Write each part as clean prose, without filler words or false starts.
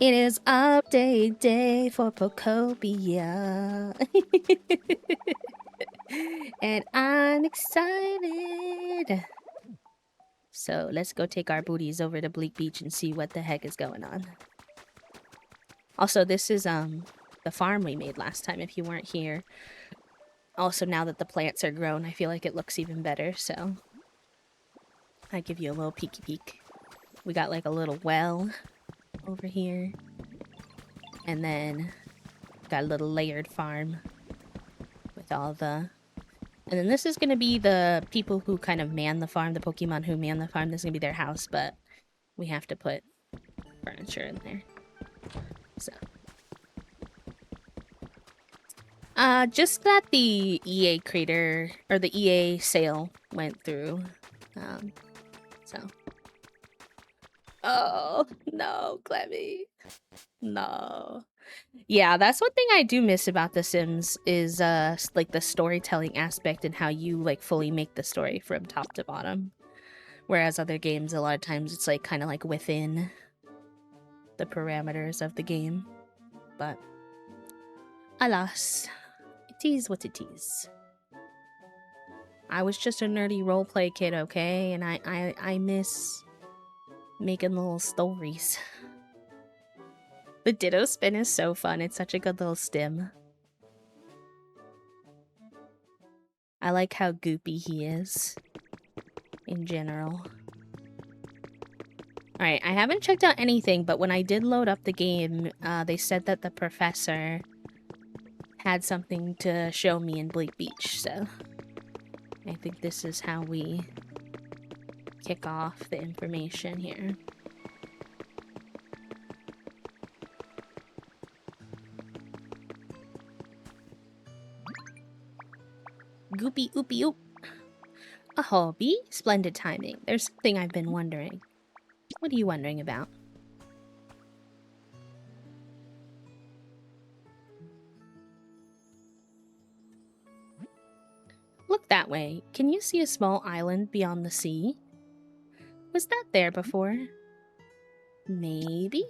It is update day for Pokopia. And I'm excited. So let's go take our booties over to Bleak Beach and see what the heck is going on. Also, this is the farm we made last time if you weren't here. Also, now that the plants are grown, I feel like it looks even better, so I give you a little peeky peek. We got like a little well over here. And then got a little layered farm with all the... And then this is going to be the people who kind of man the farm, the Pokemon who man the farm. This is going to be their house, but we have to put furniture in there. So. Just that the EA crater, or the EA sale went through. So. Oh, no, Clemmy. No. Yeah, that's one thing I do miss about The Sims is like the storytelling aspect and how you like fully make the story from top to bottom. Whereas other games, a lot of times it's like kind of like within the parameters of the game. But alas, it is what it is. I was just a nerdy roleplay kid, okay? And I miss making little stories. The Ditto spin is so fun. It's such a good little stim. I like how goopy he is in general. Alright, I haven't checked out anything, but when I did load up the game, they said that the professor had something to show me in Bleak Beach, so I think this is how we kick off the information here. Goopy oopy oop. A hobby? Splendid timing. There's something I've been wondering. What are you wondering about? Look that way. Can you see a small island beyond the sea? Was that there before? Maybe?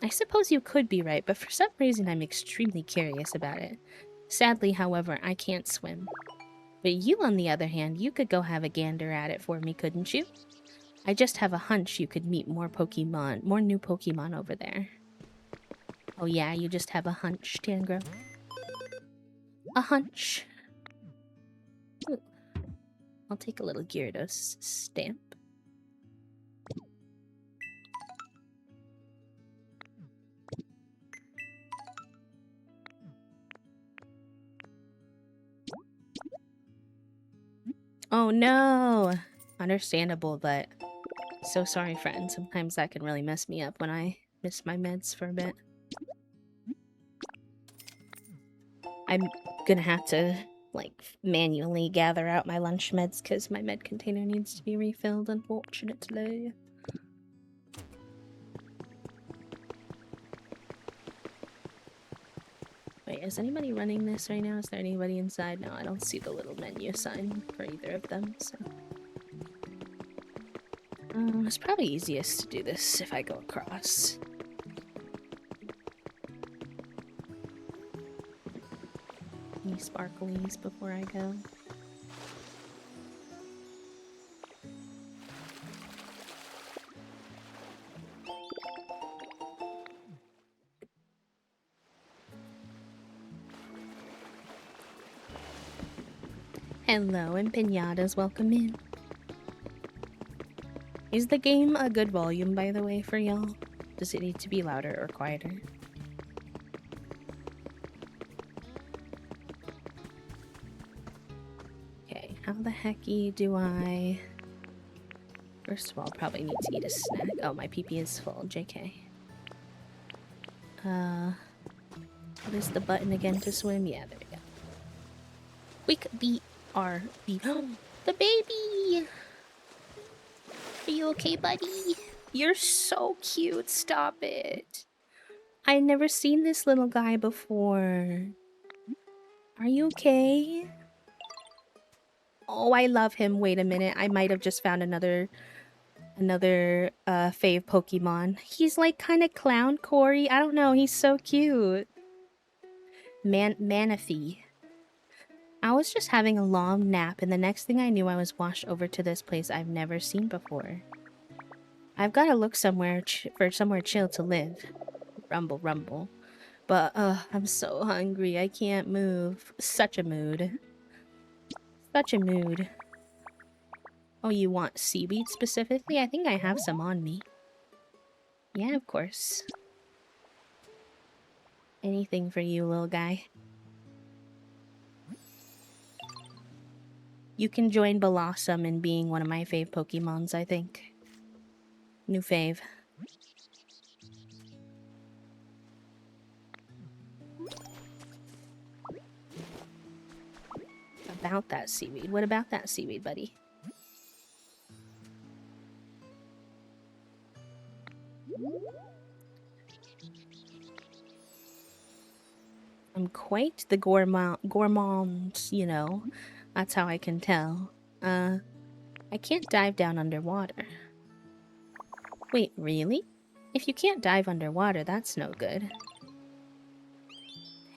I suppose you could be right, but for some reason I'm extremely curious about it. Sadly, however, I can't swim. But you, on the other hand, you could go have a gander at it for me, couldn't you? I just have a hunch you could meet more new Pokemon over there. Oh yeah, you just have a hunch, Tangrowth? A hunch. Ooh. I'll take a little Gyarados stamp. Oh no! Understandable, but so sorry, friend. Sometimes that can really mess me up when I miss my meds for a bit. I'm gonna have to, like, manually gather out my lunch meds because my med container needs to be refilled, unfortunately. Wait, is anybody running this right now? Is there anybody inside? No, I don't see the little menu sign for either of them, so... it's probably easiest to do this if I go across. Any sparklies before I go? Hello, and pinatas, welcome in. Is the game a good volume, by the way, for y'all? Does it need to be louder or quieter? Okay, how the hecky do I... First of all, probably need to eat a snack. Oh, my PP is full, JK. What is the button again to swim? Yeah, there we go. Quick BRB. The baby! Are you okay, buddy? You're so cute. Stop it. I've never seen this little guy before. Are you okay? Oh, I love him. Wait a minute. I might have just found another Another fave Pokemon. He's like kind of clown Corey. I don't know. He's so cute. Manaphy. I was just having a long nap, and the next thing I knew, I was washed over to this place I've never seen before. I've got to look somewhere for somewhere chill to live. Rumble, rumble. But, I'm so hungry. I can't move. Such a mood. Such a mood. Oh, you want seaweed specifically? I think I have some on me. Yeah, of course. Anything for you, little guy. You can join Blossom in being one of my fave Pokemons, I think. New fave. About that seaweed. What about that seaweed, buddy? I'm quite the gourmand, you know. That's how I can tell. I can't dive down underwater. Wait, really? If you can't dive underwater, that's no good.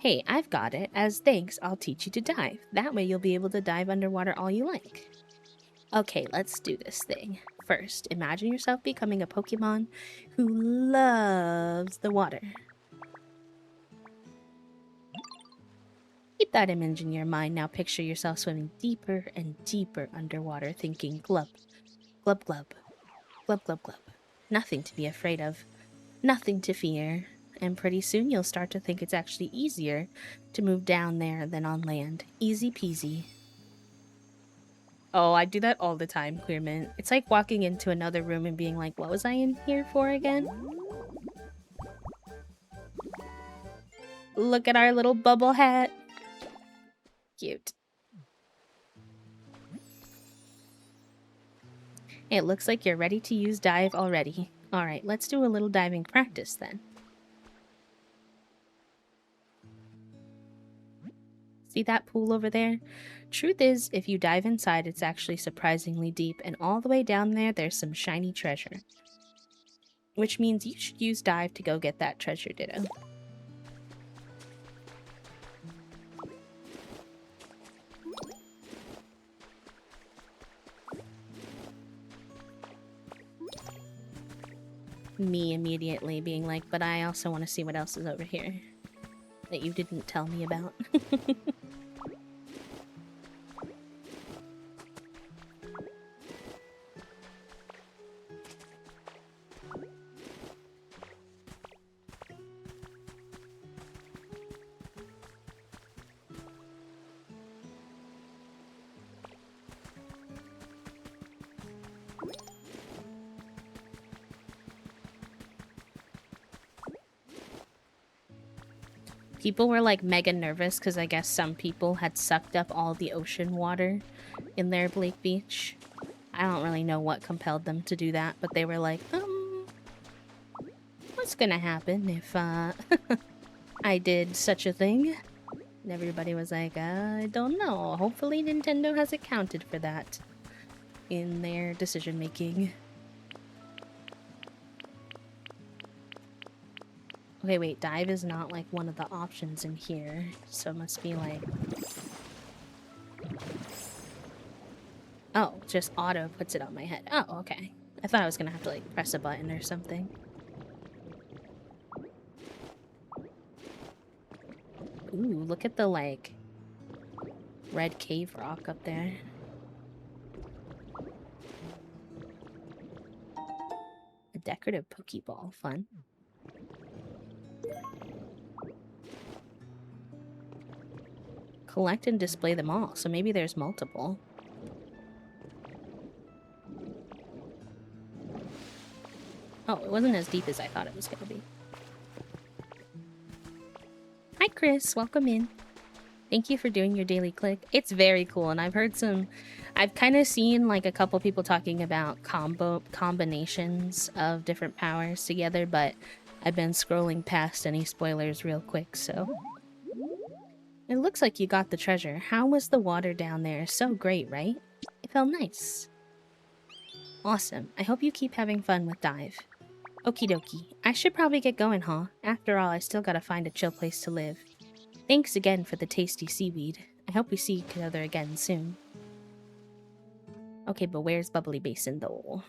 Hey, I've got it. As thanks, I'll teach you to dive. That way you'll be able to dive underwater all you like. Okay, let's do this thing. First, imagine yourself becoming a Pokemon who loves the water. Keep that image in your mind. Now picture yourself swimming deeper and deeper underwater, thinking glub, glub, glub, glub, glub, glub. Nothing to be afraid of. Nothing to fear. And pretty soon you'll start to think it's actually easier to move down there than on land. Easy peasy. Oh, I do that all the time, Clearmint. It's like walking into another room and being like, what was I in here for again? Look at our little bubble hat. Cute. It looks like you're ready to use dive already. Alright, let's do a little diving practice then. See that pool over there? Truth is, if you dive inside, it's actually surprisingly deep, and all the way down there, there's some shiny treasure. Which means you should use dive to go get that treasure, Ditto. Me immediately being like, but I also want to see what else is over here that you didn't tell me about. People were like mega nervous because I guess some people had sucked up all the ocean water in their Blake Beach. I don't really know what compelled them to do that, but they were like, what's gonna happen if I did such a thing? And everybody was like, I don't know. Hopefully Nintendo has accounted for that in their decision making. Okay, wait, dive is not like one of the options in here, so it must be like... Oh, just auto puts it on my head. Oh, okay. I thought I was gonna have to like press a button or something. Ooh, look at the like red cave rock up there. A decorative Pokeball, fun. Collect and display them all, so maybe there's multiple. Oh, it wasn't as deep as I thought it was gonna be. Hi Chris, welcome in. Thank you for doing your daily click. It's very cool, and I've heard some... I've kind of seen like a couple people talking about combinations of different powers together, but I've been scrolling past any spoilers real quick, so... It looks like you got the treasure. How was the water down there? So great, right? It felt nice. Awesome. I hope you keep having fun with Dive. Okie dokie. I should probably get going, huh? After all, I still gotta find a chill place to live. Thanks again for the tasty seaweed. I hope we see each other again soon. Okay, but where's Bubbly Basin, though?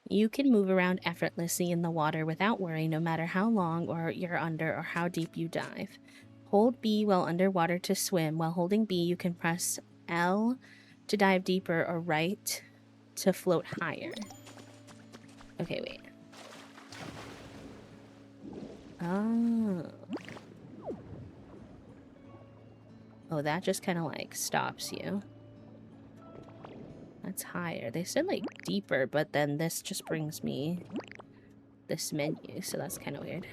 You can move around effortlessly in the water without worry, no matter how long or you're under or how deep you dive. Hold B while underwater to swim. While holding B, you can press L to dive deeper or right to float higher. Okay, wait. Oh. Oh, that just kind of like stops you. That's higher. They said like deeper, but then this just brings me this menu, so that's kind of weird.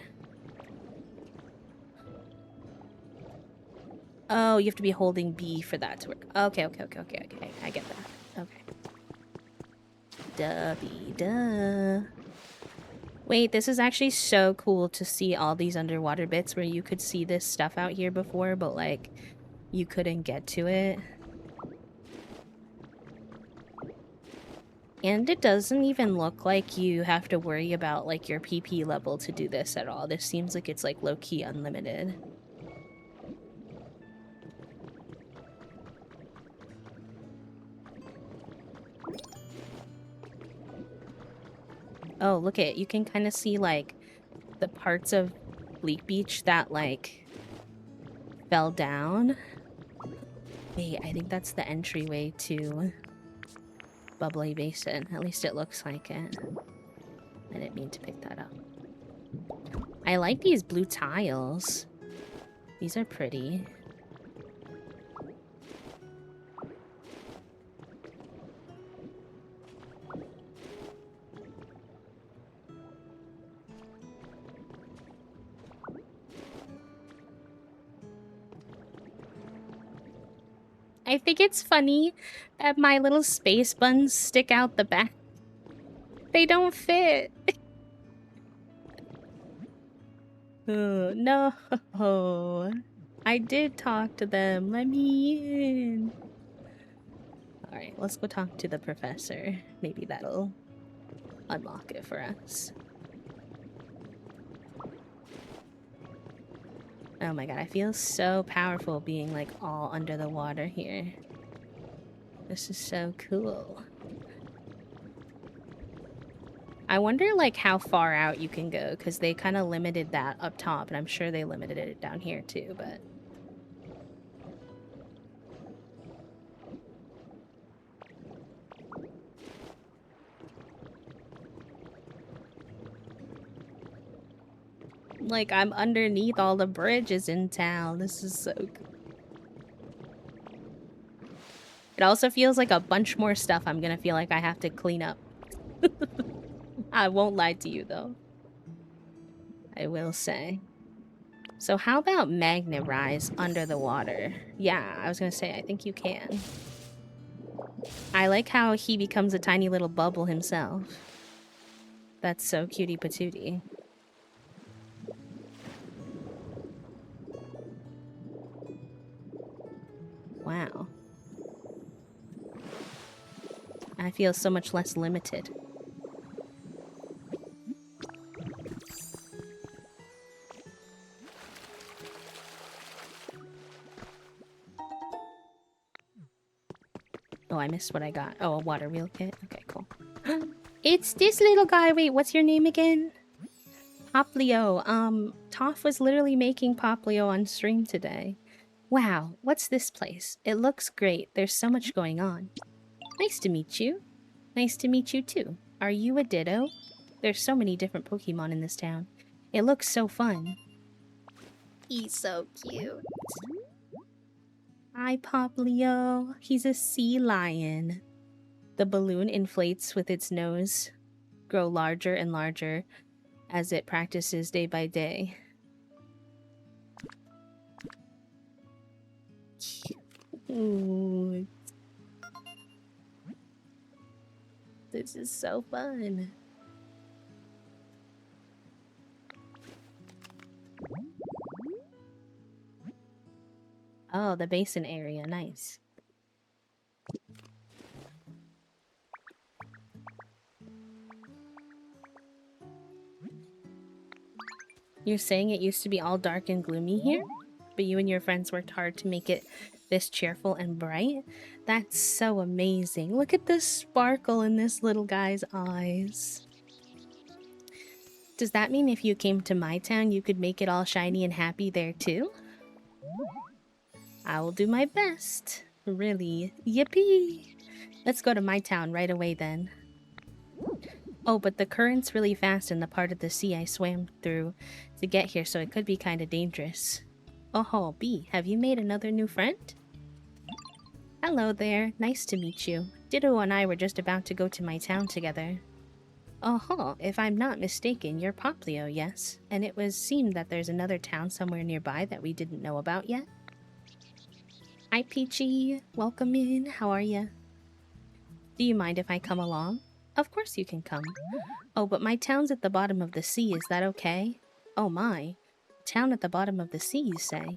Oh, you have to be holding B for that to work. Okay. I get that. Okay. Duh. Wait, this is actually so cool to see all these underwater bits where you could see this stuff out here before, but like you couldn't get to it. And it doesn't even look like you have to worry about like your PP level to do this at all. This seems like it's like low-key unlimited. Oh, look at it. You can kind of see like the parts of Bleak Beach that like fell down. Wait, I think that's the entryway to Bubbly Basin. At least it looks like it. I didn't mean to pick that up. I like these blue tiles. These are pretty. I think it's funny that my little space buns stick out the back. They don't fit. Oh, no. I did talk to them. Let me in. Alright, let's go talk to the professor. Maybe that'll unlock it for us. Oh my god, I feel so powerful being like all under the water here. This is so cool. I wonder like how far out you can go, because they kind of limited that up top, and I'm sure they limited it down here too, but... Like, I'm underneath all the bridges in town. This is so cool. It also feels like a bunch more stuff I'm gonna feel like I have to clean up. I won't lie to you, though. I will say. So how about magnet rise under the water? Yeah, I was gonna say, I think you can. I like how he becomes a tiny little bubble himself. That's so cutie patootie. Wow. I feel so much less limited. Oh, I missed what I got. Oh, a water wheel kit? Okay, cool. It's this little guy. Wait, what's your name again? Poplio. Toph was literally making Poplio on stream today. Wow, what's this place? It looks great. There's so much going on. Nice to meet you. Nice to meet you too. Are you a Ditto? There's so many different Pokemon in this town. It looks so fun. He's so cute. Hi, Poplio. He's a sea lion. The balloon inflates with its nose, grow larger and larger as it practices day by day. Cute. This is so fun. Oh, the basin area. Nice. You're saying it used to be all dark and gloomy here? But you and your friends worked hard to make it this cheerful and bright? That's so amazing. Look at the sparkle in this little guy's eyes. Does that mean if you came to my town, you could make it all shiny and happy there too? I will do my best. Really. Yippee! Let's go to my town right away then. Oh, but the current's really fast in the part of the sea I swam through to get here, so it could be kinda dangerous. Oh, Bee, have you made another new friend? Hello there, nice to meet you. Ditto and I were just about to go to my town together. Oh, if I'm not mistaken, you're Poplio, yes? And it was seemed that there's another town somewhere nearby that we didn't know about yet? Hi, Peachy. Welcome in. How are ya? Do you mind if I come along? Of course you can come. Oh, but my town's at the bottom of the sea. Is that okay? Oh my. Town at the bottom of the sea, you say?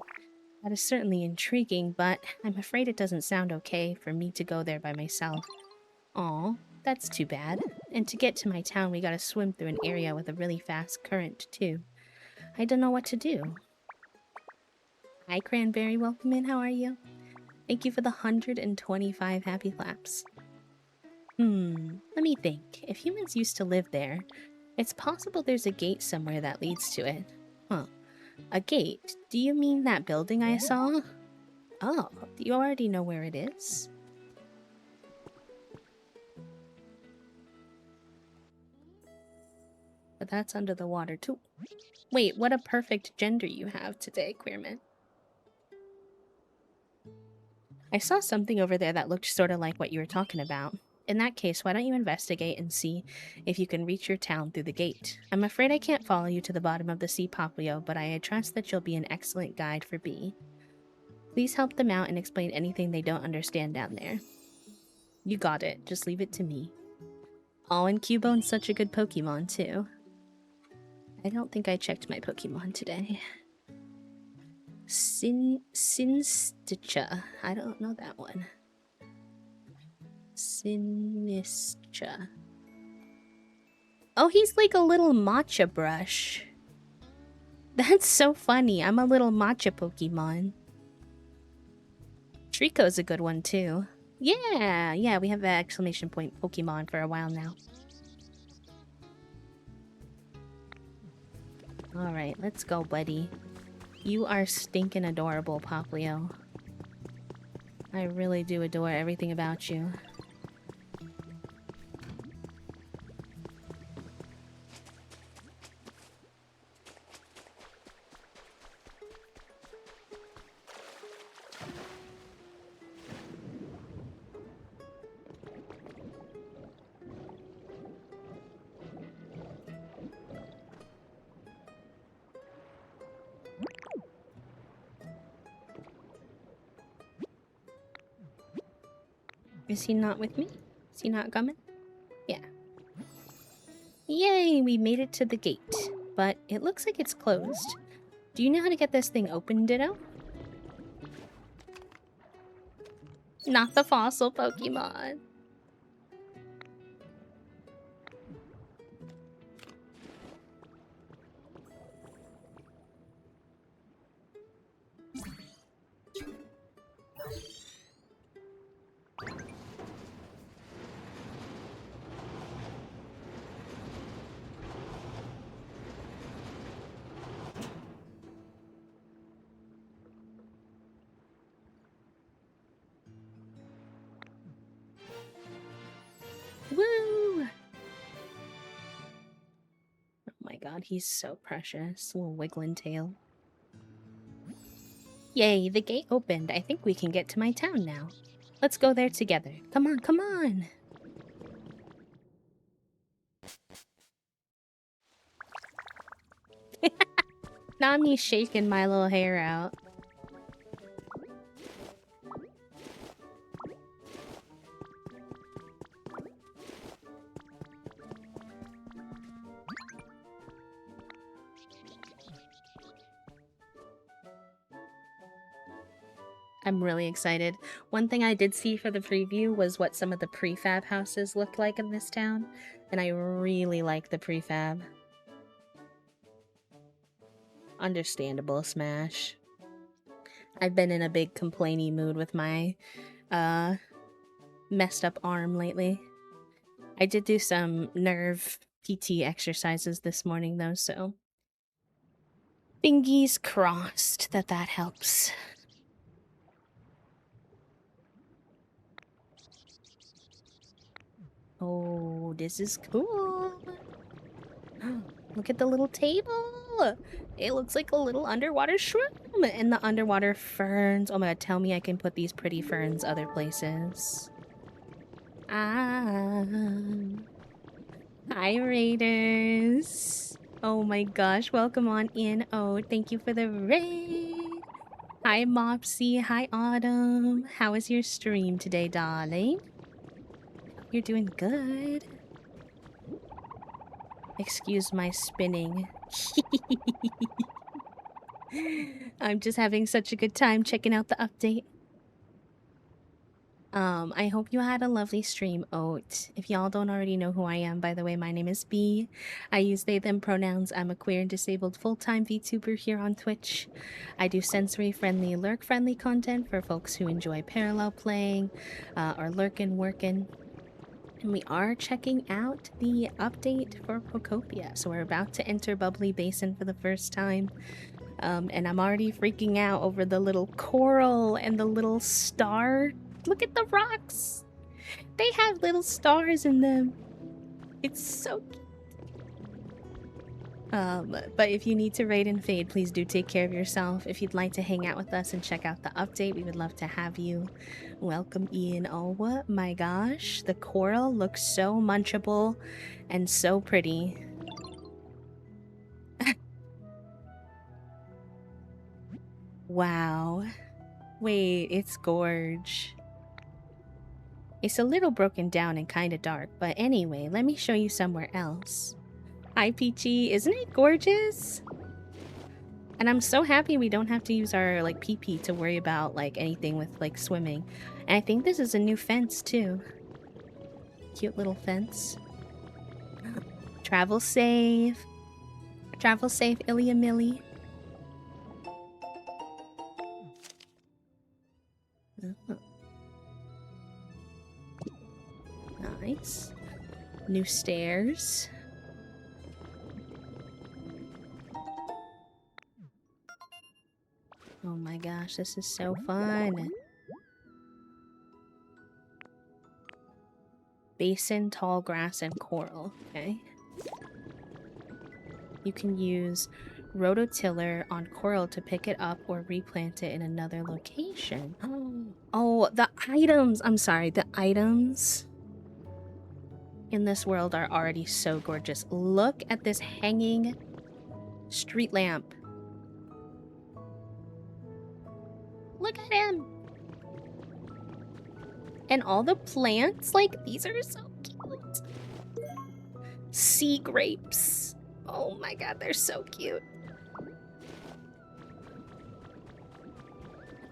That is certainly intriguing, but I'm afraid it doesn't sound okay for me to go there by myself. Aw, that's too bad. And to get to my town, we gotta swim through an area with a really fast current, too. I don't know what to do. Hi, Cranberry. Welcome in. How are you? Thank you for the 125 happy claps. Let me think. If humans used to live there, it's possible there's a gate somewhere that leads to it. Huh. A gate? Do you mean that building I saw? Oh, do you already know where it is? But that's under the water too. Wait, what a perfect gender you have today, Queerman. I saw something over there that looked sort of like what you were talking about. In that case, why don't you investigate and see if you can reach your town through the gate? I'm afraid I can't follow you to the bottom of the sea, Poplio, but I trust that you'll be an excellent guide for Bee. Please help them out and explain anything they don't understand down there. You got it. Just leave it to me. Oh, and Cubone's such a good Pokemon, too. I don't think I checked my Pokemon today. Sinstcha. I don't know that one. Sinistcha. Oh, he's like a little matcha brush. That's so funny. I'm a little matcha Pokemon. Trico's a good one, too. Yeah, we have an exclamation point Pokemon for a while now. Alright, let's go, buddy. You are stinking adorable, Poplio. I really do adore everything about you. Is he not with me? Is he not coming? Yeah. Yay, we made it to the gate. But it looks like it's closed. Do you know how to get this thing open, Ditto? Not the fossil Pokemon. Woo! Oh my god, he's so precious. Little wiggling tail. Yay, the gate opened. I think we can get to my town now. Let's go there together. Come on, come on! Not me shaking my little hair out. I'm really excited. One thing I did see for the preview was what some of the prefab houses looked like in this town, and I really like the prefab. Understandable, Smash. I've been in a big complainy mood with my messed up arm lately. I did do some nerve PT exercises this morning though, so fingers crossed that that helps. Oh, this is cool. Look at the little table. It looks like a little underwater shroom. And the underwater ferns. Oh my god, tell me I can put these pretty ferns other places. Ah. Hi, Raiders. Oh my gosh, welcome on in. Oh, thank you for the raid. Hi, Mopsy. Hi, Autumn. How was your stream today, darling? You're doing good. Excuse my spinning. I'm just having such a good time checking out the update. I hope you had a lovely stream, Oat. If y'all don't already know who I am, by the way, my name is B. I use they, them pronouns. I'm a queer and disabled full-time VTuber here on Twitch. I do sensory-friendly, lurk-friendly content for folks who enjoy parallel playing, or lurkin' workin'. And we are checking out the update for Pokopia. So we're about to enter Bubbly Basin for the first time. And I'm already freaking out over the little coral and the little star. Look at the rocks. They have little stars in them. It's so cute. But if you need to raid and fade, please do take care of yourself. If you'd like to hang out with us and check out the update, we would love to have you. Welcome in. Oh my gosh, the coral looks so munchable and so pretty. Wow. Wait, it's gorge. It's a little broken down and kind of dark, but anyway, let me show you somewhere else. Hi, Peachy. Isn't it gorgeous? And I'm so happy we don't have to use our, like, PP to worry about, like, anything with, like, swimming. And I think this is a new fence, too. Cute little fence. Travel safe. Travel safe, Ilya Millie. Nice. New stairs. Oh my gosh, this is so fun. Basin, tall grass, and coral. Okay. You can use rototiller on coral to pick it up or replant it in another location. Oh, the items! I'm sorry, the items in this world are already so gorgeous. Look at this hanging street lamp. Look at him! And all the plants, like, these are so cute. Sea grapes. Oh my god, they're so cute.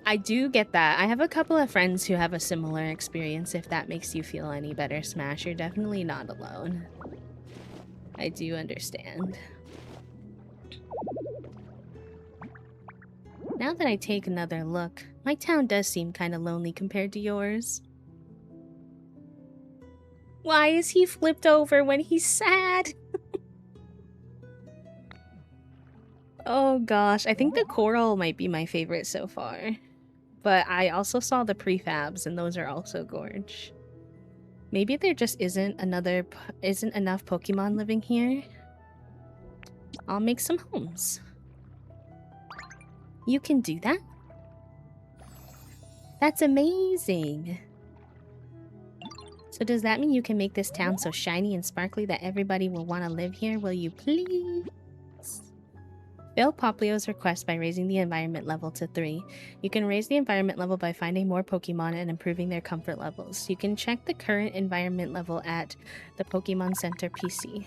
I do get that. I have a couple of friends who have a similar experience. If that makes you feel any better, Smash, you're definitely not alone. I do understand. Now that I take another look, my town does seem kind of lonely compared to yours. Why is he flipped over when he's sad? Oh gosh, I think the coral might be my favorite so far. But I also saw the prefabs, and those are also gorge. Maybe there just isn't enough Pokemon living here. I'll make some homes. You can do that? That's amazing. So does that mean you can make this town so shiny and sparkly that everybody will want to live here? Will you please? Fill Poplio's request by raising the environment level to 3. You can raise the environment level by finding more Pokemon and improving their comfort levels. You can check the current environment level at the Pokemon Center PC.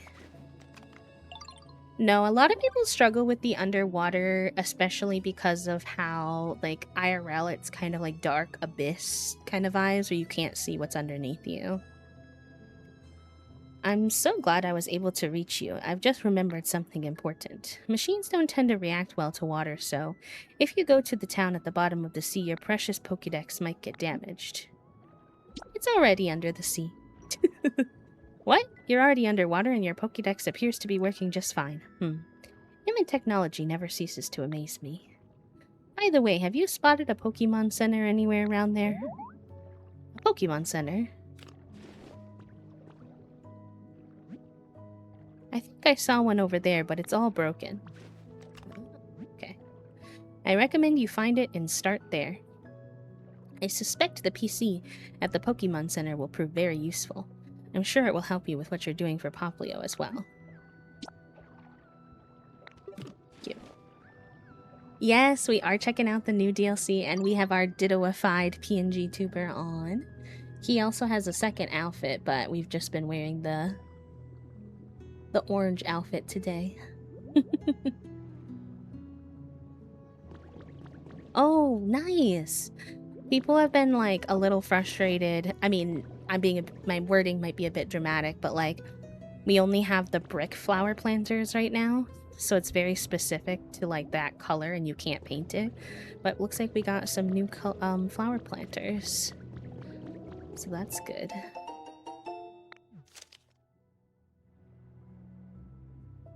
No, a lot of people struggle with the underwater, especially because of how, like, IRL, it's kind of like dark abyss kind of vibes where you can't see what's underneath you. I'm so glad I was able to reach you. I've just remembered something important. Machines don't tend to react well to water, so if you go to the town at the bottom of the sea, your precious Pokédex might get damaged. It's already under the sea. What? You're already underwater and your Pokédex appears to be working just fine. Human technology never ceases to amaze me. By the way, have you spotted a Pokemon Center anywhere around there? A Pokemon Center? I think I saw one over there, but it's all broken. Okay. I recommend you find it and start there. I suspect the PC at the Pokemon Center will prove very useful. I'm sure it will help you with what you're doing for Poplio as well. Thank you. Yes, we are checking out the new DLC, and we have our Dittoified PNG tuber on. He also has a second outfit, but we've just been wearing the orange outfit today. Oh, nice! People have been, like, a little frustrated. I mean, my wording might be a bit dramatic, but, like, we only have the brick flower planters right now, so it's very specific to, like, that color, and you can't paint it. But it looks like we got some new flower planters. So that's good.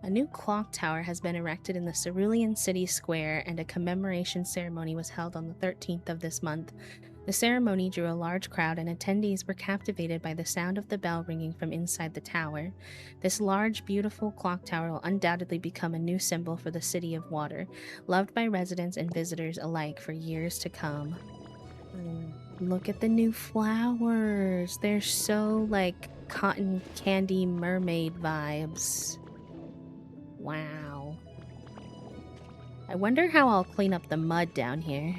A new clock tower has been erected in the Cerulean City Square, and a commemoration ceremony was held on the 13th of this month. The ceremony drew a large crowd, and attendees were captivated by the sound of the bell ringing from inside the tower. This large, beautiful clock tower will undoubtedly become a new symbol for the City of Water, loved by residents and visitors alike for years to come. Look at the new flowers. They're so, like, cotton candy mermaid vibes. Wow. I wonder how I'll clean up the mud down here.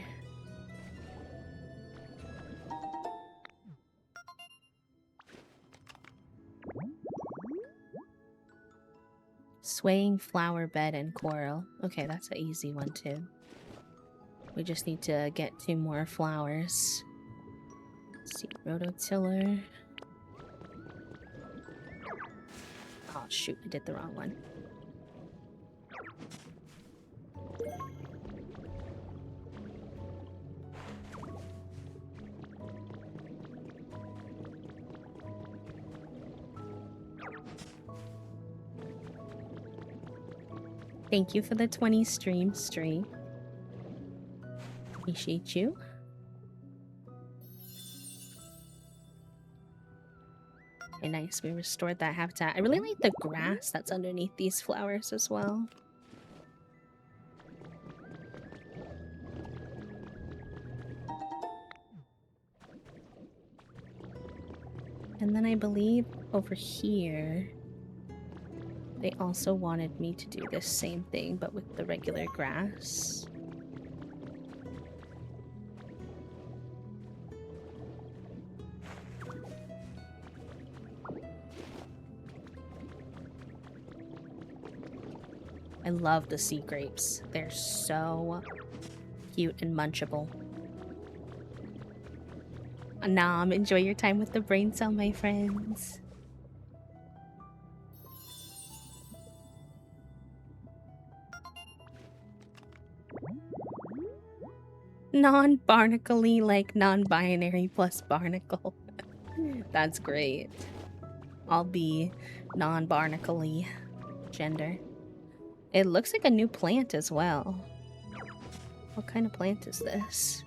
Swaying flower bed and coral. Okay, that's an easy one too. We just need to get 2 more flowers. Let's see, rototiller. Oh shoot, I did the wrong one. Thank you for the 20 stream. Appreciate you. Okay, nice. We restored that habitat. I really like the grass that's underneath these flowers as well. And then I believe over here, they also wanted me to do this same thing, but with the regular grass. I love the sea grapes. They're so cute and munchable. Nom, enjoy your time with the brain cell, my friends. Non-barnacle-y, like non-binary plus barnacle. That's great. I'll be non-barnacle-y gender. It looks like a new plant as well. What kind of plant is this?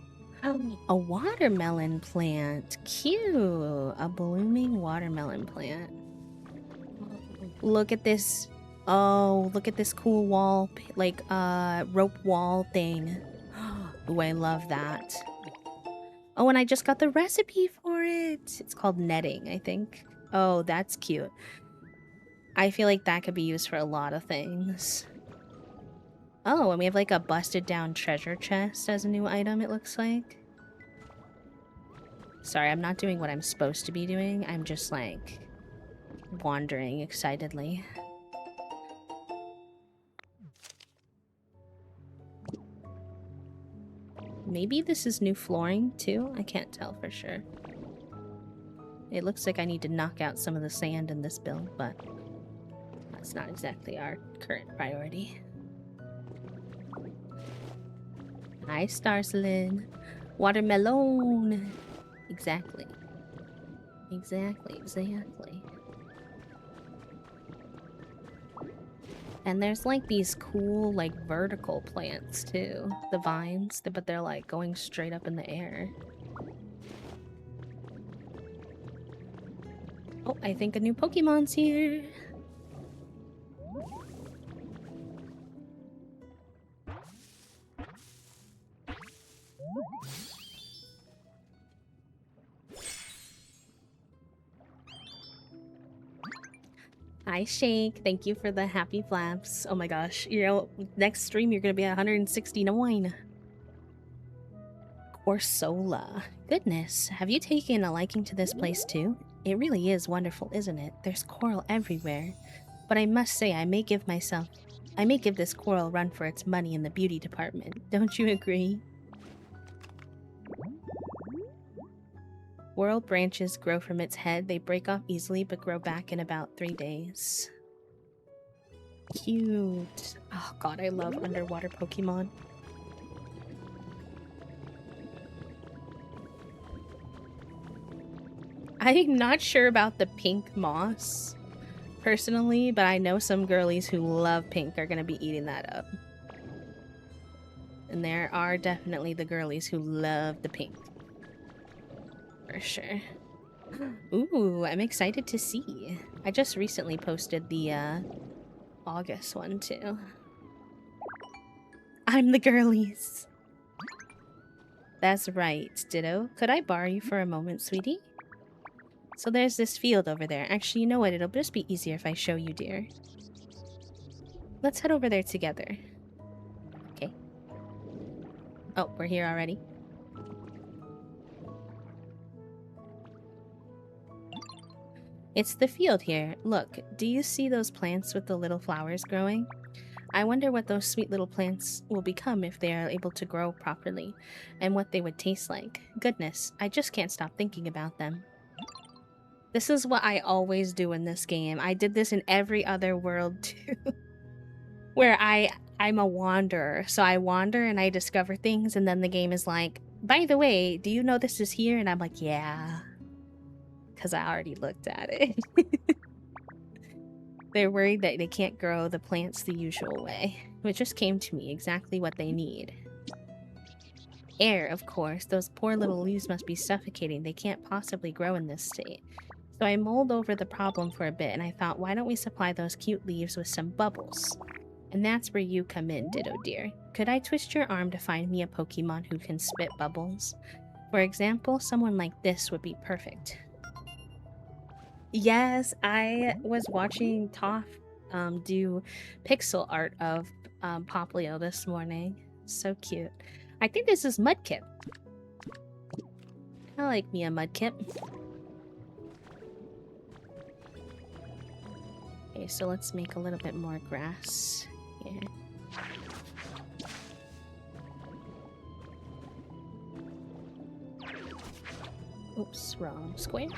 A watermelon plant. Cute. A blooming watermelon plant. Look at this. Oh, look at this cool wall, like, rope wall thing. Ooh, I love that. Oh, and I just got the recipe for it. It's called netting, I think. Oh, that's cute. I feel like that could be used for a lot of things. Oh, and we have like a busted down treasure chest as a new item, it looks like. Sorry, I'm not doing what I'm supposed to be doing. I'm just like wandering excitedly. Maybe this is new flooring too? I can't tell for sure. It looks like I need to knock out some of the sand in this build, but that's not exactly our current priority. Hi, Starcelin. Watermelon. Exactly. Exactly. And there's like these cool like vertical plants too. The vines, but they're like going straight up in the air. Oh, I think a new Pokemon's here. Hi, Shake. Thank you for the happy flaps. Oh my gosh. You know, next stream you're gonna be at 169. Corsola. Goodness, have you taken a liking to this place too? It really is wonderful, isn't it? There's coral everywhere. But I must say, I may give this coral a run for its money in the beauty department. Don't you agree? Coral branches grow from its head. They break off easily but grow back in about 3 days. Cute. Oh god, I love underwater Pokemon. I'm not sure about the pink moss, personally, but I know some girlies who love pink are gonna be eating that up. And there are definitely the girlies who love the pink. For sure. Ooh, I'm excited to see. I just recently posted the August one too. I'm the girlies. That's right, Ditto. Could I borrow you for a moment, sweetie? So there's this field over there. Actually, you know what? It'll just be easier if I show you, dear. Let's head over there together. Okay. Oh, we're here already. It's the field here. Look, do you see those plants with the little flowers growing? I wonder what those sweet little plants will become if they are able to grow properly, and what they would taste like. Goodness, I just can't stop thinking about them. This is what I always do in this game. I did this in every other world too. Where I'm a wanderer. So I wander and I discover things, and then the game is like, by the way, do you know this is here? And I'm like, yeah. Because I already looked at it. They're worried that they can't grow the plants the usual way. It just came to me exactly what they need. Air, of course. Those poor little leaves must be suffocating. They can't possibly grow in this state. So I mulled over the problem for a bit, and I thought, why don't we supply those cute leaves with some bubbles? And that's where you come in, Ditto dear. Could I twist your arm to find me a Pokemon who can spit bubbles? For example, someone like this would be perfect. Yes, I was watching Toph do pixel art of Poplio this morning. So cute. I think this is Mudkip. I like me a Mudkip. Okay, so let's make a little bit more grass here. Oops, wrong square.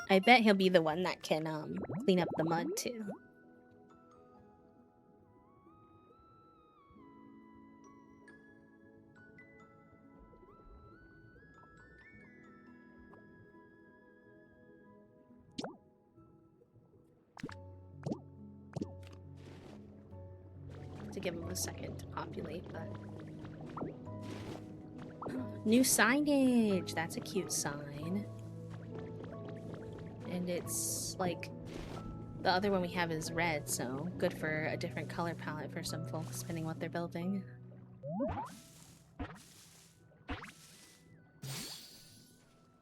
I bet he'll be the one that can clean up the mud too. To give him a second to populate, but new signage. That's a cute sign. And it's like the other one we have is red, so good for a different color palette for some folks depending what they're building.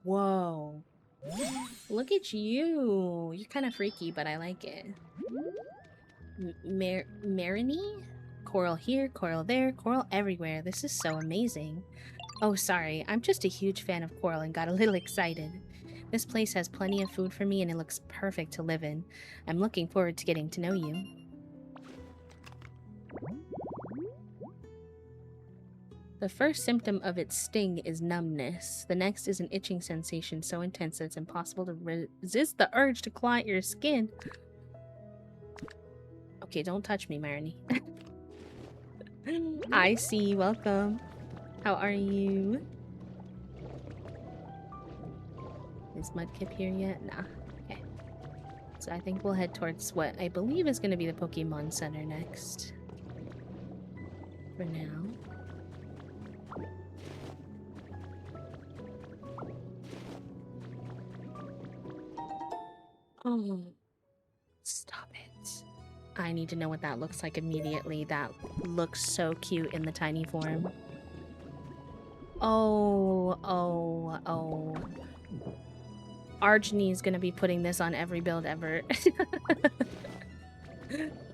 Whoa. Look at you. You're kind of freaky, but I like it. Marini? Coral here, coral there, coral everywhere. This is so amazing. Oh, sorry. I'm just a huge fan of coral and got a little excited. This place has plenty of food for me and it looks perfect to live in. I'm looking forward to getting to know you. The first symptom of its sting is numbness. The next is an itching sensation so intense that it's impossible to resist the urge to claw at your skin. Okay, don't touch me, Marnie. I see. Welcome. How are you? Is Mudkip here yet? Nah. Okay. So I think we'll head towards what I believe is going to be the Pokemon Center next. For now. Oh. Stop it. I need to know what that looks like immediately. That looks so cute in the tiny form. Oh. Arjani is gonna be putting this on every build ever.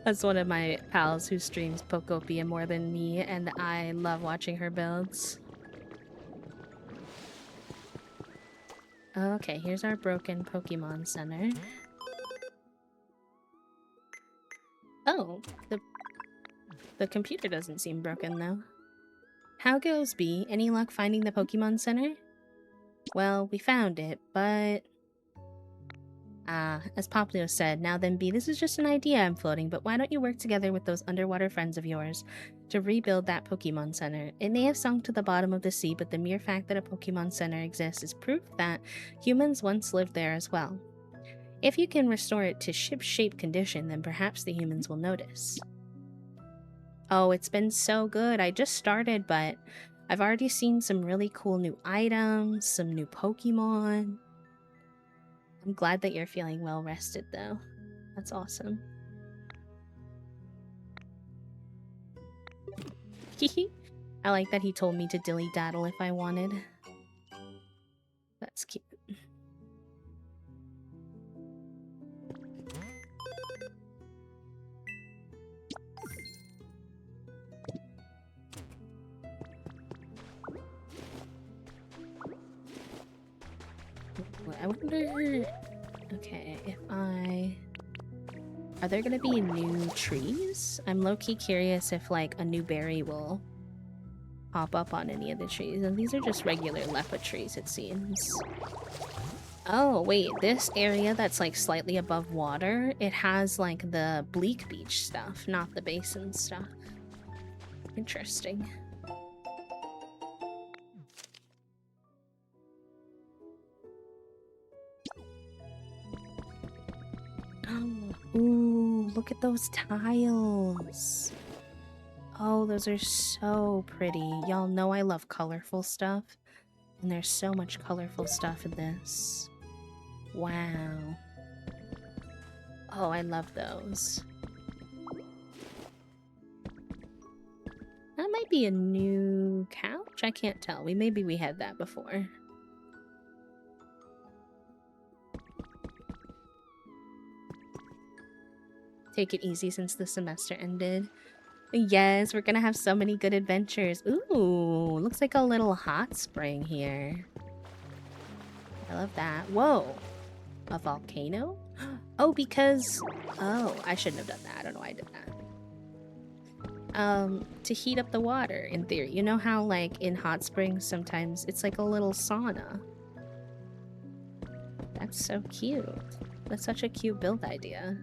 That's one of my pals who streams Pokopia more than me, and I love watching her builds. Okay, here's our broken Pokemon Center. Oh, the computer doesn't seem broken though. How goes, B? Any luck finding the Pokemon Center? Well, we found it, but... as Poplio said, now then, B, this is just an idea I'm floating, but why don't you work together with those underwater friends of yours to rebuild that Pokemon Center? It may have sunk to the bottom of the sea, but the mere fact that a Pokemon Center exists is proof that humans once lived there as well. If you can restore it to ship-shape condition, then perhaps the humans will notice. Oh, it's been so good. I just started, but I've already seen some really cool new items, some new Pokemon. I'm glad that you're feeling well rested, though. That's awesome. I like that he told me to dilly-daddle if I wanted. That's cute. I wonder... Okay, if I... Are there gonna be new trees? I'm low-key curious if, like, a new berry will pop up on any of the trees. And these are just regular leopard trees, it seems. Oh, wait, this area that's, like, slightly above water, it has, like, the Bleak Beach stuff, not the basin stuff. Interesting. Ooh, look at those tiles. Oh, those are so pretty. Y'all know I love colorful stuff. And there's so much colorful stuff in this. Wow. Oh, I love those. That might be a new couch? I can't tell. Maybe we had that before. Take it easy since the semester ended. Yes, we're gonna have so many good adventures. Ooh, looks like a little hot spring here. I love that. Whoa, a volcano? Oh, because... Oh, I shouldn't have done that. I don't know why I did that. To heat up the water, in theory. You know how, like, in hot springs, sometimes it's like a little sauna. That's so cute. That's such a cute build idea.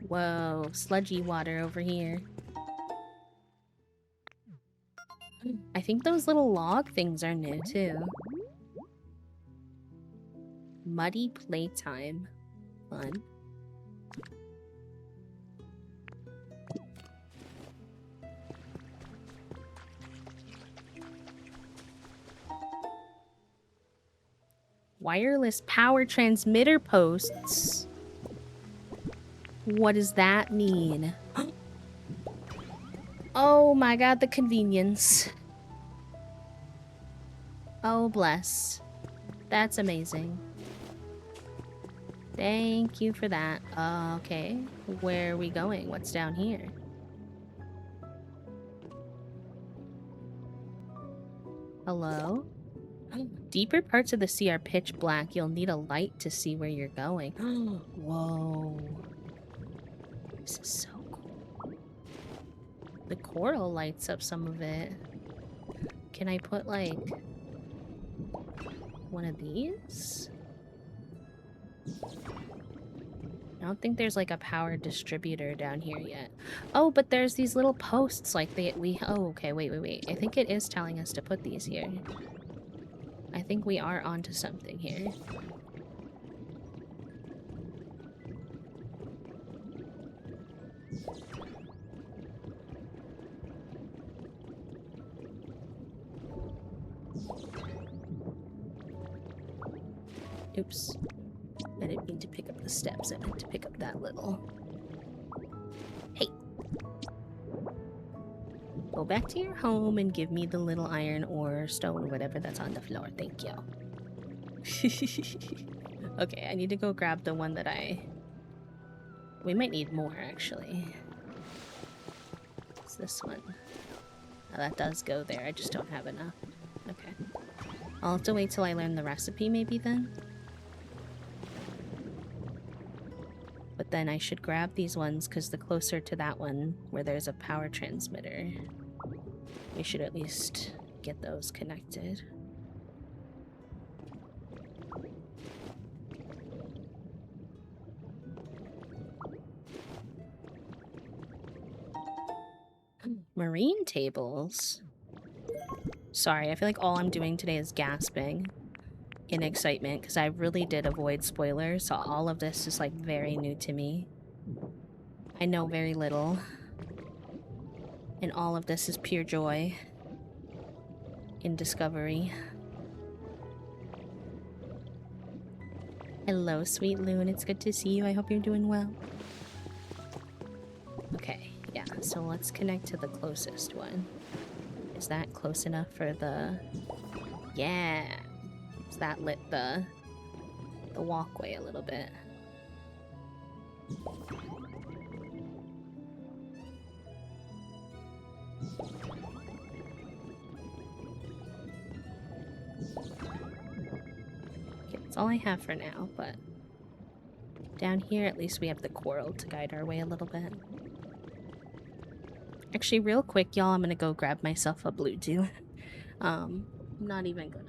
Whoa, sludgy water over here. I think those little log things are new, too. Muddy playtime. Fun. Wireless power transmitter posts. What does that mean? Oh my god, the convenience. Oh, bless. That's amazing. Thank you for that. Okay, where are we going? What's down here? Hello? Deeper parts of the sea are pitch black. You'll need a light to see where you're going. Whoa. This is so cool. The coral lights up some of it. Can I put, like, one of these? I don't think there's, like, a power distributor down here yet. Oh, but there's these little posts, like, oh, okay, wait. I think it is telling us to put these here. I think we are onto something here. Oops. I didn't mean to pick up the steps. I meant to pick up that little... Hey! Go back to your home and give me the little iron or stone or whatever that's on the floor. Thank you. Okay, I need to go grab the one that we might need more, actually. It's this one. Now, that does go there. I just don't have enough. Okay. I'll have to wait till I learn the recipe, maybe, then. But then I should grab these ones, because the closer to that one, where there's a power transmitter, we should at least get those connected. Marine tables? Sorry, I feel like all I'm doing today is gasping in excitement, because I really did avoid spoilers, so all of this is, like, very new to me. I know very little. And all of this is pure joy in discovery. Hello, sweet Loon. It's good to see you. I hope you're doing well. Okay, yeah, so let's connect to the closest one. Is that close enough for the... Yeah! So that lit the walkway a little bit. Okay, that's all I have for now, but down here at least we have the coral to guide our way a little bit. Actually, real quick, y'all, I'm gonna go grab myself a blue dew. I'm not even gonna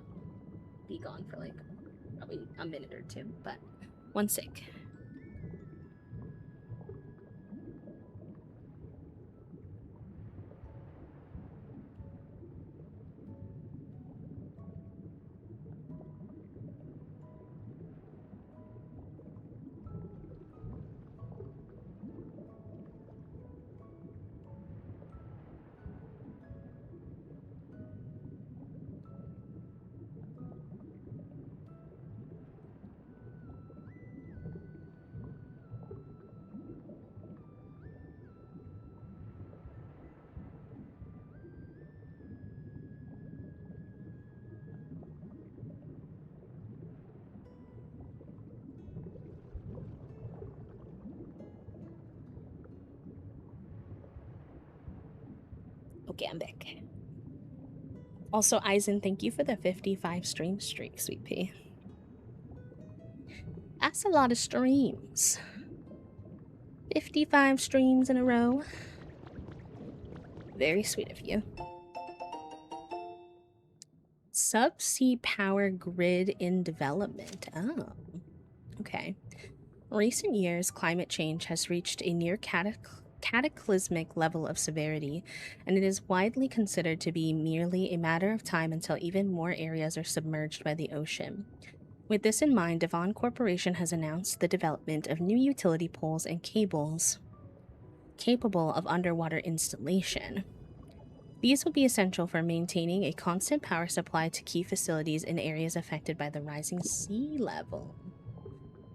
be gone for like probably a minute or two, but one sec. Okay, I'm back. Also, Eisen, thank you for the 55 stream streak, Sweet Pea. That's a lot of streams. 55 streams in a row. Very sweet of you. Subsea power grid in development. Oh, okay. In recent years, climate change has reached a near cataclysmic level of severity, and it is widely considered to be merely a matter of time until even more areas are submerged by the ocean. With this in mind, Devon Corporation has announced the development of new utility poles and cables capable of underwater installation. These will be essential for maintaining a constant power supply to key facilities in areas affected by the rising sea level.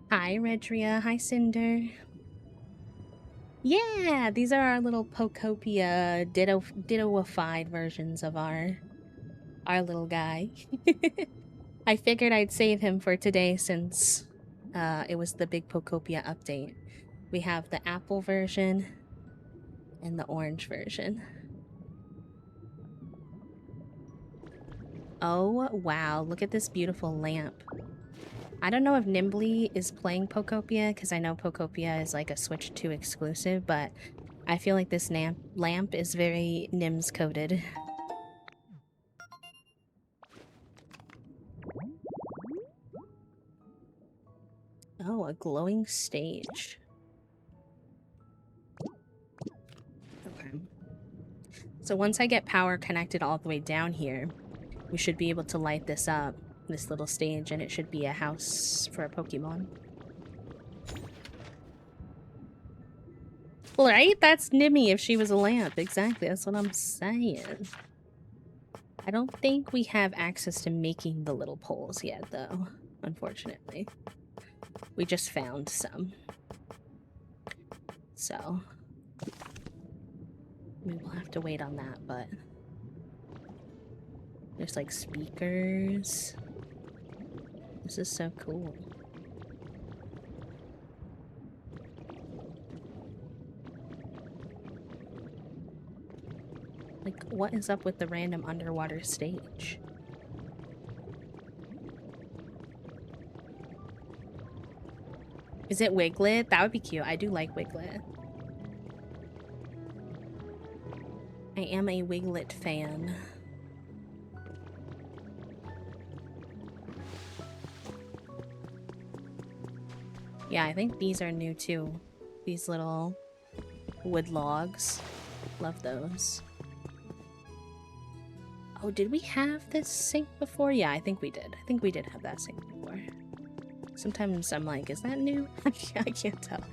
Hi, Redria. Hi, Cinder. Yeah, these are our little pokopia dittoified versions of our little guy. I figured I'd save him for today since It was the big Pokopia update. We have the apple version and the orange version. Oh, wow. Look at this beautiful lamp. I don't know if Nimbly is playing Pokopia, because I know Pokopia is like a Switch 2 exclusive, but I feel like this lamp is very Nims coded. Oh, a glowing stage. Okay. So once I get power connected all the way down here, we should be able to light this up, this little stage, and it should be a house for a Pokemon. Right? That's Nimmy if she was a lamp. Exactly, that's what I'm saying. I don't think we have access to making the little poles yet, though, unfortunately. We just found some. So we will have to wait on that, but there's like speakers. This is so cool. Like, what is up with the random underwater stage? Is it Wiglet? That would be cute. I do like Wiglet. I am a Wiglet fan. Yeah, I think these are new too. These little wood logs. Love those. Oh, did we have this sink before? Yeah, I think we did. I think we did have that sink before. Sometimes I'm like, is that new? I can't tell.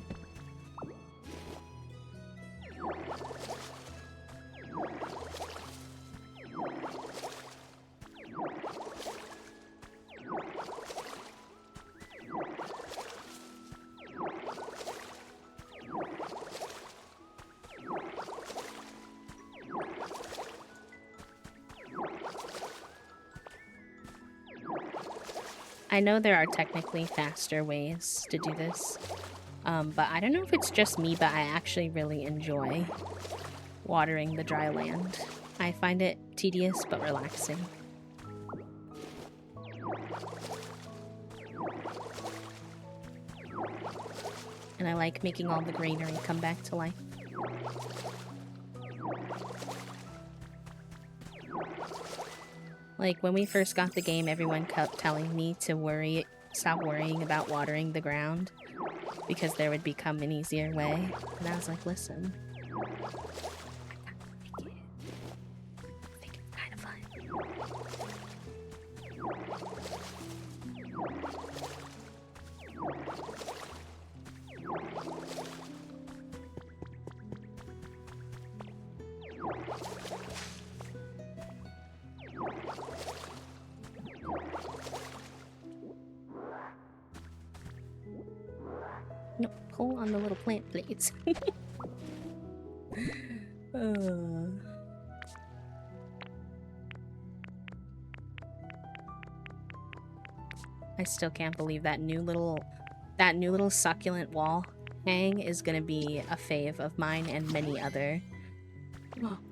I know there are technically faster ways to do this, but I don't know if it's just me, but I actually really enjoy watering the dry land. I find it tedious but relaxing. And I like making all the greenery come back to life. Like, when we first got the game, everyone kept telling me to stop worrying about watering the ground because there would become an easier way. And I was like, listen, I think it's kind of fun. No, pull on the little plant blades. I still can't believe that new little succulent wall hang is gonna be a fave of mine and many other.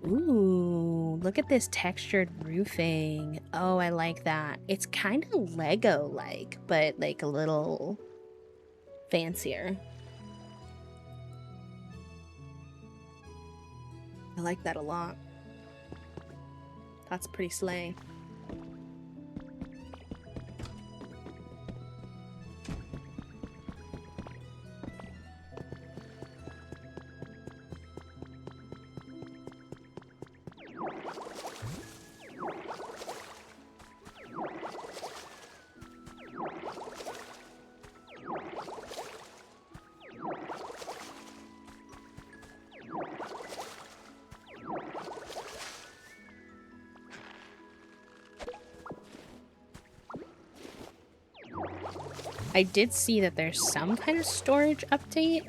Ooh, look at this textured roofing. Oh, I like that. It's kind of Lego-like, but like a little fancier. I like that a lot. That's pretty slay. I did see that there's some kind of storage update,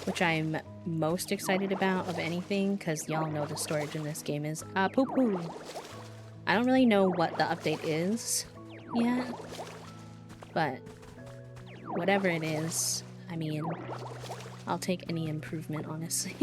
which I'm most excited about of anything, because y'all know the storage in this game is poo-poo. I don't really know what the update is yet, but whatever it is, I mean, I'll take any improvement, honestly.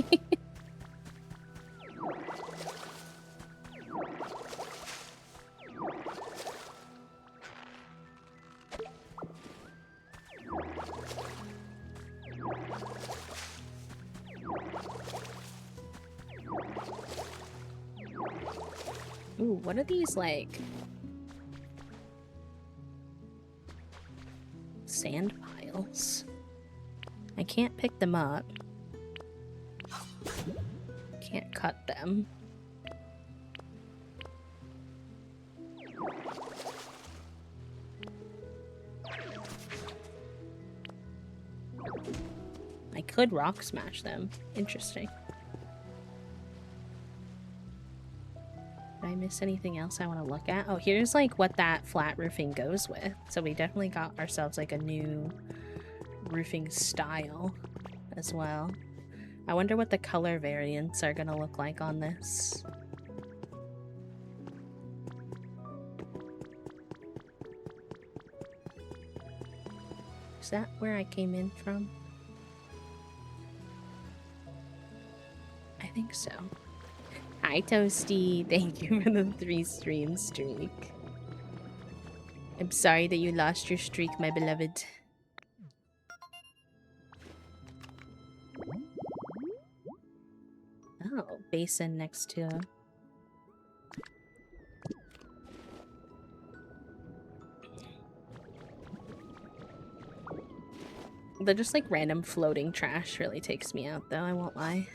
Ooh, what are these, like, sand piles? I can't pick them up. Can't cut them. I could rock smash them. Interesting. Did I miss anything else I want to look at? Oh, here's like what that flat roofing goes with. So we definitely got ourselves like a new roofing style as well. I wonder what the color variants are gonna look like on this. Is that where I came in from? I think so. Hi, Toasty. Thank you for the 3-stream streak. I'm sorry that you lost your streak, my beloved. Oh, basin next to... The just like random floating trash really takes me out though, I won't lie.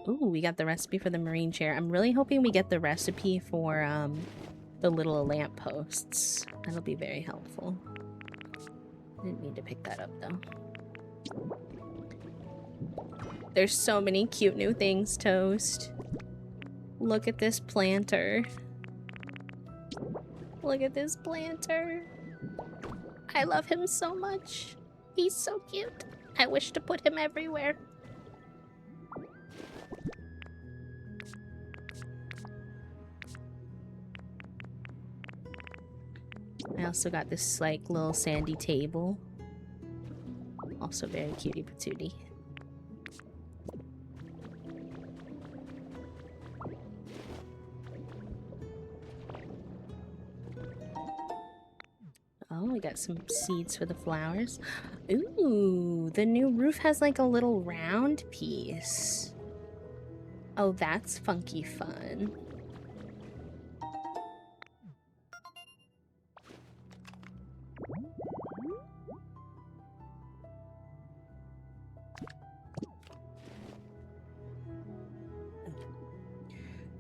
Ooh, we got the recipe for the marine chair. I'm really hoping we get the recipe for the little lamp posts. That'll be very helpful. Didn't need to pick that up though. There's so many cute new things, Toast. Look at this planter. Look at this planter. I love him so much. He's so cute. I wish to put him everywhere. I also got this like little sandy table. Also very cutie patootie. Oh, we got some seeds for the flowers. Ooh, the new roof has like a little round piece. Oh, that's funky fun.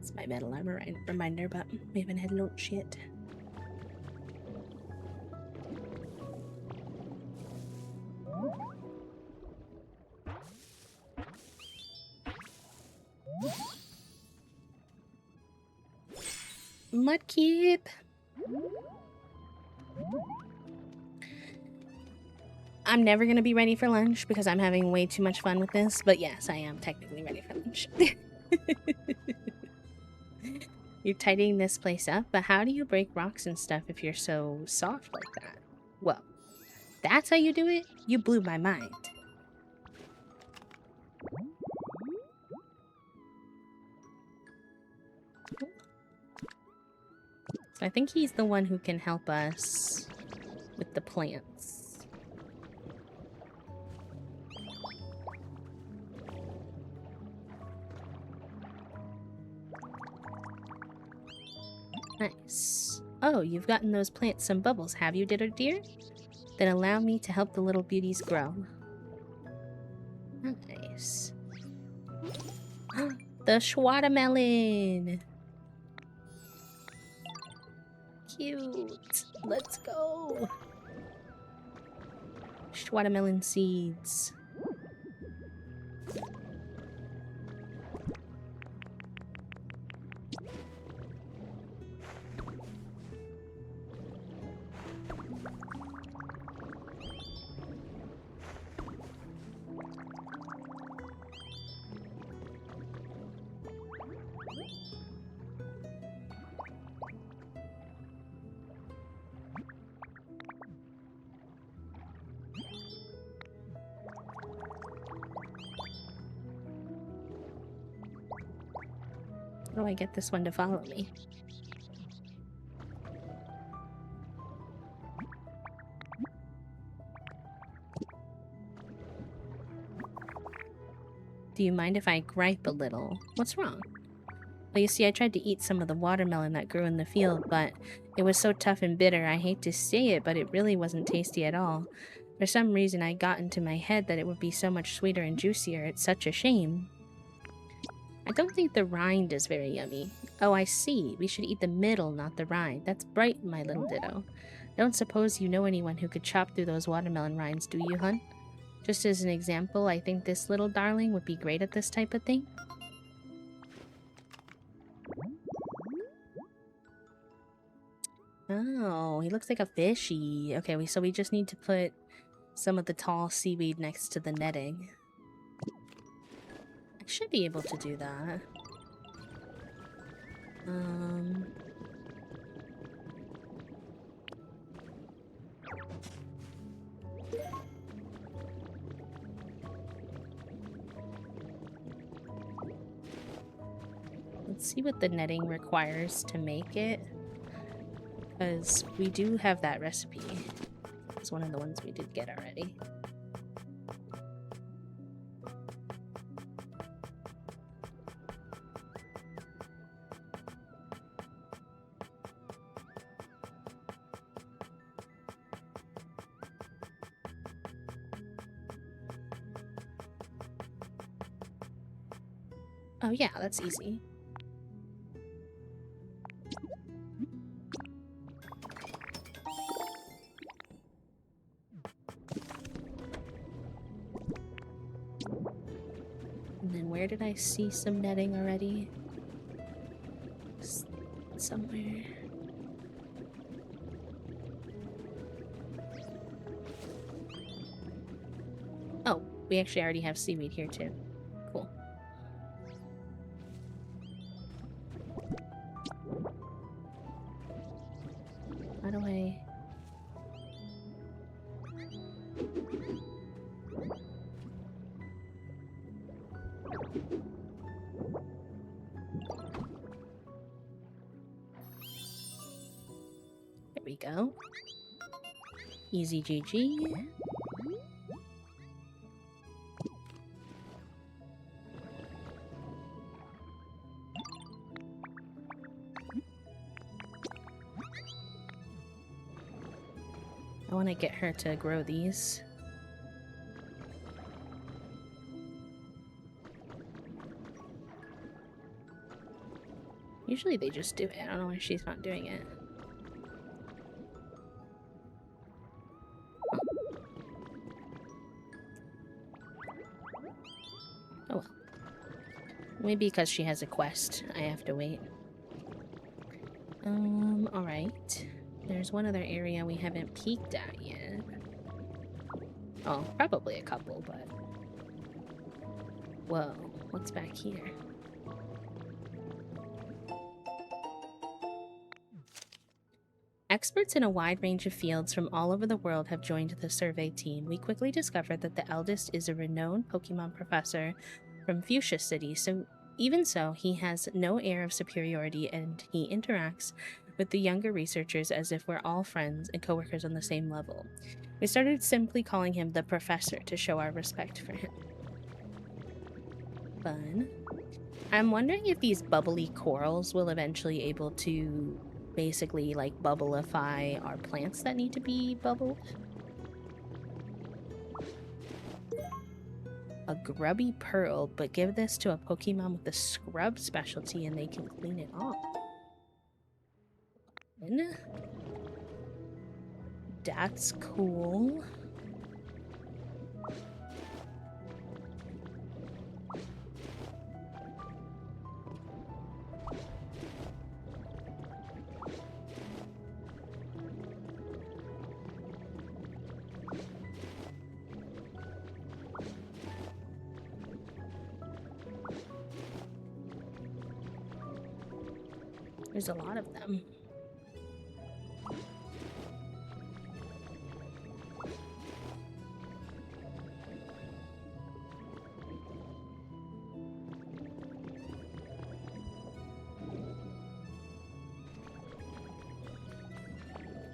It's my metal armor reminder, but we haven't had lunch yet. Mudkip! I'm never gonna be ready for lunch because I'm having way too much fun with this, but yes, I am technically ready for lunch. You're tidying this place up, but how do you break rocks and stuff if you're so soft like that? Well, that's how you do it? You blew my mind. So I think he's the one who can help us with the plants. Nice. Oh, you've gotten those plants some bubbles, have you, dear? Then allow me to help the little beauties grow. Nice. The watermelon! Cute. Let's go. Watermelon seeds. How do I get this one to follow me? Do you mind if I gripe a little? What's wrong? Well, you see, I tried to eat some of the watermelon that grew in the field, but it was so tough and bitter. I hate to say it, but it really wasn't tasty at all. For some reason, I got into my head that it would be so much sweeter and juicier. It's such a shame. I don't think the rind is very yummy. Oh, I see. We should eat the middle, not the rind. That's bright, my little ditto. I don't suppose you know anyone who could chop through those watermelon rinds, do you, hun? Just as an example, I think this little darling would be great at this type of thing. Oh, he looks like a fishy. Okay, so we just need to put some of the tall seaweed next to the netting. I should be able to do that. Let's see what the netting requires to make it. Because we do have that recipe. It's one of the ones we did get already. Oh yeah, that's easy. And then where did I see some netting already? Somewhere. Oh, we actually already have seaweed here too. Cool. How do I... There we go. Easy GG. I want to get her to grow these. Usually they just do it. I don't know why she's not doing it. Oh well. Maybe because she has a quest, I have to wait. Alright. There's one other area we haven't peeked at yet. Oh, probably a couple, but... Whoa, what's back here? Experts in a wide range of fields from all over the world have joined the survey team. We quickly discovered that the eldest is a renowned Pokemon professor from Fuchsia City, so even so, he has no air of superiority and he interacts with the younger researchers as if we're all friends and coworkers on the same level. We started simply calling him the Professor to show our respect for him. Fun. I'm wondering if these bubbly corals will eventually able to basically like bubblify our plants that need to be bubbled. A grubby pearl, but give this to a Pokemon with a scrub specialty and they can clean it off. That's cool. There's a lot of them.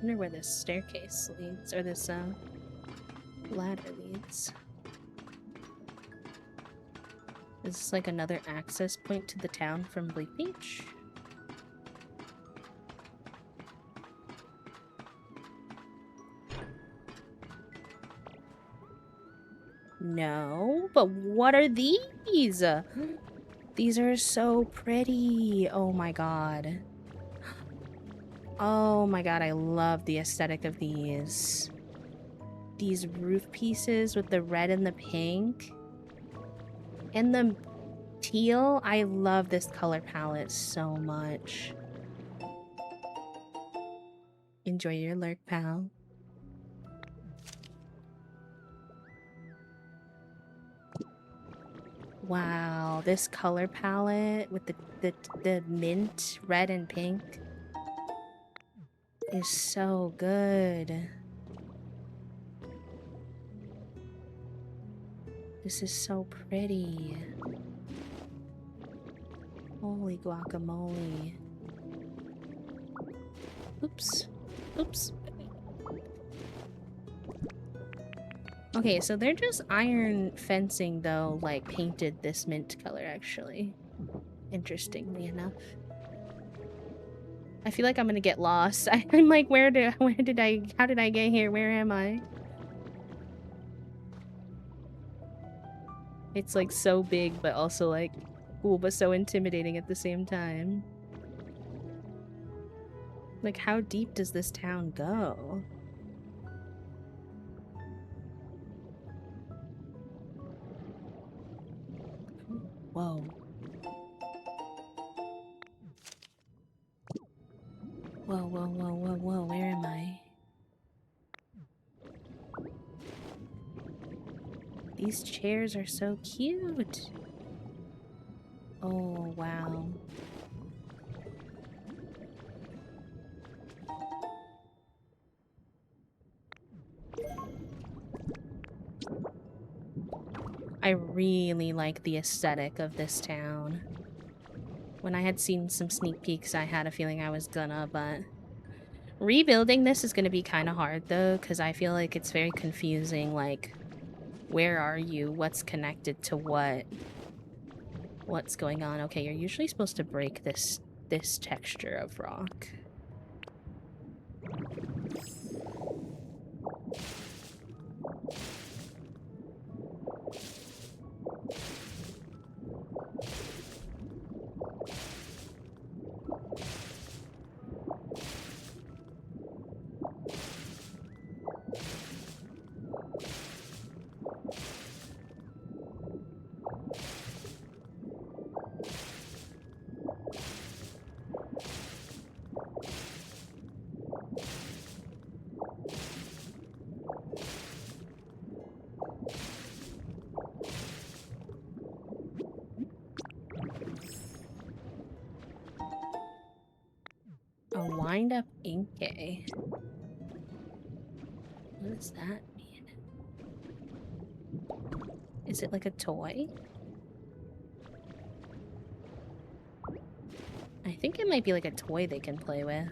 wonder where this staircase leads, or this ladder leads. Is this like another access point to the town from Bleak Beach? No, but what are these? These are so pretty. Oh my god. Oh my god, I love the aesthetic of these. These roof pieces with the red and the pink. And the teal. I love this color palette so much. Enjoy your lurk, pal. Wow, this color palette with the mint, red and pink is so good. This is so pretty. Holy guacamole. Oops. Oops. Okay, so they're just iron fencing, though, like, painted this mint color, actually. Interestingly enough. I feel like I'm gonna get lost. I'm like, how did I get here? Where am I? It's, like, so big, but also, like, cool, but so intimidating at the same time. Like, how deep does this town go? Whoa. Whoa, whoa, whoa, whoa, whoa, where am I? These chairs are so cute. Oh, wow. I really like the aesthetic of this town. When I had seen some sneak peeks, I had a feeling I was gonna, but... Rebuilding this is gonna be kind of hard, though, because I feel like it's very confusing, like... Where are you? What's connected to what? What's going on? Okay, you're usually supposed to break this texture of rock. A wind-up inkay. What does that mean? Is it like a toy? I think it might be like a toy they can play with.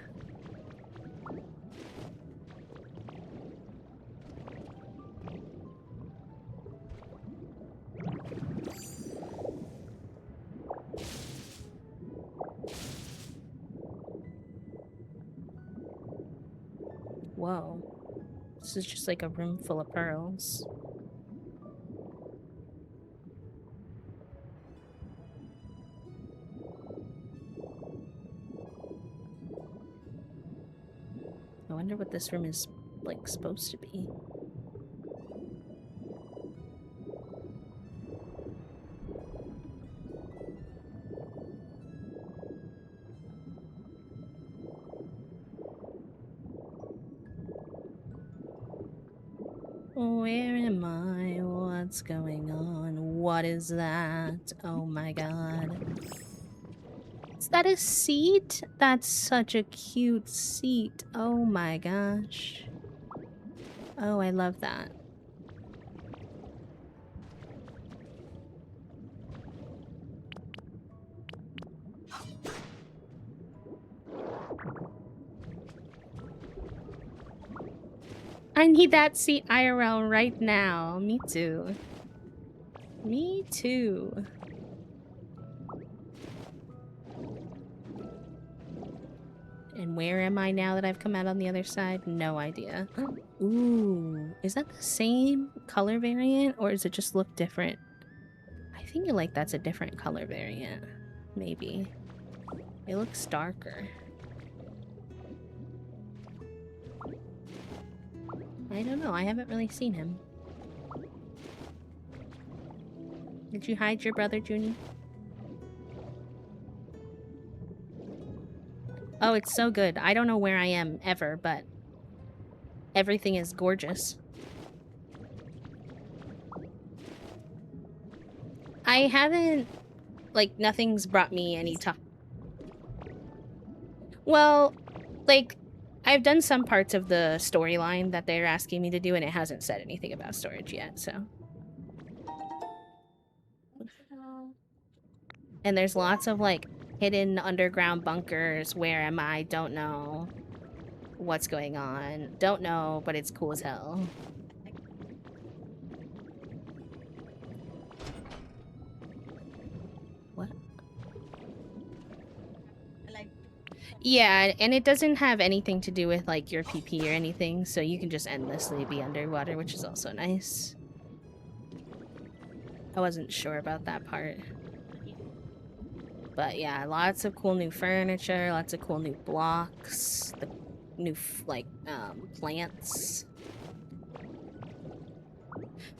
Whoa. This is just like a room full of pearls. I wonder what this room is, like, supposed to be. Where am I? What's going on? What is that? Oh my god. Is that a seat? That's such a cute seat. Oh my gosh. Oh, I love that. I need that seat IRL right now. Me too. Me too. And where am I now that I've come out on the other side? No idea. Ooh, is that the same color variant or does it just look different? I feel like that's a different color variant. Maybe. It looks darker. I don't know. I haven't really seen him. Did you hide your brother, Junie? Oh, it's so good. I don't know where I am ever, but everything is gorgeous. I haven't, like, nothing's brought me any time. Well, like, I've done some parts of the storyline that they're asking me to do, and it hasn't said anything about storage yet, so. And there's lots of, like, hidden underground bunkers. Where am I? Don't know. What's going on? Don't know, but it's cool as hell. What? Yeah, and it doesn't have anything to do with, like, your PP or anything, so you can just endlessly be underwater, which is also nice. I wasn't sure about that part. But yeah, lots of cool new furniture, lots of cool new blocks, the new, like, plants.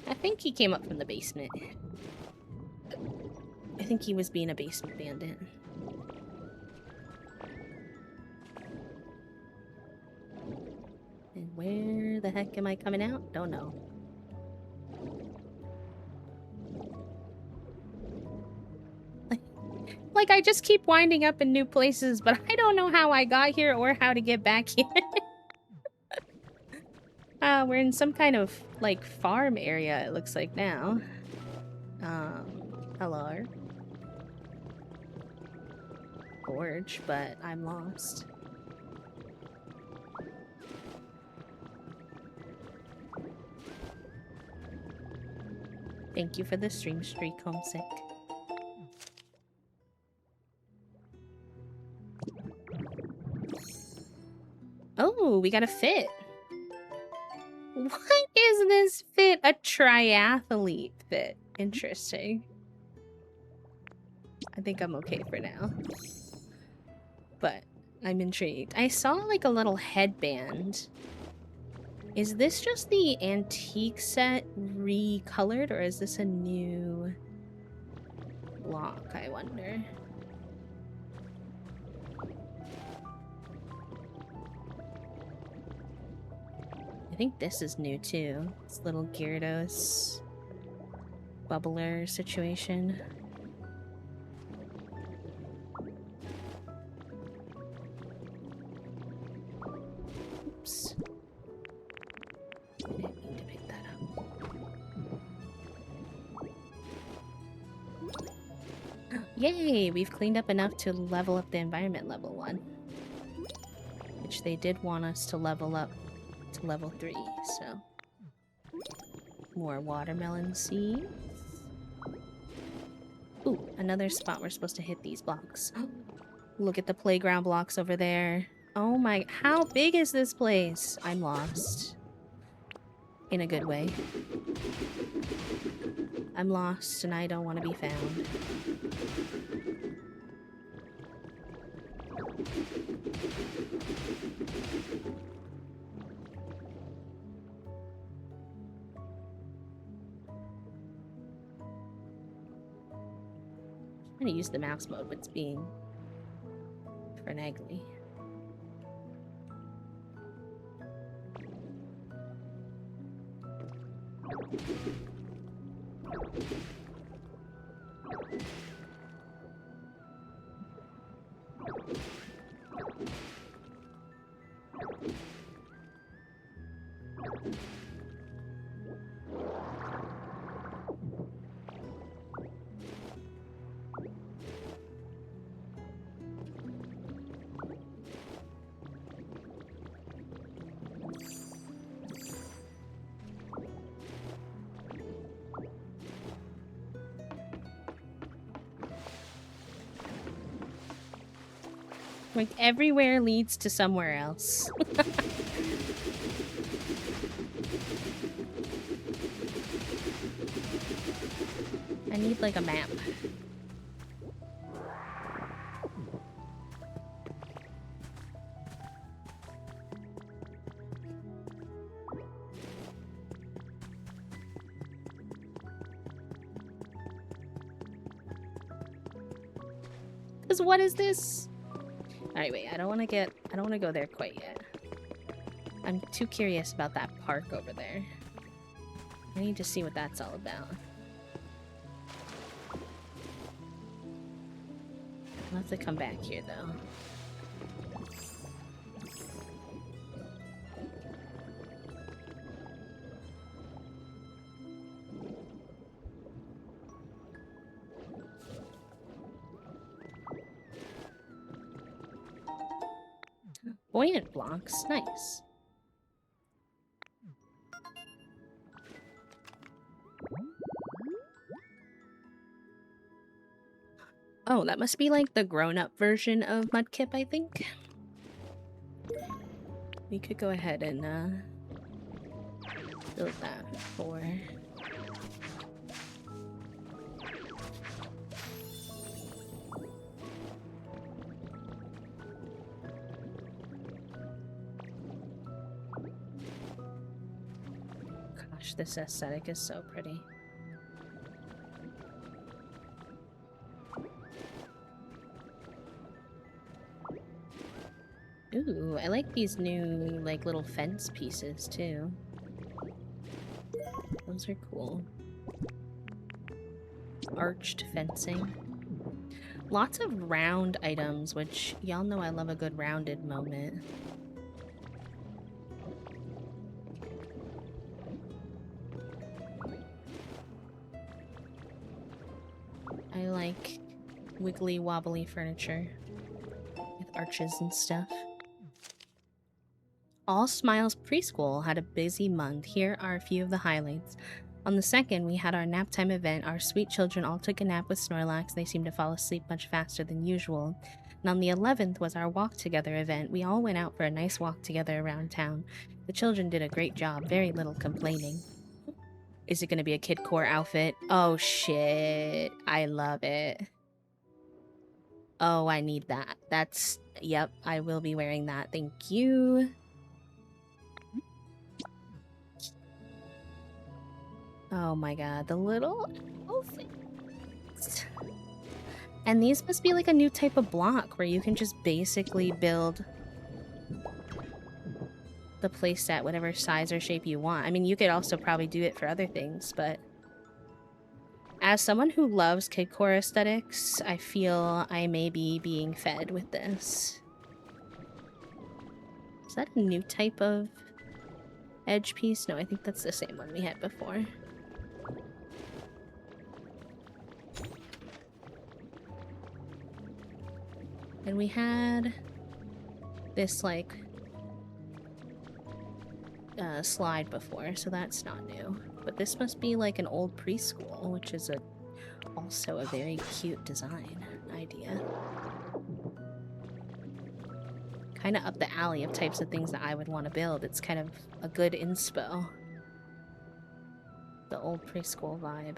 I think he came up from the basement. I think he was being a basement bandit. And where the heck am I coming out? Don't know. Like, I just keep winding up in new places, but I don't know how I got here or how to get back here. We're in some kind of, like, farm area, it looks like now. Hello. Gorge, but I'm lost. Thank you for the stream streak, homesick. Oh, we got a fit. What is this fit? A triathlete fit. Interesting. I think I'm okay for now. But I'm intrigued. I saw like a little headband. Is this just the antique set recolored, or is this a new block, I wonder? I think this is new too. This little Gyarados bubbler situation. Oops. I didn't mean to pick that up. Yay! We've cleaned up enough to level up the environment level 1. Which they did want us to level up to level 3, so. More watermelon seeds. Ooh, another spot we're supposed to hit these blocks. Look at the playground blocks over there. Oh my, how big is this place? I'm lost. In a good way. I'm lost and I don't want to be found. I'm gonna use the mouse mode, but it's being finagly. Like, everywhere leads to somewhere else. I need, like, a map. Because what is this? Alright, wait, I don't want to go there quite yet. I'm too curious about that park over there. I need to see what that's all about. I'll have to come back here, though. Buoyant blocks, nice. Oh, that must be like the grown-up version of Mudkip, I think. We could go ahead and build that for... Gosh, this aesthetic is so pretty. Ooh, I like these new, like, little fence pieces, too. Those are cool. Arched fencing. Lots of round items, which y'all know I love a good rounded moment. I like wiggly wobbly furniture with arches and stuff. All Smiles Preschool had a busy month. Here are a few of the highlights. On the 2nd, we had our nap time event. Our sweet children all took a nap with Snorlax. They seemed to fall asleep much faster than usual. And on the 11th was our walk together event. We all went out for a nice walk together around town. The children did a great job. Very little complaining. Is it going to be a kid core outfit? Oh shit. I love it. Oh, I need that. That's... Yep, I will be wearing that. Thank you. Oh my god, the little outfits. And these must be like a new type of block where you can just basically build the playset whatever size or shape you want. I mean, you could also probably do it for other things, but as someone who loves kidcore aesthetics, I feel I may be being fed with this. Is that a new type of edge piece? No, I think that's the same one we had before. And we had this, like, slide before, so that's not new. But this must be like an old preschool, which is also a very cute design idea. Kind of up the alley of types of things that I would want to build. It's kind of a good inspo. The old preschool vibe.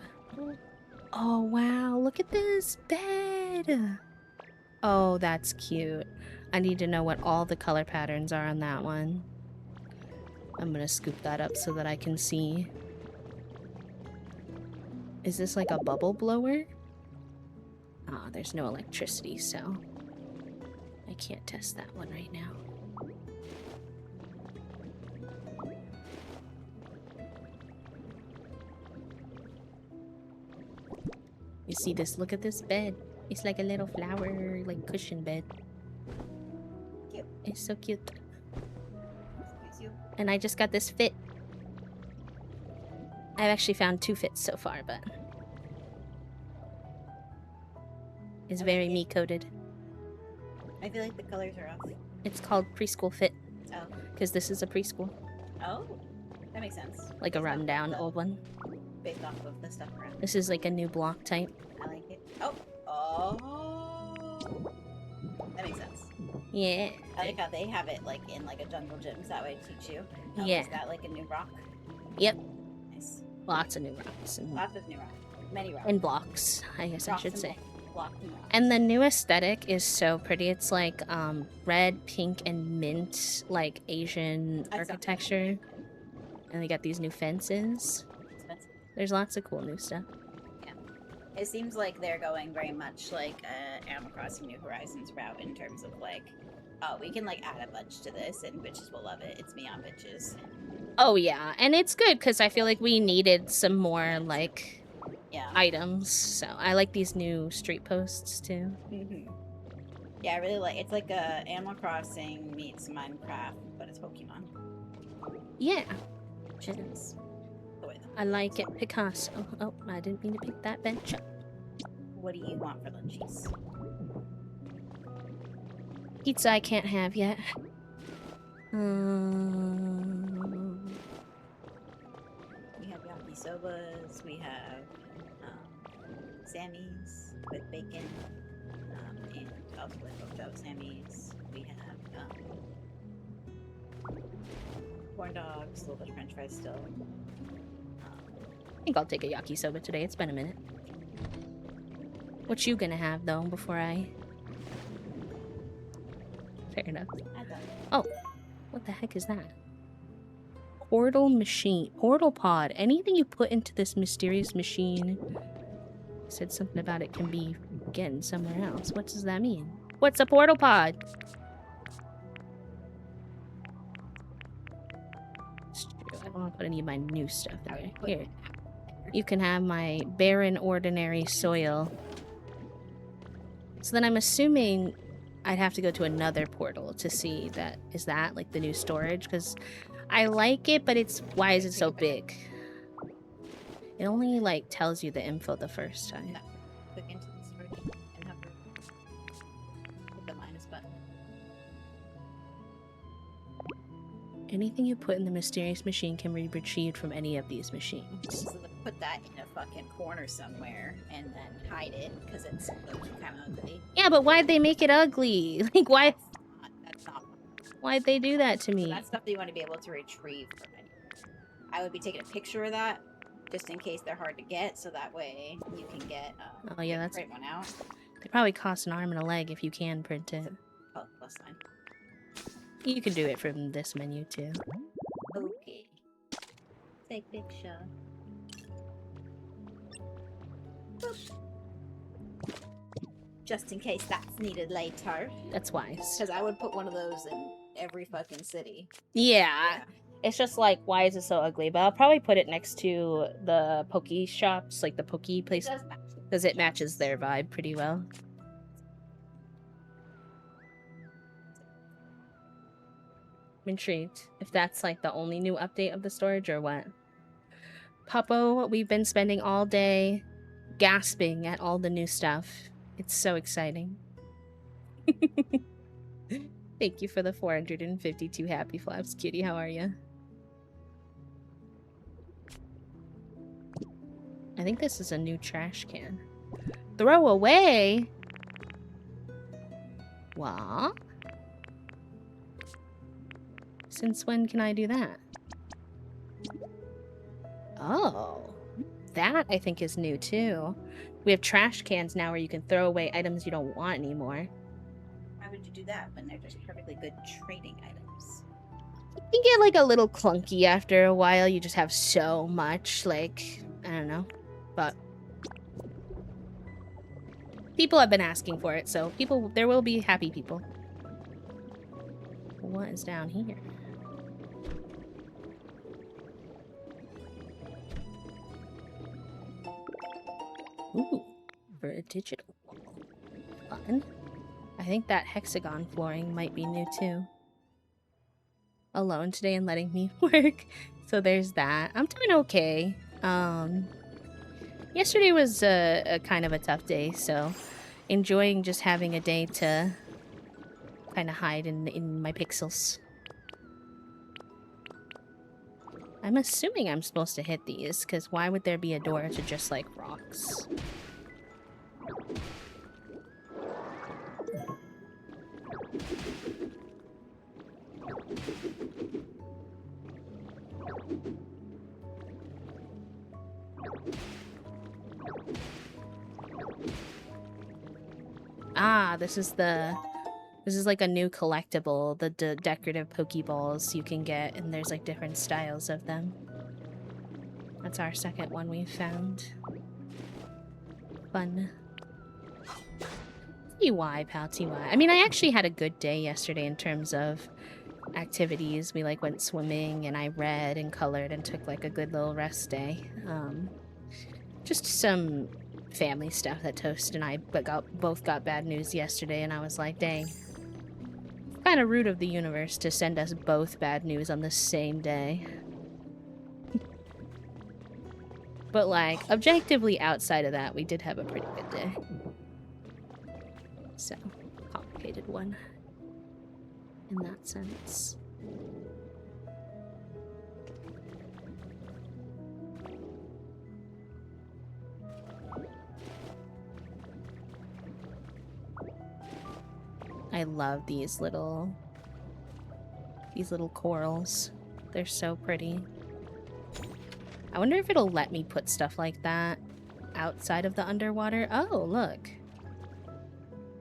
Oh wow, look at this bed! Oh, that's cute. I need to know what all the color patterns are on that one. I'm gonna scoop that up so that I can see. Is this like a bubble blower? Ah, there's no electricity, so I can't test that one right now. You see this? Look at this bed. It's like a little flower, like cushion bed. Cute. It's so cute. And I just got this fit. I've actually found 2 fits so far, but it's very me-coded. I feel like the colors are off. It's called preschool fit. Oh. Because this is a preschool. Oh. That makes sense. Like a rundown old one. Based off of the stuff around. This is like a new block type. I like it. Oh. Oh. That makes sense. Yeah. I like how they have it like in like a jungle gym, so that way to teach you. Oh, Yeah. is that like a new rock? Yep. Nice. Lots of new rocks and Lots of new rocks. Many rocks. and blocks, I guess I Rocks should and say. blocks and rocks. And the new aesthetic is so pretty. It's like red, pink, and mint, like Asian architecture. And they got these new fences. Expensive. There's lots of cool new stuff. Yeah. It seems like they're going very much like Animal Crossing New Horizons route in terms of like, oh, we can like add a bunch to this and bitches will love it. It's me on bitches. Oh yeah, and it's good because I feel like we needed some more like items. So I like these new street posts too. Yeah, I really like. It's like a Animal Crossing meets Minecraft, but it's Pokemon. Yeah. Chickens. I like it, Picasso. Oh, I didn't mean to pick that bench up. What do you want for lunchies? Pizza I can't have yet. We have yakisobas. We have Sammys with bacon, and also with hotel Sammys. We have corn dogs, a little bit of French fries still. I think I'll take a yakisoba today. It's been a minute. What you gonna have though before I? Fair enough. Oh, what the heck is that? Portal machine, portal pod. Anything you put into this mysterious machine. Said something about it can be getting somewhere else. What does that mean? What's a portal pod? It's true. I don't want to put any of my new stuff in there. Here. You can have my barren ordinary soil. So then I'm assuming I'd have to go to another portal to see that. Is that like the new storage? Because I like it, but it's why is it so big? It only like tells you the info the first time. Click into the storage and have hit the minus button. Anything you put in the mysterious machine can be retrieved from any of these machines. So put that in a fucking corner somewhere and then hide it because it's kind of ugly. Yeah, but why'd they make it ugly? Like, why? That's not. Why'd they do that to me? So that's stuff that you want to be able to retrieve from anywhere. I would be taking a picture of that just in case they're hard to get, so that way you can get. Oh yeah, that's. Print one out. They probably cost an arm and a leg if you can print it. Oh, plus sign. You can do it from this menu too. Okay. Take picture. Boop. Just in case that's needed later. That's wise. Because I would put one of those in every fucking city. Yeah. It's just like, why is it so ugly? But I'll probably put it next to the Poke shops, like the Poke place. Because it matches their vibe pretty well. I'm intrigued if that's like the only new update of the storage or what. Puppo, we've been spending all day gasping at all the new stuff. It's so exciting. Thank you for the 452 happy flaps, cutie. How are you? I think this is a new trash can. Throw away? What? Since when can I do that? Oh, that I think is new too. We have trash cans now where you can throw away items you don't want anymore. Why would you do that when they're just perfectly good trading items? You get like a little clunky after a while. You just have so much, like, I don't know. But people have been asking for it, so there will be happy people. What is down here? Ooh, for a digital wall. Fun. I think that hexagon flooring might be new too. Alone today and letting me work. So there's that. I'm doing okay. Yesterday was a kind of a tough day, so enjoying just having a day to kind of hide in my pixels. I'm assuming I'm supposed to hit these, because why would there be a door to just, like, rocks? Ah, this is like a new collectible, the decorative Pokeballs you can get, and there's like different styles of them. That's our second one we found. Fun. TY, pal, TY. I mean, I actually had a good day yesterday in terms of activities. We like went swimming and I read and colored and took like a good little rest day. Just some family stuff that Toast and I both got bad news yesterday, and I was like, dang. Kind of rude of the universe to send us both bad news on the same day. But like, objectively outside of that, we did have a pretty good day. So, complicated one in that sense. I love these little corals. They're so pretty. I wonder if it'll let me put stuff like that outside of the underwater. Oh, look.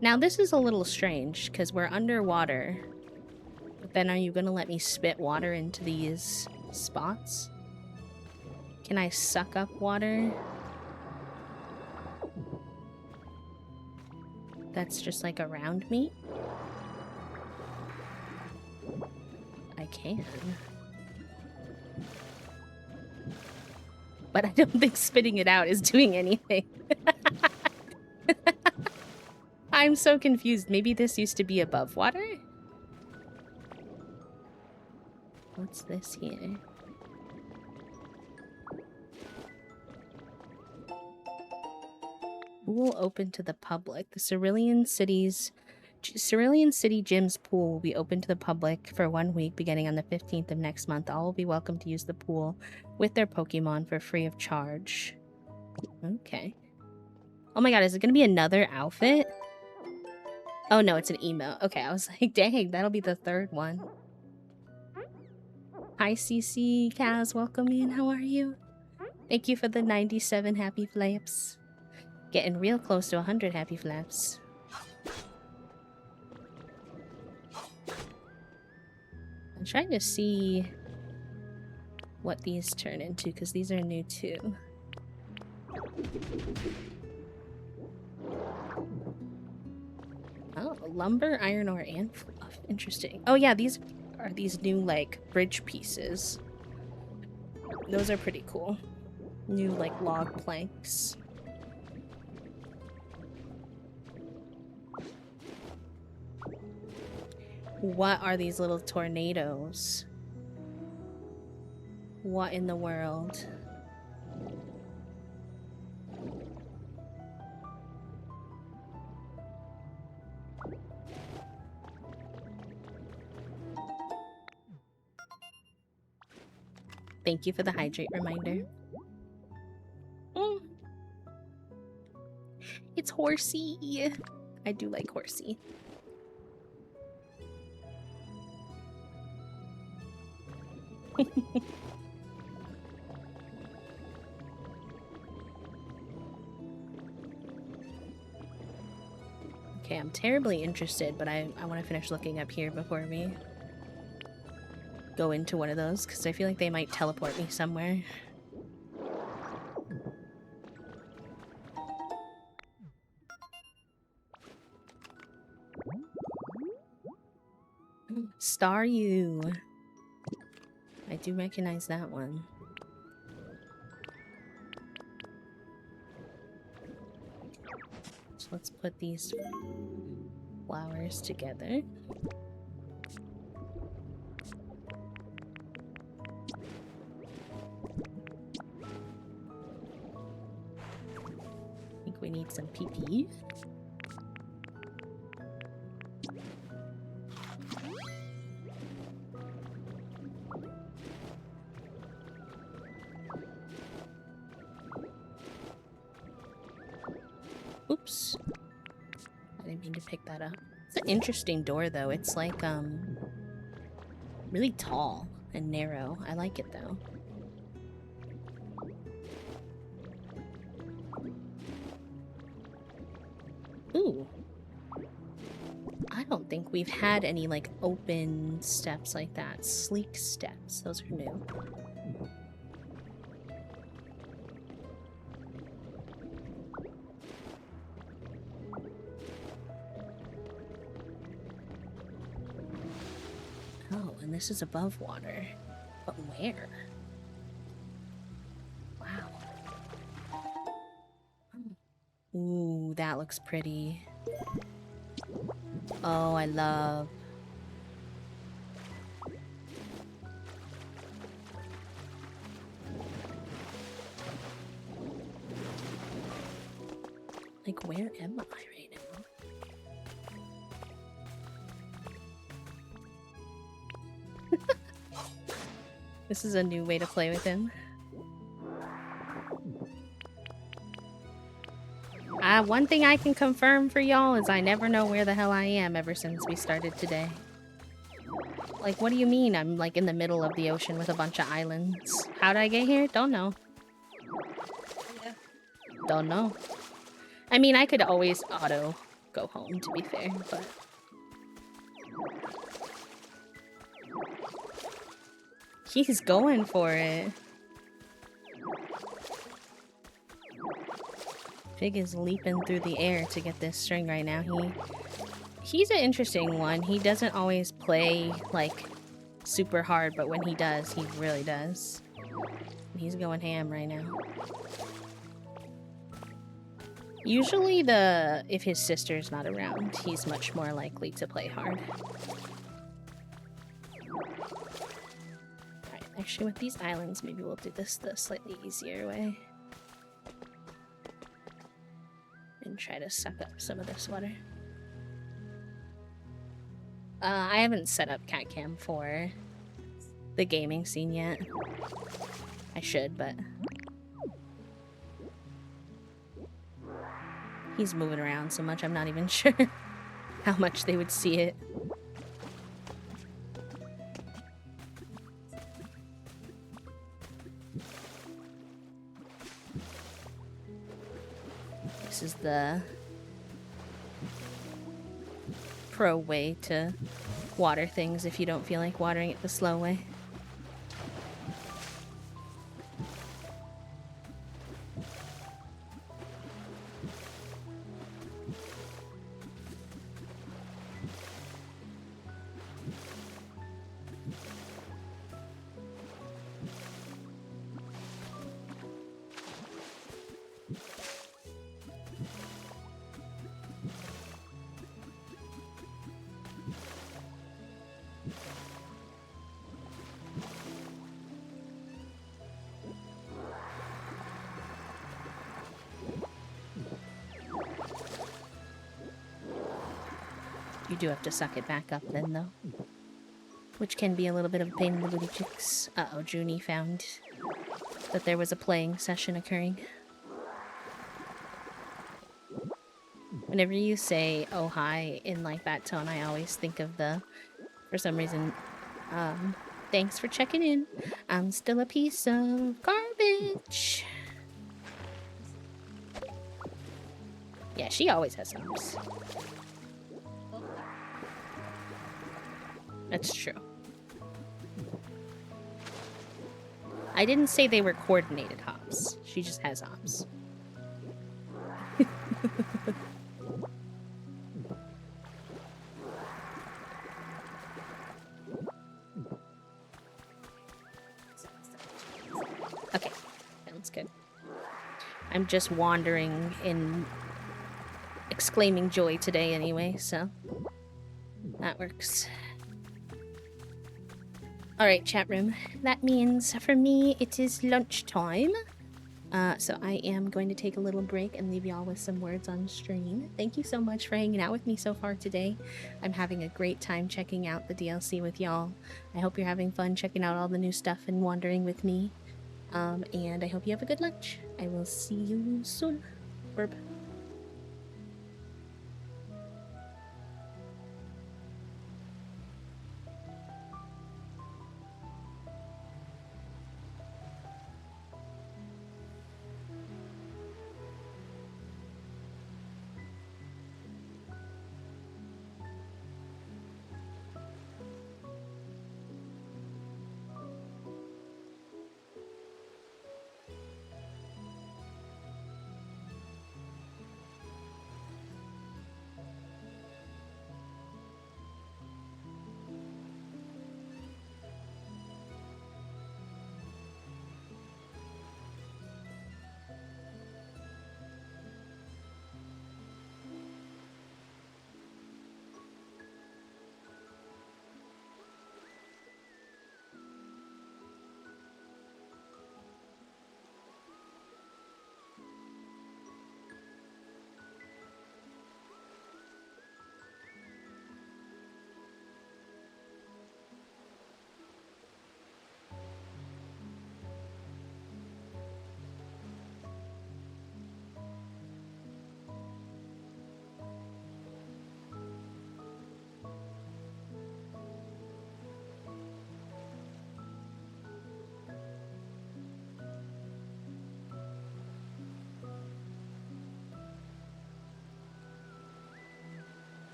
Now this is a little strange because we're underwater. But then are you gonna let me spit water into these spots? Can I suck up water? That's just like around me? I can. But I don't think spitting it out is doing anything. I'm so confused. Maybe this used to be above water? What's this here? Pool open to the public. The Cerulean City Gym's pool will be open to the public for 1 week beginning on the 15th of next month. All will be welcome to use the pool with their Pokemon for free of charge. Okay. Oh my god, is it gonna be another outfit? Oh no, it's an emo. Okay, I was like, dang, that'll be the third one. Hi CC, Kaz, welcome in. How are you? Thank you for the 97 happy flaps. Getting real close to 100 happy flaps. I'm trying to see what these turn into, because these are new too. Oh, lumber, iron ore, and fluff. Interesting. Oh yeah, these are these new, like, bridge pieces. Those are pretty cool. New, like, log planks. What are these little tornadoes? What in the world? Thank you for the hydrate reminder. It's horsey. I do like horsey. Okay, I'm terribly interested, but I want to finish looking up here before we go into one of those, because I feel like they might teleport me somewhere. Staryu. I do recognize that one. So let's put these flowers together. I think we need some PP. Oops. I didn't mean to pick that up. It's an interesting door, though. It's like, really tall and narrow. I like it, though. Ooh. don't think we've had any, like, open steps like that. Sleek steps. Those are new. Oh, and this is above water. But where? Wow. Ooh, that looks pretty. Oh, I love... Like, where am I right now? This is a new way to play with him. One thing I can confirm for y'all is I never know where the hell I am ever since we started today. Like, what do you mean I'm, like, in the middle of the ocean with a bunch of islands? How'd I get here? Don't know. Yeah. Don't know. I mean, I could always auto go home, to be fair, but... He's going for it. Fig is leaping through the air to get this string right now. He's an interesting one. He doesn't always play, like, super hard, but when he does, he really does. He's going ham right now. Usually if his sister's not around, he's much more likely to play hard. Alright, actually with these islands, maybe we'll do this the slightly easier way. And try to suck up some of this water. I haven't set up cat cam for the gaming scene yet. I should, but... He's moving around so much, I'm not even sure how much they would see it. This is the pro way to water things if you don't feel like watering it the slow way. You do have to suck it back up then, though. Which can be a little bit of a pain in the booty cheeks. Uh-oh, Junie found that there was a playing session occurring. Whenever you say, oh hi, in like that tone, I always think of for some reason, thanks for checking in. I'm still a piece of garbage. Yeah, she always has hops. That's true. I didn't say they were coordinated hops. She just has hops. Okay, sounds good. I'm just wandering in exclaiming joy today anyway, so that works. Alright, chat room. That means for me it is lunchtime. So I am going to take a little break and leave y'all with some words on stream. Thank you so much for hanging out with me so far today. I'm having a great time checking out the DLC with y'all. I hope you're having fun checking out all the new stuff and wandering with me. And I hope you have a good lunch. I will see you soon. Burp.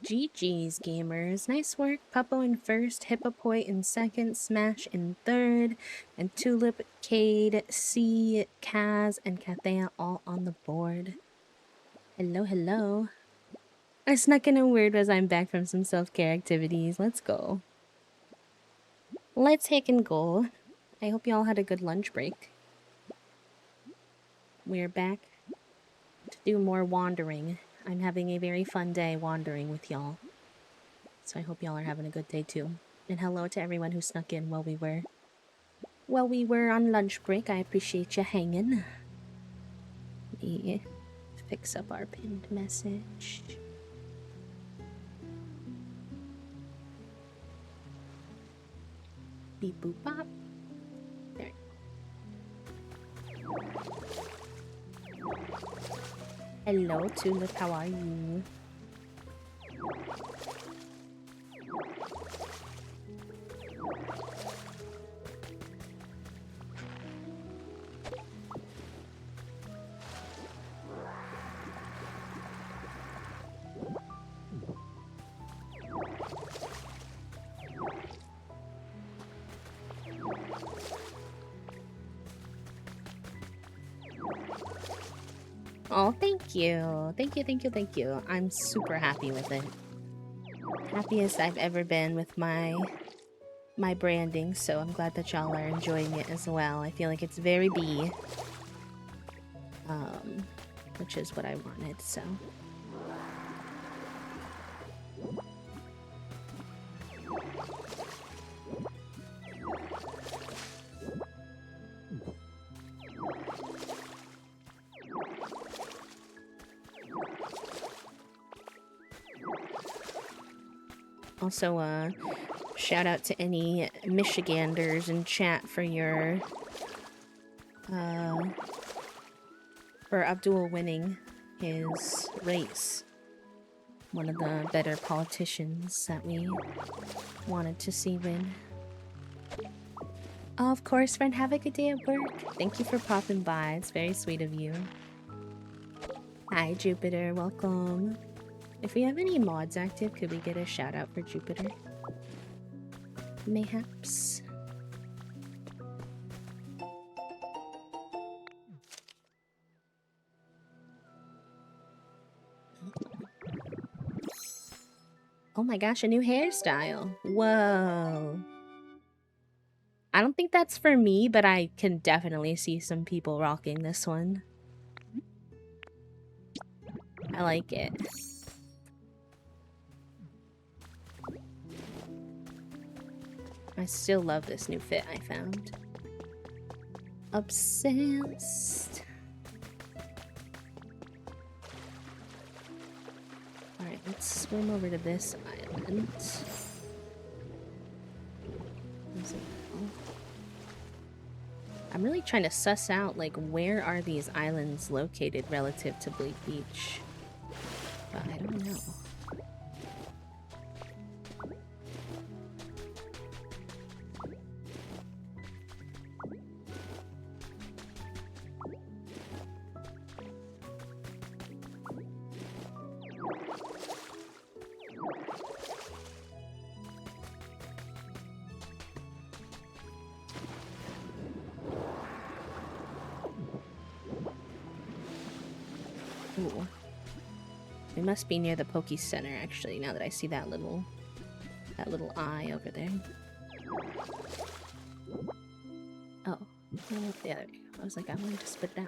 GG's, gamers. Nice work. Puppo in first, Hippopoi in second, Smash in third, and Tulip, Cade, C, Kaz, and Kathea all on the board. Hello, hello. I snuck in a word as I'm back from some self-care activities. Let's go. Let's hit and go. I hope you all had a good lunch break. We're back to do more wandering. I'm having a very fun day wandering with y'all. So I hope y'all are having a good day too. And hello to everyone who snuck in while we were on lunch break. I appreciate you hanging. Let me fix up our pinned message. Beep boop bop. There. Hello, Tulip. How are you? Oh, thank you. Thank you, thank you, thank you. I'm super happy with it. Happiest I've ever been with my branding, so I'm glad that y'all are enjoying it as well. I feel like it's very bee. Which is what I wanted, so. Also, shout out to any Michiganders in chat for your, for Abdul winning his race. One of the better politicians that we wanted to see win. Oh, of course, friend. Have a good day at work. Thank you for popping by. It's very sweet of you. Hi, Jupiter. Welcome. If we have any mods active, could we get a shout out for Jupiter? Mayhaps. Oh my gosh, a new hairstyle. Whoa. I don't think that's for me, but I can definitely see some people rocking this one. I like it. I still love this new fit I found. Obsessed. Alright, let's swim over to this island. I'm really trying to suss out, like, where are these islands located relative to Bleak Beach? But I don't know. Ooh. We must be near the Poke Center, actually, now that I see that little eye over there. Oh, the other. I was like, I wanted to split that.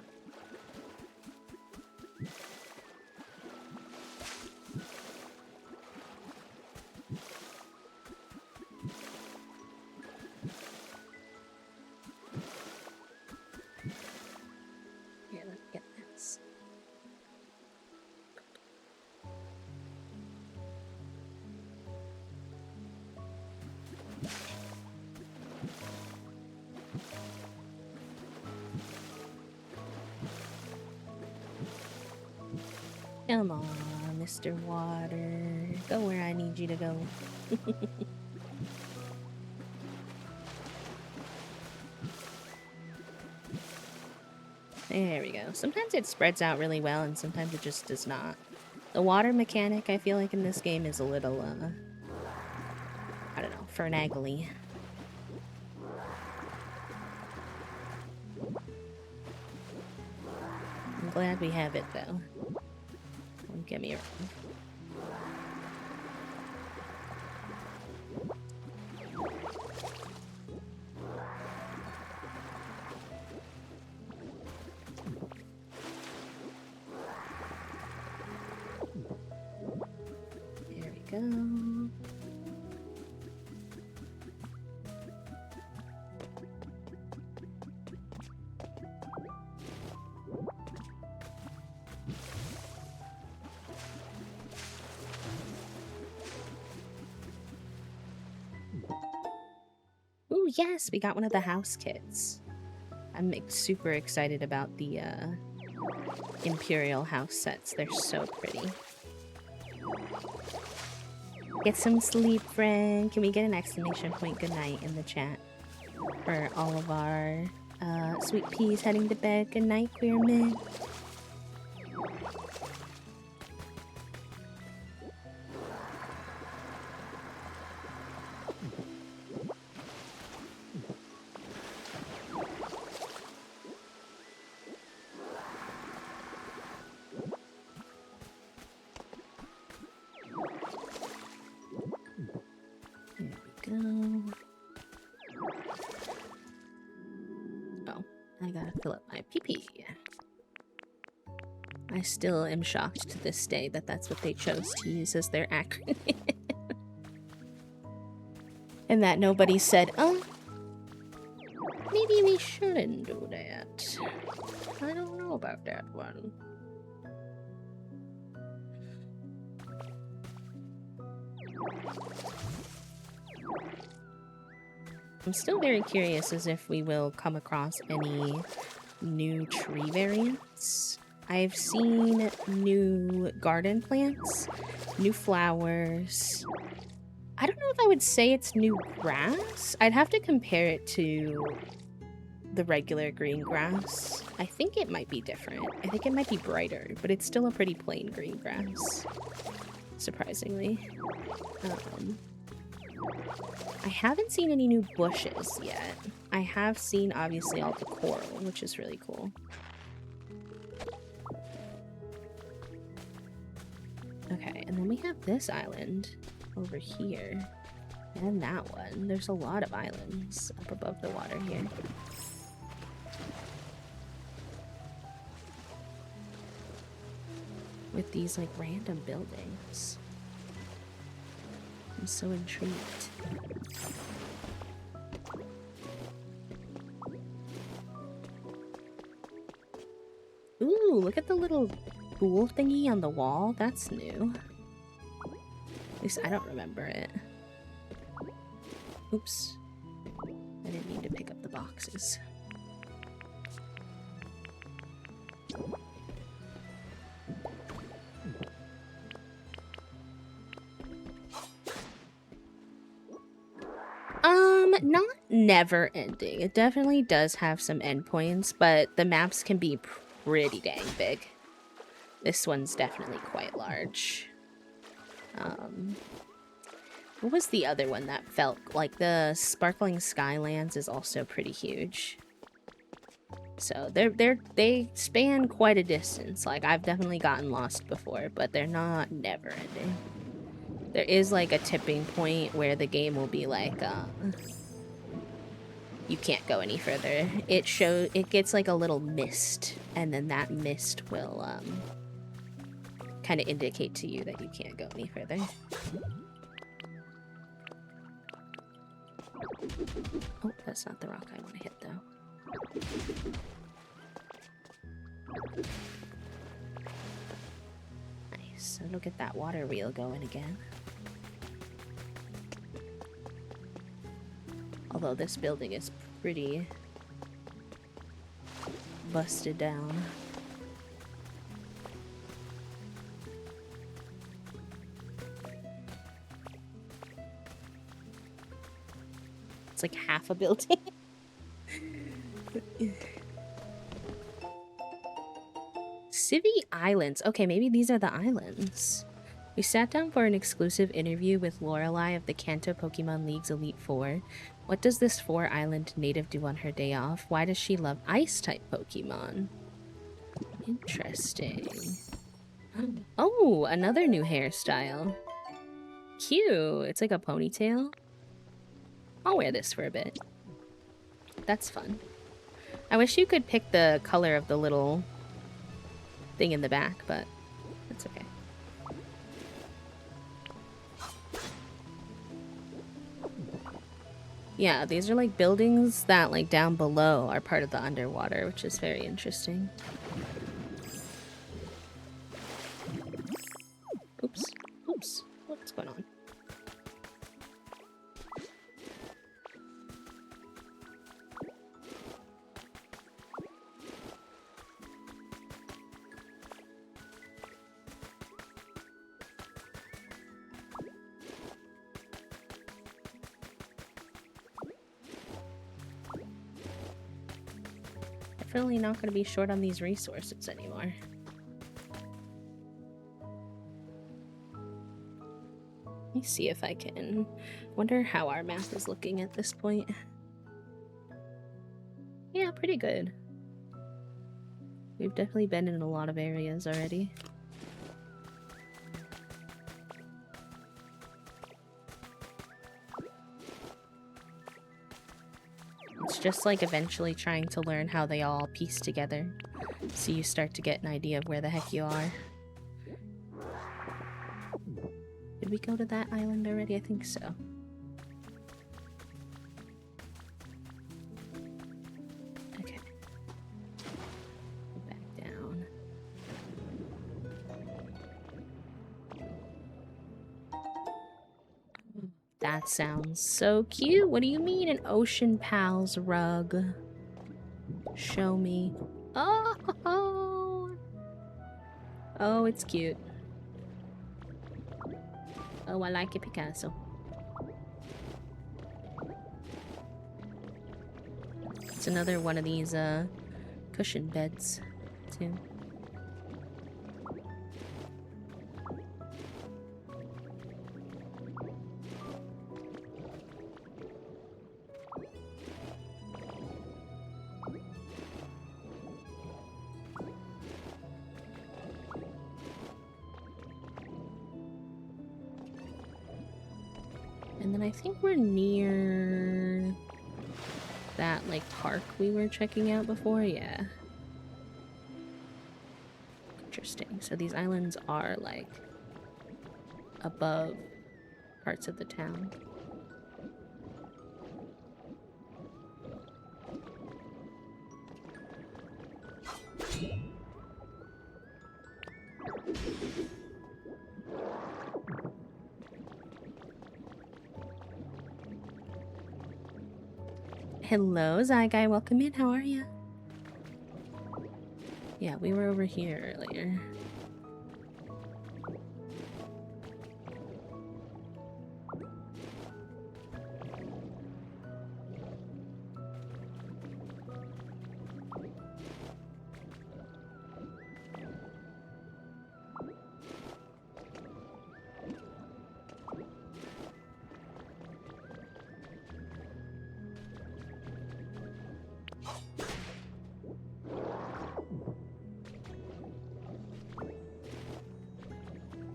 Here, let's get this. Come on, Mr. Water. Go where I need you to go. There we go. Sometimes it spreads out really well, and sometimes it just does not. The water mechanic, I feel like in this game is a little, I don't know, finagly. I'm glad we have it, though. Don't get me wrong. There we go. Ooh, yes, we got one of the house kits. I'm super excited about the Imperial house sets. They're so pretty. Get some sleep, friend. Can we get an exclamation point good night in the chat for all of our sweet peas heading to bed? Good night, queer men. Fill up my pee-pee. I still am shocked to this day that that's what they chose to use as their acronym. And that nobody said, oh, maybe we shouldn't do that. I don't know about that one. I'm still very curious as if we will come across any new tree variants. I've seen new garden plants, new flowers. I don't know if I would say it's new grass. I'd have to compare it to the regular green grass. I think it might be different. I think it might be brighter, but it's still a pretty plain green grass, surprisingly. I haven't seen any new bushes yet. I have seen, obviously, all the coral, which is really cool. Okay, and then we have this island over here. And that one. There's a lot of islands up above the water here. With these, like, random buildings. I'm so intrigued. Ooh, look at the little pool thingy on the wall. That's new. At least I don't remember it. Oops. I didn't mean to pick up the boxes. Not never ending. It definitely does have some endpoints, but the maps can be pretty dang big. This one's definitely quite large. What was the other one that felt like the Sparkling Skylands is also pretty huge. So they span quite a distance. Like, I've definitely gotten lost before, but they're not never ending. There is like a tipping point where the game will be like, you can't go any further. It gets like a little mist, and then that mist will kind of indicate to you that you can't go any further. Oh, that's not the rock I want to hit, though. Nice. So it'll get that water wheel going again. Although this building is pretty busted down. It's like half a building. Civi Islands. Okay, maybe these are the islands. We sat down for an exclusive interview with Lorelei of the Kanto Pokemon League's Elite Four. What does this four-island native do on her day off? Why does she love Ice-type Pokemon? Interesting. Oh, another new hairstyle. Cute. It's like a ponytail. I'll wear this for a bit. That's fun. I wish you could pick the color of the little thing in the back, but that's okay. Yeah, these are like buildings that like down below are part of the underwater, which is very interesting. Oops. Oops. What's going on? Definitely not going to be short on these resources anymore. Let me see if I can. Wonder how our map is looking at this point. Yeah, pretty good. We've definitely been in a lot of areas already. It's just like eventually trying to learn how they all piece together, so you start to get an idea of where the heck you are. Did we go to that island already? I think so. Okay. Go back down. That sounds so cute. What do you mean an Ocean Pals rug? Show me. Oh, oh, it's cute. Oh, I like it, Picasso. It's another one of these cushion beds, too. And then I think we're near that, like, park we were checking out before. Yeah. Interesting. So these islands are, like, above parts of the town. Hello, Zyguy. Welcome in. How are you? Yeah, we were over here earlier.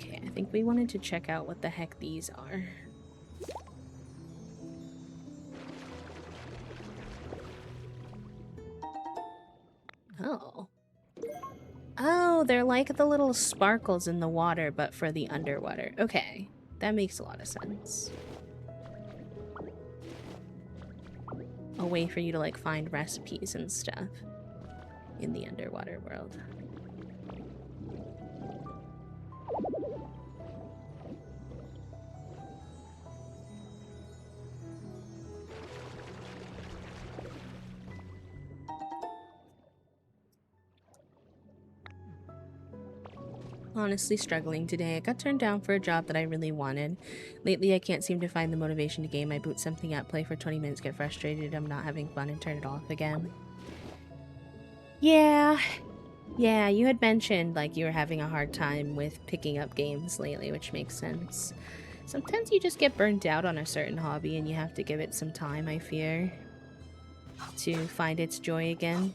I think we wanted to check out what the heck these are. Oh. Oh, they're like the little sparkles in the water, but for the underwater. Okay, that makes a lot of sense. A way for you to like find recipes and stuff in the underwater world. Honestly struggling today. I got turned down for a job that I really wanted. Lately, I can't seem to find the motivation to game. I boot something up, play for 20 minutes, get frustrated, I'm not having fun, and turn it off again. Yeah. Yeah, you had mentioned like you were having a hard time with picking up games lately, which makes sense. Sometimes you just get burnt out on a certain hobby and you have to give it some time, I fear, to find its joy again.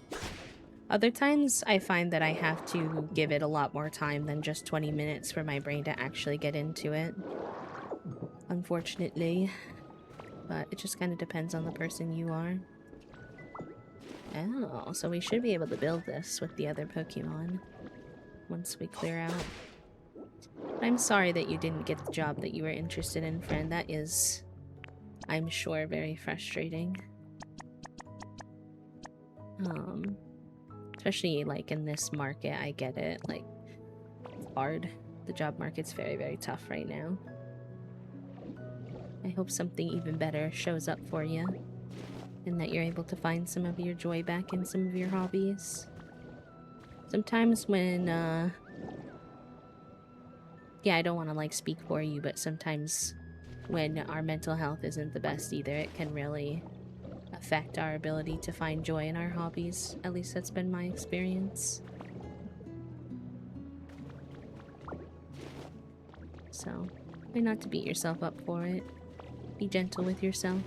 Other times, I find that I have to give it a lot more time than just 20 minutes for my brain to actually get into it. Unfortunately. But it just kind of depends on the person you are. Oh, so we should be able to build this with the other Pokemon once we clear out. I'm sorry that you didn't get the job that you were interested in, friend. That is, I'm sure, very frustrating. Especially, like, in this market, I get it. Like, it's hard. The job market's very, very tough right now. I hope something even better shows up for you, and that you're able to find some of your joy back in some of your hobbies. Sometimes when, yeah, I don't want to, like, speak for you, but sometimes when our mental health isn't the best either, it can really affect our ability to find joy in our hobbies. At least that's been my experience. So, try not to beat yourself up for it. Be gentle with yourself.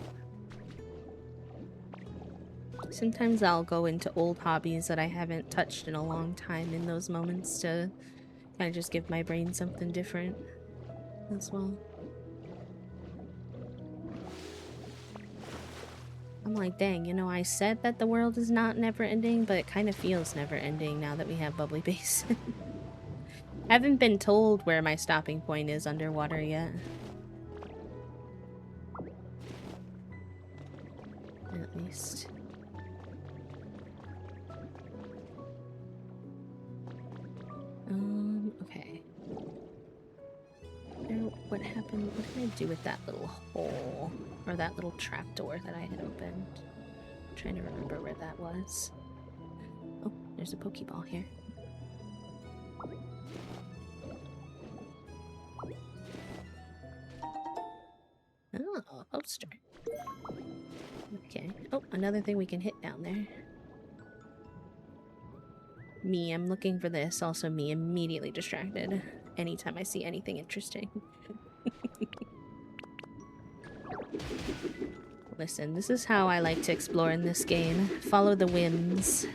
Sometimes I'll go into old hobbies that I haven't touched in a long time in those moments to kind of just give my brain something different as well. I'm like, dang, you know, I said that the world is not never-ending, but it kind of feels never-ending now that we have Bubbly Basin. I haven't been told where my stopping point is underwater yet. At least. Okay. What happened? What did I do with that little hole? Or that little trapdoor that I had opened? I'm trying to remember where that was. Oh, there's a Pokeball here. Oh, a poster. Okay. Oh, another thing we can hit down there. Me, I'm looking for this. Also me, immediately distracted anytime I see anything interesting. Listen, this is how I like to explore in this game. Follow the whims.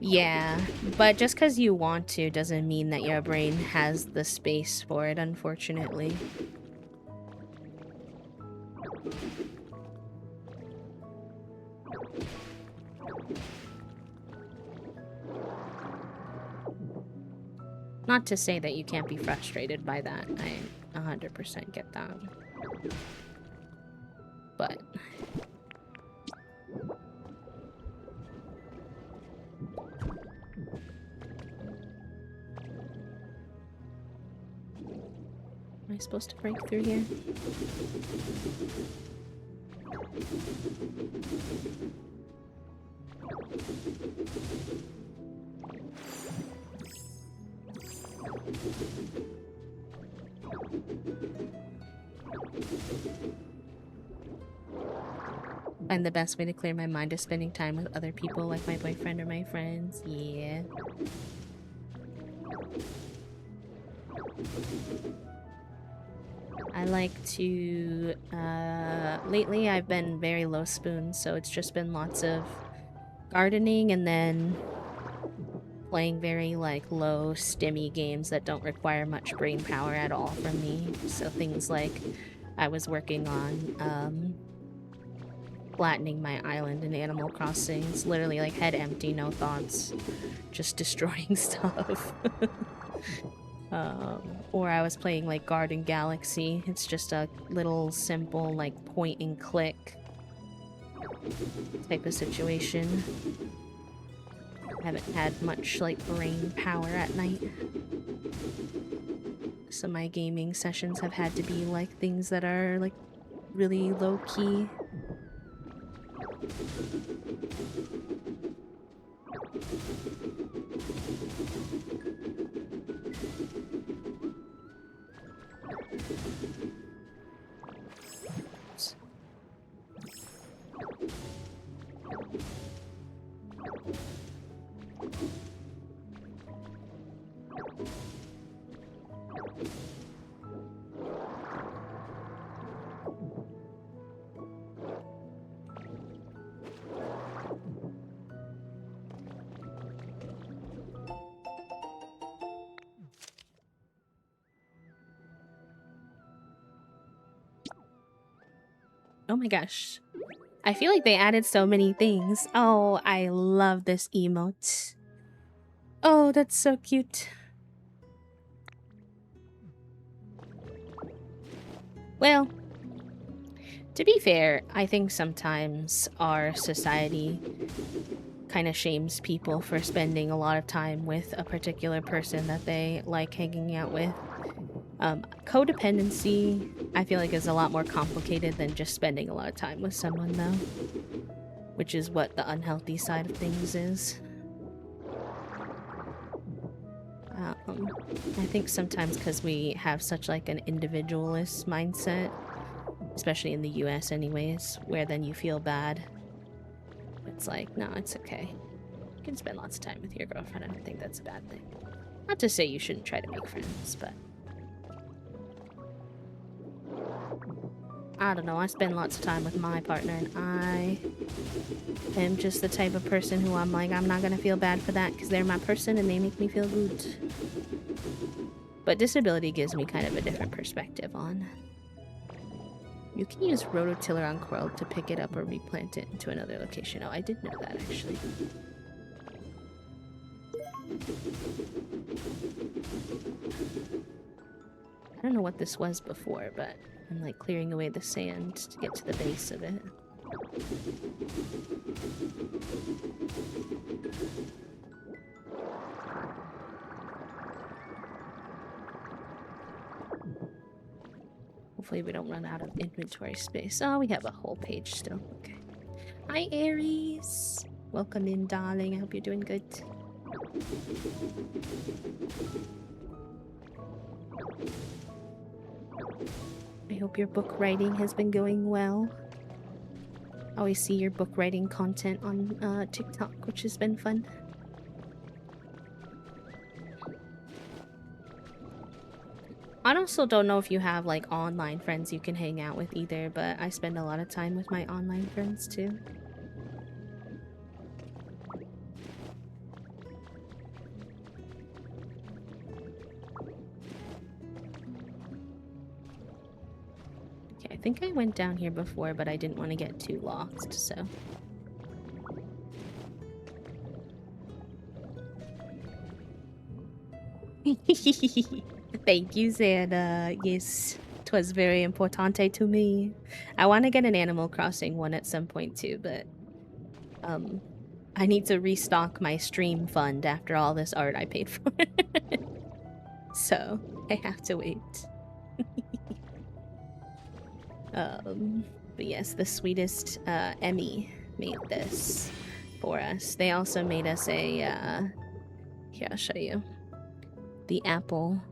Yeah, but just because you want to doesn't mean that your brain has the space for it, unfortunately. Not to say that you can't be frustrated by that. I 100% get that. But... am I supposed to break through here? Find the best way to clear my mind is spending time with other people like my boyfriend or my friends. Yeah. I like to, lately I've been very low spoon, so it's just been lots of gardening and then playing very, like, low, stimmy games that don't require much brain power at all from me. So things like I was working on, flattening my island in Animal Crossing. It's literally, like, head empty, no thoughts. Just destroying stuff. Or I was playing, like, Garden Galaxy. It's just a little simple, like, point and click type of situation. I haven't had much, like, brain power at night. So my gaming sessions have had to be, like, things that are, like, really low-key. Oh my gosh. I feel like they added so many things. Oh, I love this emote. Oh, that's so cute. Well, to be fair, I think sometimes our society kind of shames people for spending a lot of time with a particular person that they like hanging out with. Codependency, I feel like, is a lot more complicated than just spending a lot of time with someone, though, which is what the unhealthy side of things is. I think sometimes because we have such like an individualist mindset, especially in the US anyways, where then you feel bad. It's like, no, it's okay. You can spend lots of time with your girlfriend. I don't think that's a bad thing. Not to say you shouldn't try to make friends, but I don't know. I spend lots of time with my partner, and I am just the type of person who I'm like, I'm not gonna feel bad for that because they're my person and they make me feel good. But disability gives me kind of a different perspective on. You can use rototiller on coral to pick it up or replant it into another location. Oh, I did know that actually. I don't know what this was before, but I'm like clearing away the sand to get to the base of it. Hopefully we don't run out of inventory space. Oh, we have a whole page still. Okay. Hi, Aries. Welcome in, darling. I hope you're doing good. I hope your book writing has been going well. I always see your book writing content on TikTok, which has been fun. I also don't know if you have like online friends you can hang out with either, but I spend a lot of time with my online friends too. Okay, I think I went down here before, but I didn't want to get too lost, so. Thank you, Xana. Yes, 'twas very importante to me. I want to get an Animal Crossing one at some point too, but I need to restock my stream fund after all this art I paid for. So I have to wait. But yes, the sweetest Emmy made this for us. They also made us a here, I'll show you the Apple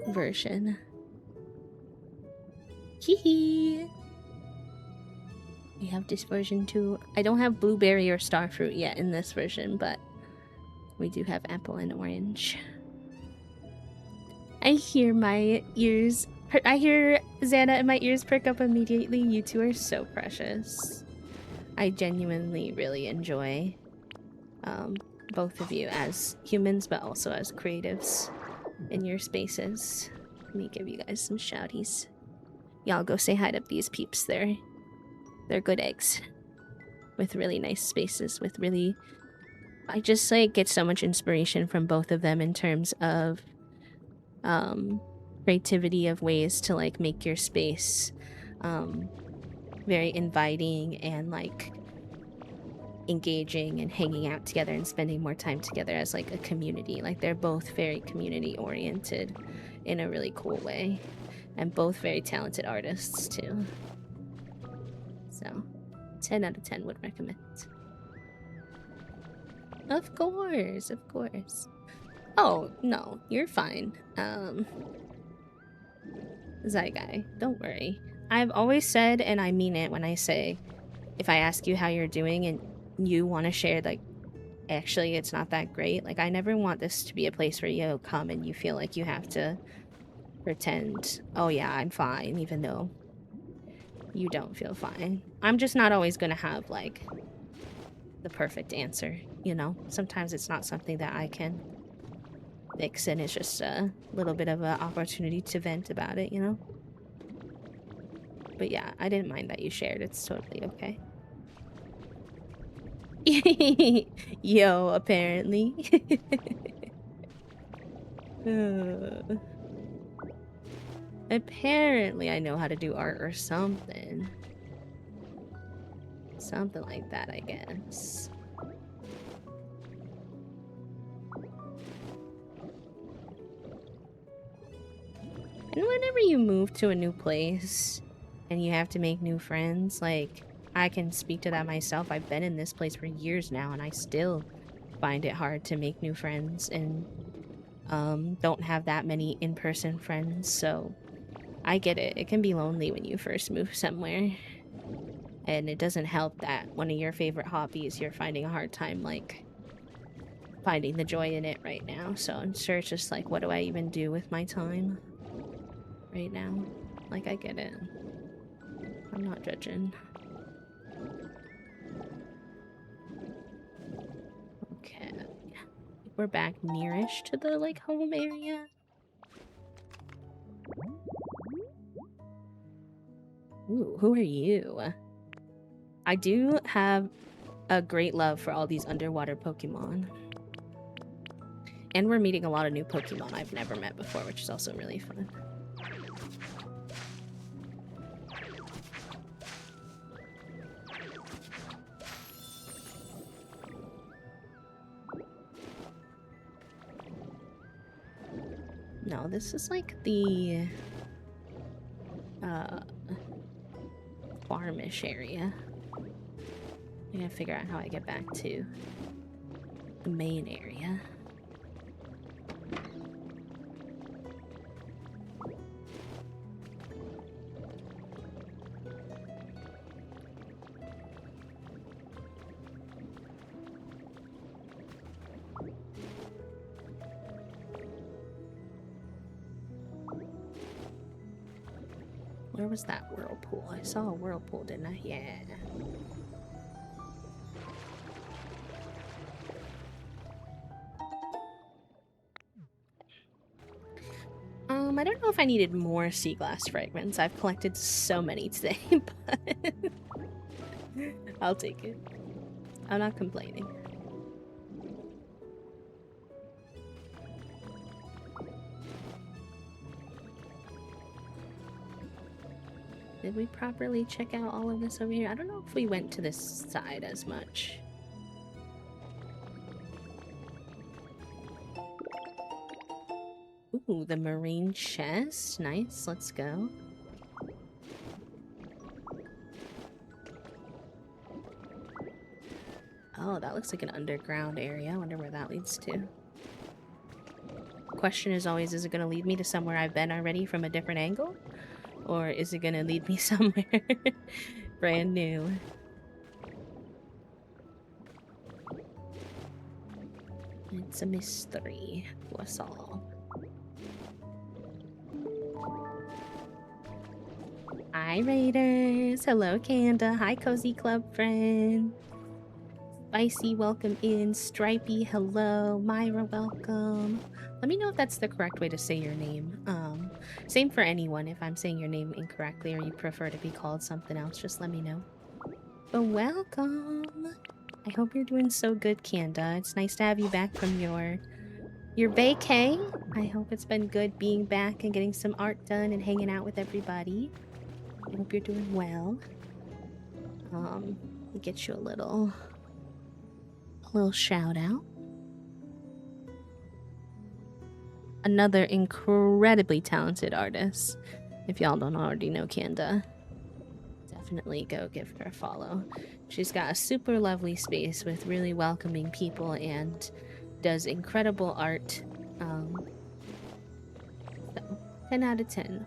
version. Hee. We have this version too. I don't have blueberry or starfruit yet in this version, but we do have apple and orange. I hear my ears. I hear Xana and my ears perk up immediately. You two are so precious. I genuinely really enjoy both of you as humans, but also as creatives in your spaces. Let me give you guys some shouties. Y'all go say hi to these peeps. They're good eggs with really nice spaces. With really, I just like get so much inspiration from both of them in terms of creativity of ways to like make your space very inviting and like engaging and hanging out together and spending more time together as like a community. Like they're both very community oriented in a really cool way, and both very talented artists too. So 10 out of 10 would recommend. Of course, of course. Oh no, you're fine. Zygai, don't worry. I've always said, and I mean it when I say, if I ask you how you're doing and you want to share, like, actually it's not that great, like, I never want this to be a place where you come and you feel like you have to pretend, oh yeah, I'm fine, even though you don't feel fine. I'm just not always gonna have, like, the perfect answer, you know? Sometimes it's not something that I can fix, and it's just a little bit of an opportunity to vent about it, you know? But yeah, I didn't mind that you shared. It's totally okay. Yo, apparently. Apparently I know how to do art or something. Something like that, I guess. And whenever you move to a new place and you have to make new friends, like, I can speak to that myself. I've been in this place for years now and I still find it hard to make new friends and don't have that many in-person friends, so I get it. It can be lonely when you first move somewhere. And it doesn't help that one of your favorite hobbies, you're finding a hard time, like, finding the joy in it right now. So I'm sure it's just like, what do I even do with my time right now? Like, I get it. I'm not judging. Okay. We're back nearish to the, like, home area. Ooh, who are you? I do have a great love for all these underwater Pokemon. And we're meeting a lot of new Pokemon I've never met before, which is also really fun. No, this is like the farmish area. I gotta figure out how I get back to the main area. Where was that whirlpool? I saw a whirlpool, didn't I? Yeah. I don't know if I needed more sea glass fragments. I've collected so many today, but I'll take it. I'm not complaining. Did we properly check out all of this over here? I don't know if we went to this side as much. Ooh, the marine chest. Nice, let's go. Oh, that looks like an underground area. I wonder where that leads to. Question is always, is it going to lead me to somewhere I've been already from a different angle? Or is it going to lead me somewhere brand new? It's a mystery to us all. Hi, Raiders. Hello, Kanda. Hi, Cozy Club friend. Spicy, welcome in. Stripey, hello. Myra, welcome. Let me know if that's the correct way to say your name. Same for anyone. If I'm saying your name incorrectly or you prefer to be called something else, just let me know. But welcome. I hope you're doing so good, Kanda. It's nice to have you back from your vacay. I hope it's been good being back and getting some art done and hanging out with everybody. I hope you're doing well. Let me get you a little shout out. Another incredibly talented artist. If y'all don't already know Kanda, definitely go give her a follow. She's got a super lovely space with really welcoming people and does incredible art. So 10 out of 10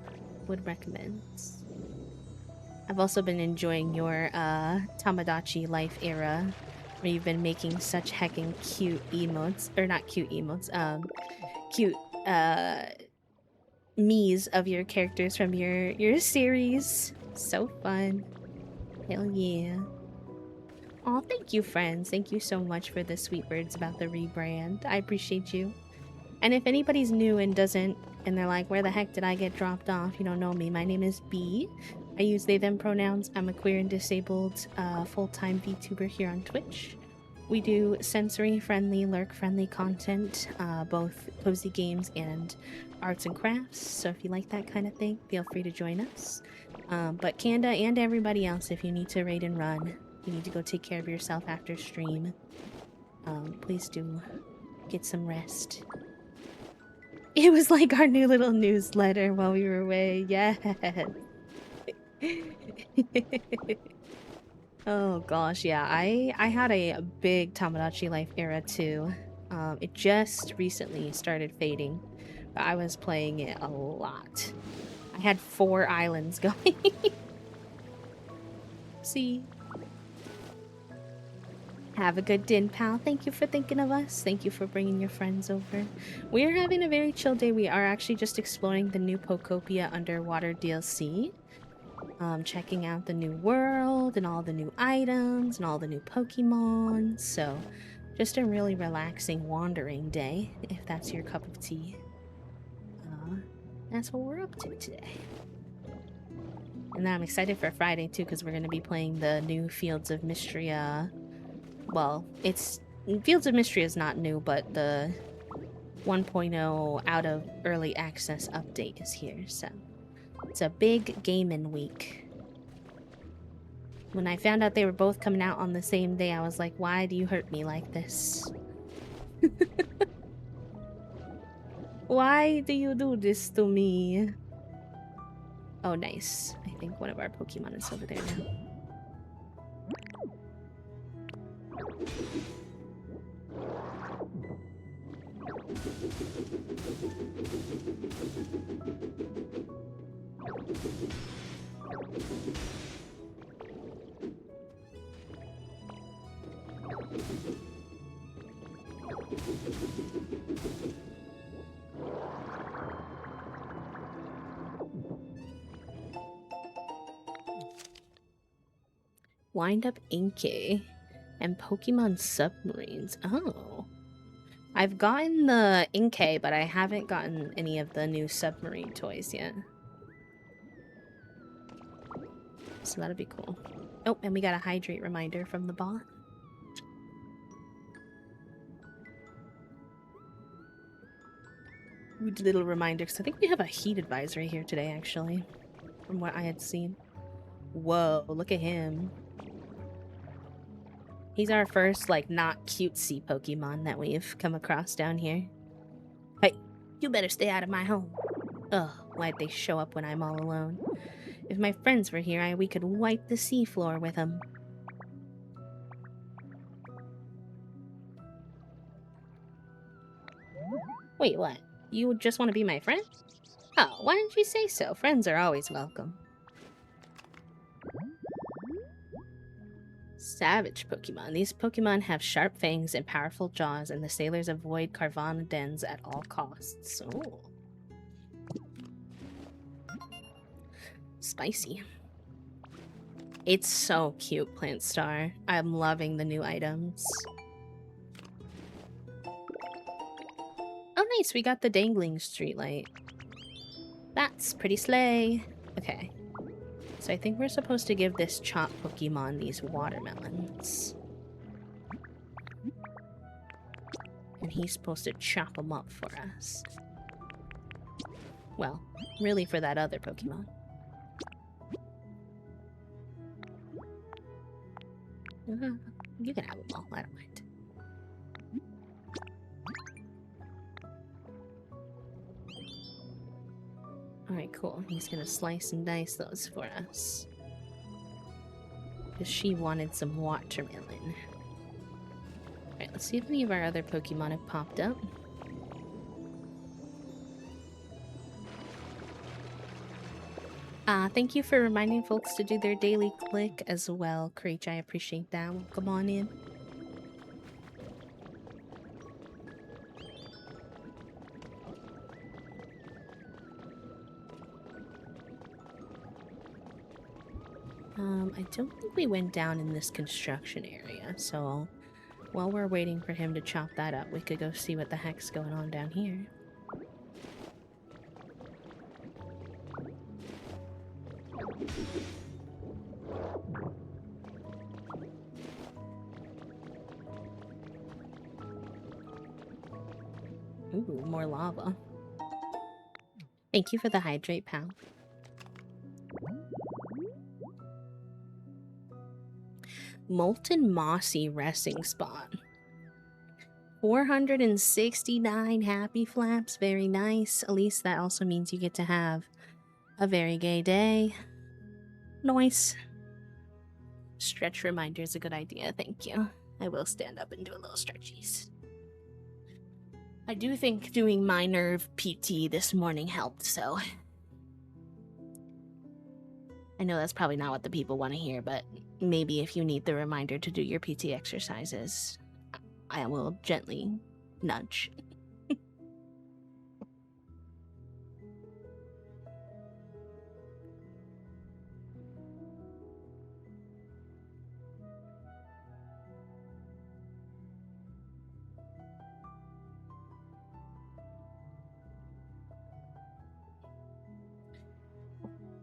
would recommend. I've also been enjoying your Tamagotchi life era, where you've been making such heckin' cute emotes, or not cute emotes, cute me's of your characters from your series. So fun. Hell yeah. Aw, thank you, friends. Thank you so much for the sweet words about the rebrand. I appreciate you. And if anybody's new and they're like, where the heck did I get dropped off? You don't know me. My name is B. I use they them pronouns. I'm a queer and disabled full-time VTuber here on Twitch. We do sensory-friendly, lurk-friendly content, both cozy games and arts and crafts. So if you like that kind of thing, feel free to join us. But Kanda and everybody else, if you need to raid and run, you need to go take care of yourself after stream, please do get some rest. It was like our new little newsletter while we were away. Yes. Oh gosh, yeah. I had a big Tamagotchi life era too. It just recently started fading, but I was playing it a lot. I had 4 islands going. See? Have a good din, pal. Thank you for thinking of us. Thank you for bringing your friends over. We're having a very chill day. We are actually just exploring the new Pokopia Underwater DLC. Checking out the new world and all the new items and all the new Pokemon. So, just a really relaxing wandering day, if that's your cup of tea. That's what we're up to today. And then I'm excited for Friday too, because we're going to be playing the new Fields of Mystria. Well, it's Fields of Mystery is not new, but the 1.0 out of early access update is here, so it's a big gaming week. When I found out they were both coming out on the same day, I was like, why do you hurt me like this? Why do you do this to me? Oh, nice. I think one of our Pokemon is over there now. Wind Up Inkay and Pokemon Submarines. Oh. I've gotten the Inkay, but I haven't gotten any of the new submarine toys yet. So that'll be cool. Oh, and we got a hydrate reminder from the bot. Good little reminder, because I think we have a heat advisory here today, actually, from what I had seen. Whoa, look at him. He's our first, like, not cutesy Pokemon that we've come across down here. Hey, you better stay out of my home. Ugh, why'd they show up when I'm all alone? If my friends were here, we could wipe the seafloor with them. Wait, what? You just want to be my friend? Oh, why didn't you say so? Friends are always welcome. Savage Pokemon. These Pokemon have sharp fangs and powerful jaws, and the sailors avoid Carvana dens at all costs. Oh. Spicy. It's so cute, Plant Star. I'm loving the new items. Oh, nice. We got the dangling streetlight. That's pretty slay. Okay. So I think we're supposed to give this chop Pokemon these watermelons. And he's supposed to chop them up for us. Well, really for that other Pokemon. You can have them all, I don't mind. Alright, cool. He's gonna slice and dice those for us. Because she wanted some watermelon. Alright, let's see if any of our other Pokemon have popped up. Thank you for reminding folks to do their daily click as well, Creech. I appreciate that. Welcome on in. I don't think we went down in this construction area, so while we're waiting for him to chop that up, we could go see what the heck's going on down here. Ooh, more lava. Thank you for the hydrate, pal. Molten mossy resting spot. 469 happy flaps. Very nice. At least that also means you get to have a very gay day. Nice. Stretch reminder is a good idea. Thank you. I will stand up and do a little stretchies. I do think doing my nerve PT this morning helped, so I know that's probably not what the people want to hear, but maybe if you need the reminder to do your PT exercises, I will gently nudge.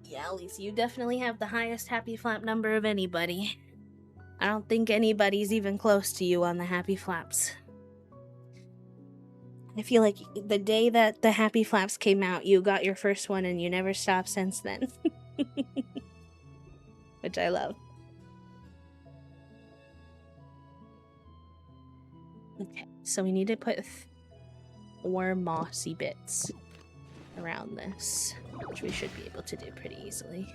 Yeah, Lisa, you definitely have the highest happy flap number of anybody. I don't think anybody's even close to you on the happy flaps. I feel like the day that the happy flaps came out, you got your first one and you never stopped since then. Which I love. Okay, so we need to put 4 mossy bits around this, which we should be able to do pretty easily.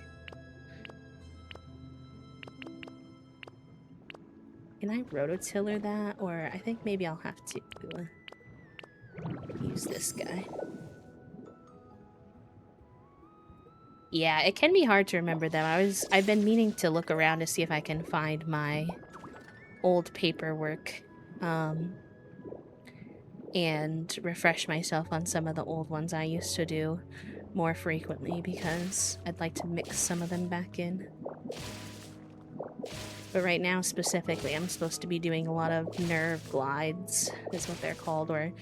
Can I rototiller that? Or I think maybe I'll have to use this guy. Yeah, it can be hard to remember them. I've been meaning to look around to see if I can find my old paperwork and refresh myself on some of the old ones I used to do more frequently because I'd like to mix some of them back in. But right now, specifically, I'm supposed to be doing a lot of nerve glides, is what they're called, or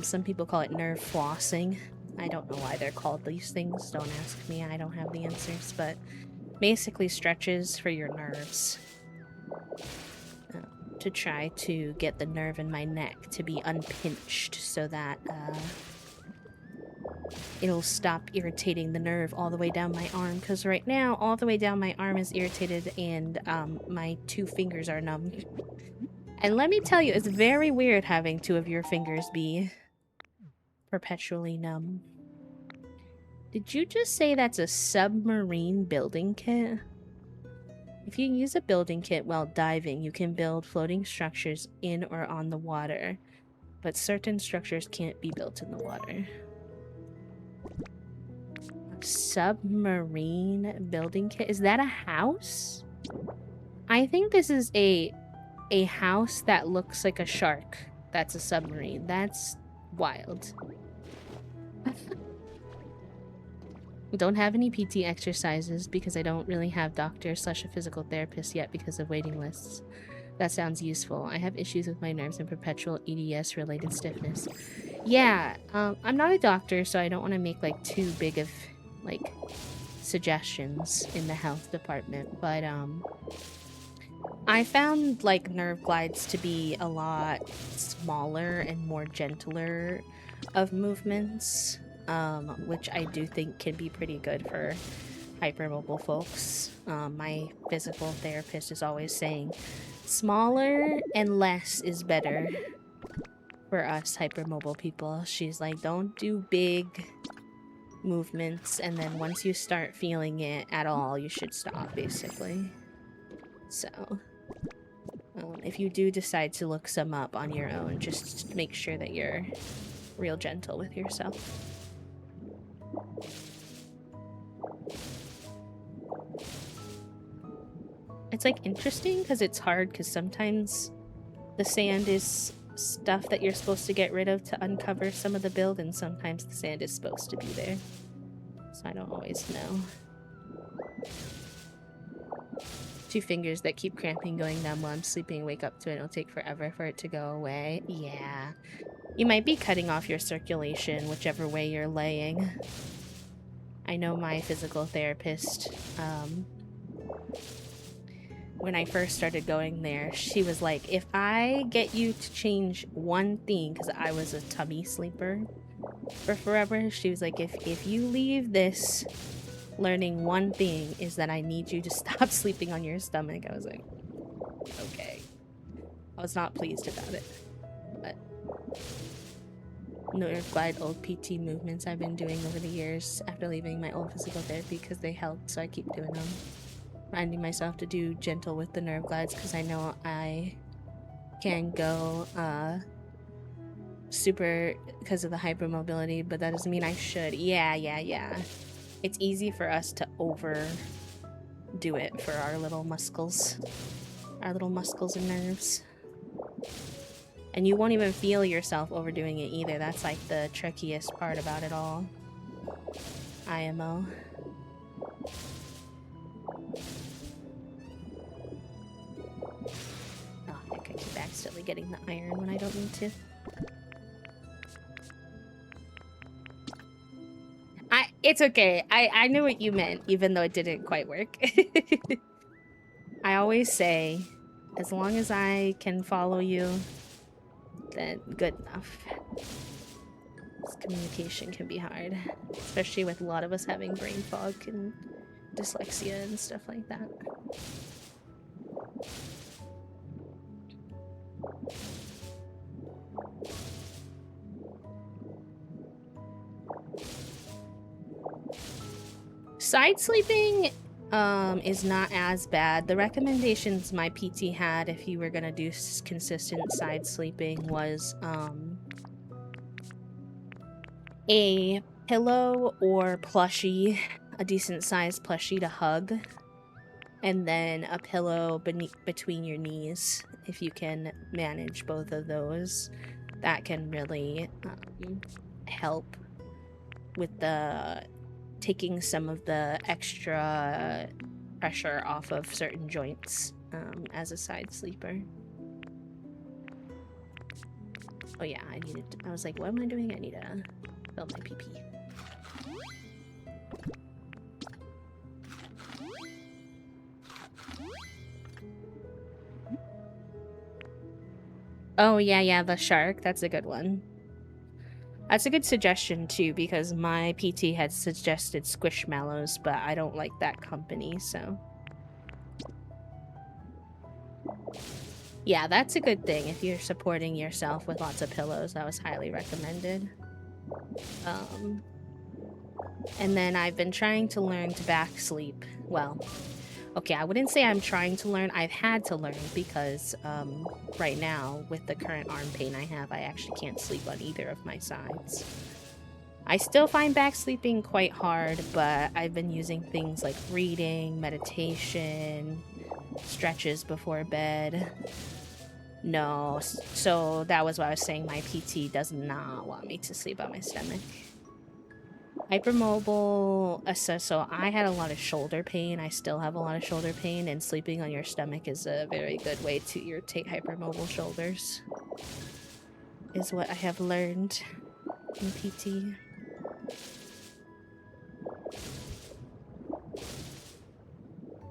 some people call it nerve flossing. I don't know why they're called these things. Don't ask me. I don't have the answers. But basically stretches for your nerves. To try to get the nerve in my neck to be unpinched so that it'll stop irritating the nerve all the way down my arm. Because right now, all the way down my arm is irritated and my 2 fingers are numb. And let me tell you, it's very weird having 2 of your fingers be perpetually numb. Did you just say that's a submarine building kit? If you use a building kit while diving, you can build floating structures in or on the water, but certain structures can't be built in the water. A submarine building kit? Is that a house? I think this is a house that looks like a shark. That's a submarine. That's wild. Don't have any PT exercises because I don't really have doctor/a physical therapist yet because of waiting lists. That sounds useful. I have issues with my nerves and perpetual EDS related stiffness. Yeah, I'm not a doctor, so I don't want to make like too big of like suggestions in the health department, but I found like nerve glides to be a lot smaller and more gentler of movements. Which I do think can be pretty good for hypermobile folks. My physical therapist is always saying smaller and less is better for us hypermobile people. She's like, don't do big movements, and then once you start feeling it at all, you should stop, basically. So, if you do decide to look some up on your own, just make sure that you're real gentle with yourself. It's like interesting because it's hard because sometimes the sand is stuff that you're supposed to get rid of to uncover some of the build, and sometimes the sand is supposed to be there. So I don't always know. 2 fingers that keep cramping going numb while I'm sleeping, wake up to it, it'll take forever for it to go away. Yeah. You might be cutting off your circulation whichever way you're laying. I know my physical therapist, when I first started going there, she was like, if I get you to change one thing, because I was a tummy sleeper for forever, she was like, if you leave this learning one thing is that I need you to stop sleeping on your stomach. I was like, okay. I was not pleased about it, but nerve glide old PT movements I've been doing over the years after leaving my old physical therapy because they helped, so I keep doing them. Reminding myself to do gentle with the nerve glides because I know I can go super because of the hypermobility, but that doesn't mean I should. Yeah. It's easy for us to overdo it for our little muscles and nerves. And you won't even feel yourself overdoing it either. That's like the trickiest part about it all. IMO. Oh, heck, I keep accidentally getting the iron when I don't need to. It's okay. I knew what you meant, even though it didn't quite work. I always say, as long as I can follow you, then good enough. This communication can be hard, especially with a lot of us having brain fog and dyslexia and stuff like that. Side sleeping is not as bad. The recommendations my PT had if you were gonna do consistent side sleeping was a pillow or plushie, a decent sized plushie to hug, and then a pillow between your knees. If you can manage both of those, that can really help with the taking some of the extra pressure off of certain joints as a side sleeper. Oh yeah, I was like, what am I doing? I need to fill my PP. Oh yeah, the shark. That's a good one. That's a good suggestion too, because my PT had suggested Squishmallows, but I don't like that company, so. Yeah, that's a good thing. If you're supporting yourself with lots of pillows, that was highly recommended. And then I've been trying to learn to back sleep. Well, okay, I wouldn't say I'm trying to learn. I've had to learn because right now, with the current arm pain I have, I actually can't sleep on either of my sides. I still find back sleeping quite hard, but I've been using things like reading, meditation, stretches before bed. No, so that was what I was saying. My PT does not want me to sleep on my stomach. Hypermobile, so I had a lot of shoulder pain. I still have a lot of shoulder pain, and sleeping on your stomach is a very good way to irritate hypermobile shoulders, is what I have learned in PT.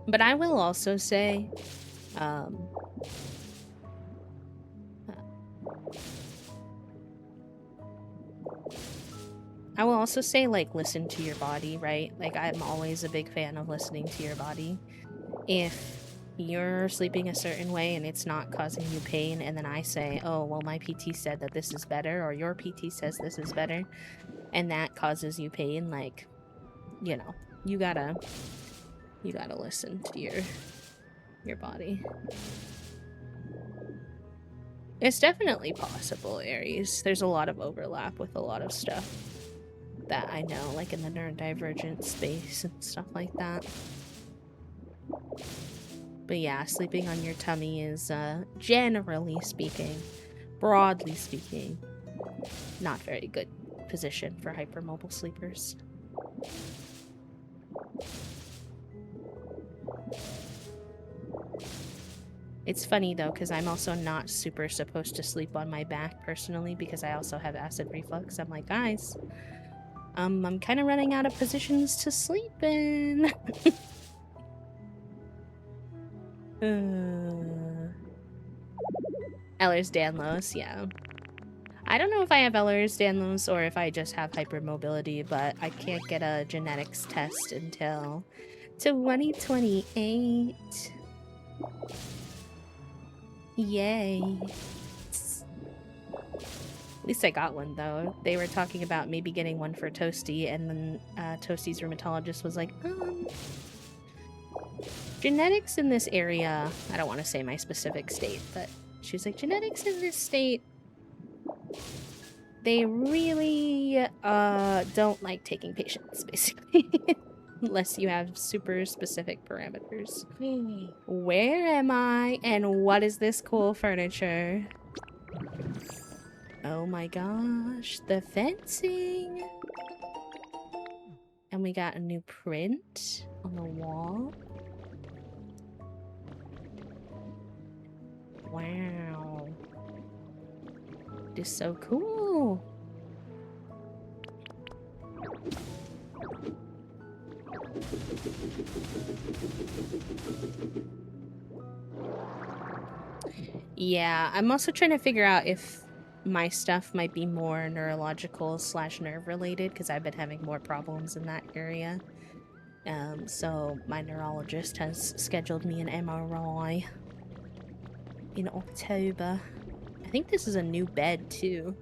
But I will also say, like, listen to your body, right? Like, I'm always a big fan of listening to your body. If you're sleeping a certain way and it's not causing you pain, and then I say, oh, well, my PT said that this is better, or your PT says this is better, and that causes you pain, like, you know, you gotta listen to your body. It's definitely possible, Aries. There's a lot of overlap with a lot of stuff that I know, like in the neurodivergent space and stuff like that. But yeah, sleeping on your tummy is, generally speaking, broadly speaking, not very good position for hypermobile sleepers. It's funny though, because I'm also not super supposed to sleep on my back personally, because I also have acid reflux. I'm like, guys, I'm kind of running out of positions to sleep in. Ehlers-Danlos, yeah. I don't know if I have Ehlers-Danlos or if I just have hypermobility, but I can't get a genetics test until 2028. Yay. At least I got one, though. They were talking about maybe getting one for Toasty, and then Toasty's rheumatologist was like, genetics in this area, I don't want to say my specific state, but she was like, genetics in this state, they really don't like taking patients, basically. Unless you have super specific parameters. Where am I? And what is this cool furniture? Oh my gosh, the fencing! And we got a new print on the wall. Wow. It is so cool. Yeah, I'm also trying to figure out if my stuff might be more neurological / nerve related, because I've been having more problems in that area. So my neurologist has scheduled me an MRI in October. I think this is a new bed too.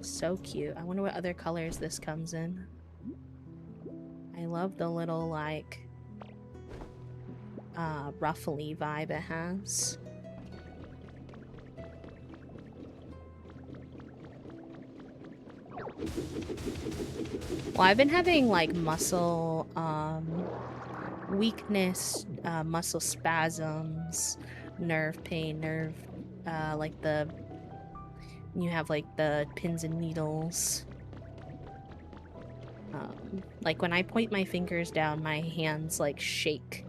So cute. I wonder what other colors this comes in. I love the little, like, ruffly vibe it has. Well, I've been having, like, muscle, weakness, muscle spasms, nerve pain, like you have, like, the pins and needles. Like, when I point my fingers down, my hands, like, shake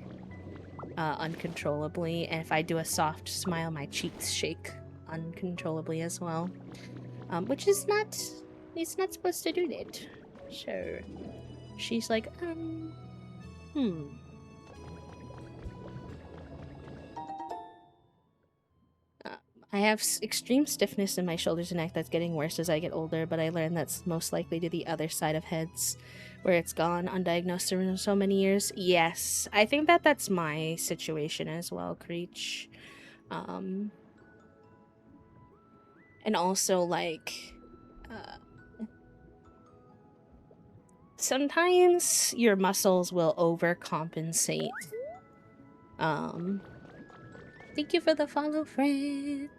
uncontrollably, and if I do a soft smile, my cheeks shake uncontrollably as well. Which is not... It's not supposed to do that. So, she's like, I have extreme stiffness in my shoulders and neck that's getting worse as I get older, but I learned that's most likely to the other side of heads, where it's gone undiagnosed for so many years. Yes, I think that's my situation as well, Creech. And also, like, sometimes your muscles will overcompensate. Thank you for the follow, friend.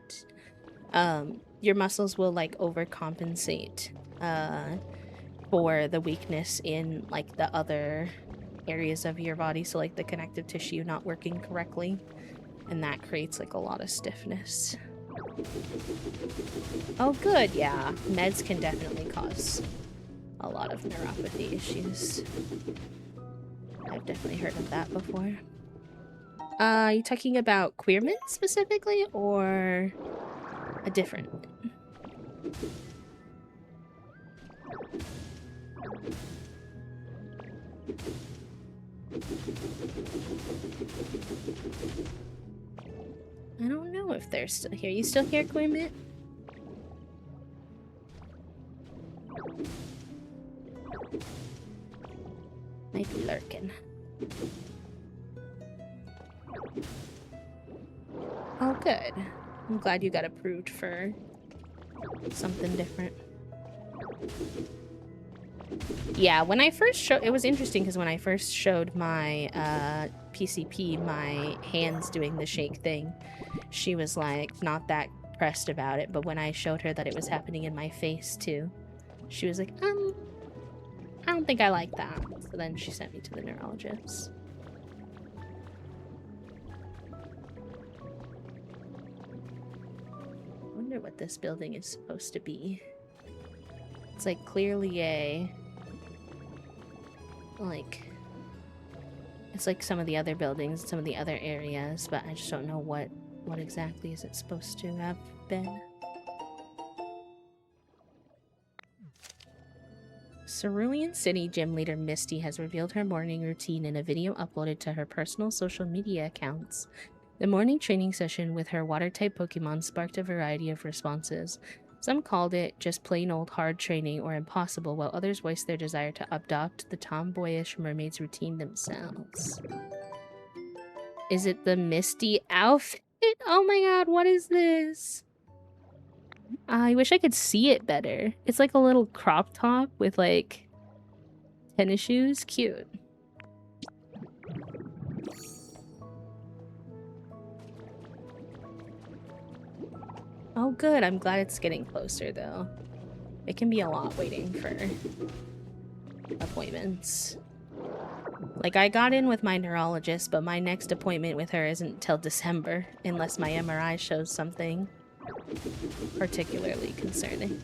Your muscles will, like, overcompensate for the weakness in, like, the other areas of your body, so, like, the connective tissue not working correctly, and that creates, like, a lot of stiffness. Oh good, yeah, meds can definitely cause a lot of neuropathy issues. I've definitely heard of that before. Are you talking about Queerman specifically, or a different? I don't know if they're still here. You still here, Queerman? Might be lurking. Oh, good. I'm glad you got approved for something different. Yeah, when I first showed... It was interesting, because when I first showed my PCP my hands doing the shake thing, she was, like, not that pressed about it, but when I showed her that it was happening in my face, too, she was like, I don't think I like that. So then she sent me to the neurologist. I wonder what this building is supposed to be. It's, like, clearly a... like... It's like some of the other buildings, some of the other areas, but I just don't know what exactly is it supposed to have been. Cerulean City gym leader Misty has revealed her morning routine in a video uploaded to her personal social media accounts. The morning training session with her water-type Pokemon sparked a variety of responses. Some called it just plain old hard training or impossible, while others voiced their desire to adopt the tomboyish mermaid's routine themselves. Is it the Misty outfit? Oh my god, what is this? I wish I could see it better. It's like a little crop top with like tennis shoes. Cute. Oh good, I'm glad it's getting closer though. It can be a lot waiting for appointments. Like, I got in with my neurologist, but my next appointment with her isn't till December, unless my MRI shows something particularly concerning.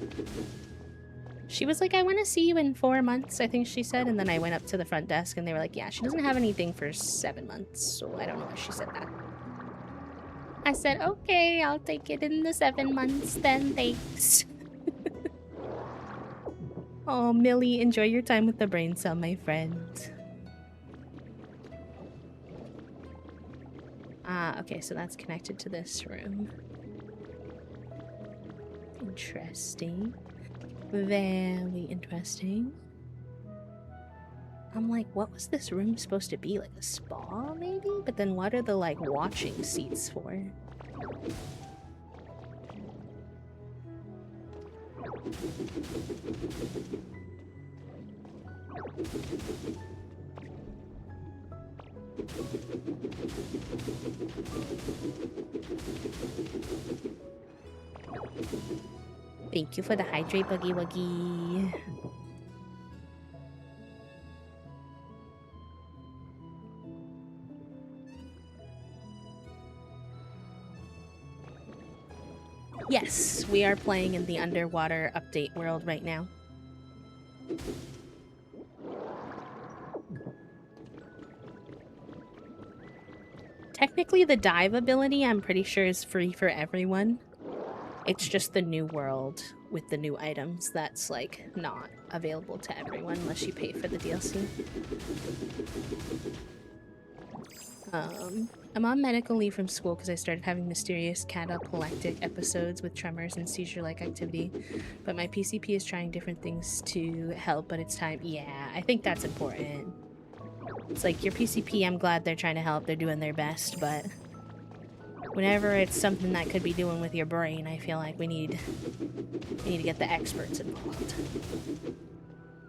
She was like, I want to see you in 4 months, I think she said, and then I went up to the front desk and they were like, yeah, she doesn't have anything for 7 months, so I don't know why she said that. I said, okay, I'll take it in the 7 months then, thanks. Oh, Millie, enjoy your time with the brain cell, my friend. Ah, okay, so that's connected to this room. Interesting. Very interesting. I'm like, what was this room supposed to be? Like a spa, maybe? But then what are the, like, watching seats for? Thank you for the hydrate, Buggy Wuggy. Yes, we are playing in the underwater update world right now. Technically, the dive ability, I'm pretty sure, is free for everyone. It's just the new world with the new items that's, like, not available to everyone unless you pay for the DLC. I'm on medical leave from school because I started having mysterious cataplectic episodes with tremors and seizure-like activity, but my PCP is trying different things to help, but it's time. Yeah, I think that's important. It's like, your PCP, I'm glad they're trying to help, they're doing their best, but whenever it's something that could be doing with your brain, I feel like we need to get the experts involved.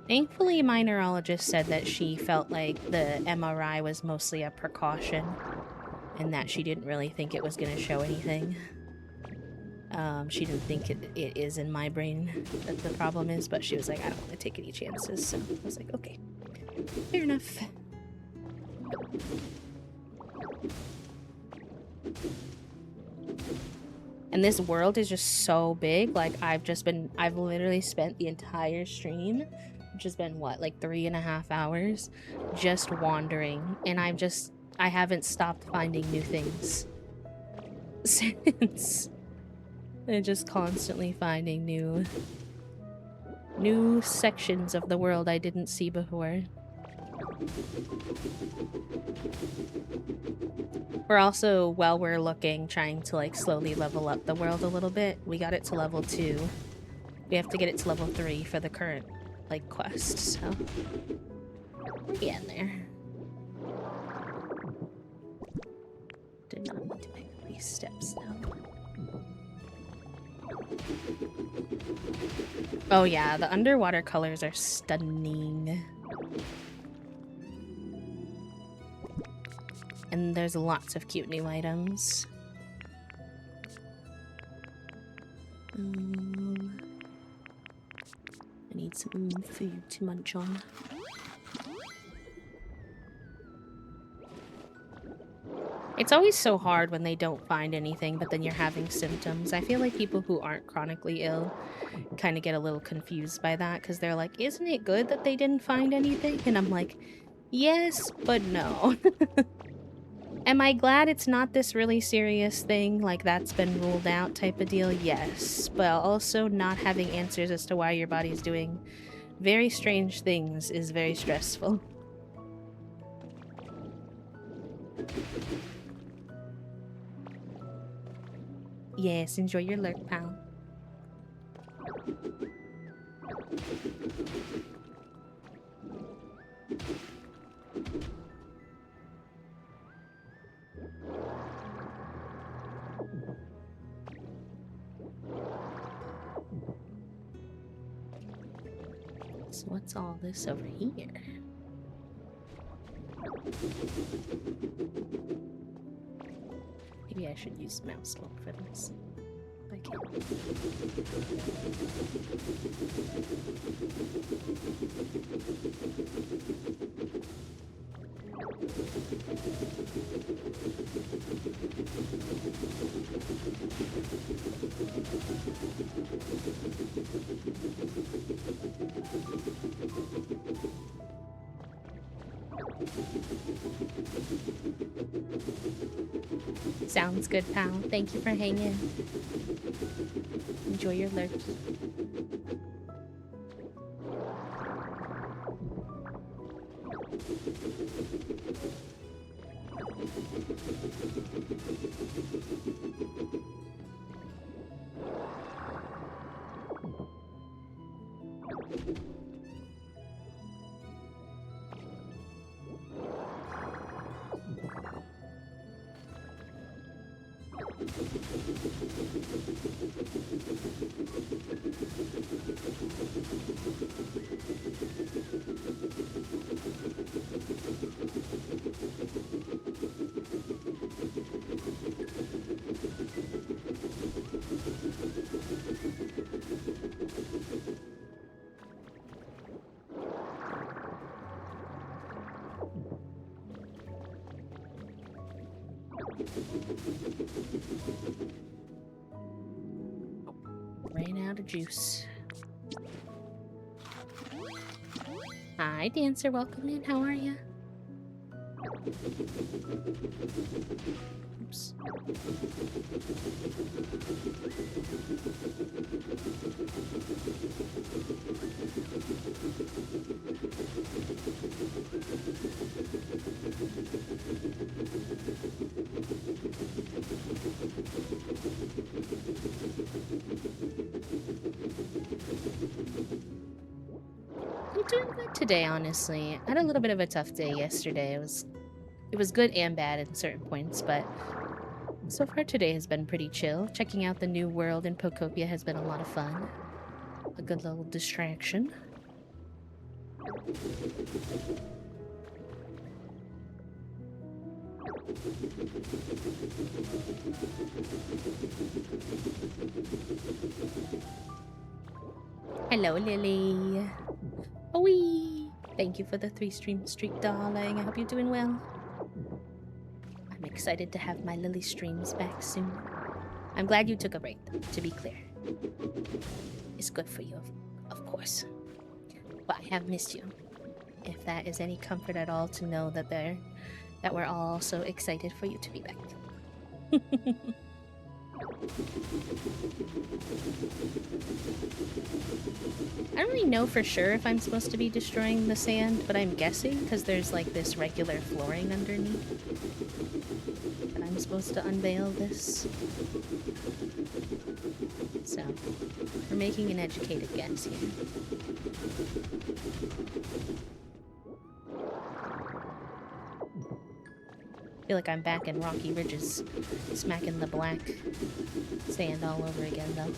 Thankfully, my neurologist said that she felt like the MRI was mostly a precaution and that she didn't really think it was going to show anything. She didn't think it is in my brain that the problem is, but she was like, I don't want to take any chances, so I was like, okay, fair enough. And this world is just so big. Like, I've literally spent the entire stream, which has been what, like 3.5 hours, just wandering. And I haven't stopped finding new things since. And just constantly finding new sections of the world I didn't see before. We're also, while we're looking, trying to like slowly level up the world a little bit. We got it to level 2. We have to get it to level 3 for the current like quest, so we're getting there. Did not need to pick these steps now. Oh yeah, the underwater colors are stunning. And there's lots of cute new items. I need some food to munch on. It's always so hard when they don't find anything, but then you're having symptoms. I feel like people who aren't chronically ill kind of get a little confused by that, because they're like, isn't it good that they didn't find anything? And I'm like, yes, but no. Am I glad it's not this really serious thing, like that's been ruled out type of deal? Yes, but also not having answers as to why your body's doing very strange things is very stressful. Yes, enjoy your lurk, pal. So what's all this over here? Maybe I should use mouse smoke for this. I can. Sounds good, pal. Thank you for hanging. Enjoy your lurk. Ran out of juice. Hi, Dancer. Welcome in. How are you? Oops. I'm doing good today, honestly. I had a little bit of a tough day yesterday. It was good and bad at certain points, but so far today has been pretty chill. Checking out the new world in Pokopia has been a lot of fun. A good little distraction. Hello, Lily. Oi! Thank you for the 3-stream streak, darling. I hope you're doing well. I'm excited to have my Lily streams back soon. I'm glad you took a break, though, to be clear. It's good for you, of course. But I have missed you. If that is any comfort at all to know that we're all so excited for you to be back. I don't really know for sure if I'm supposed to be destroying the sand, but I'm guessing because there's like this regular flooring underneath that I'm supposed to unveil this. So, we're making an educated guess here. I feel like I'm back in Rocky Ridges, smacking the black sand all over again, though.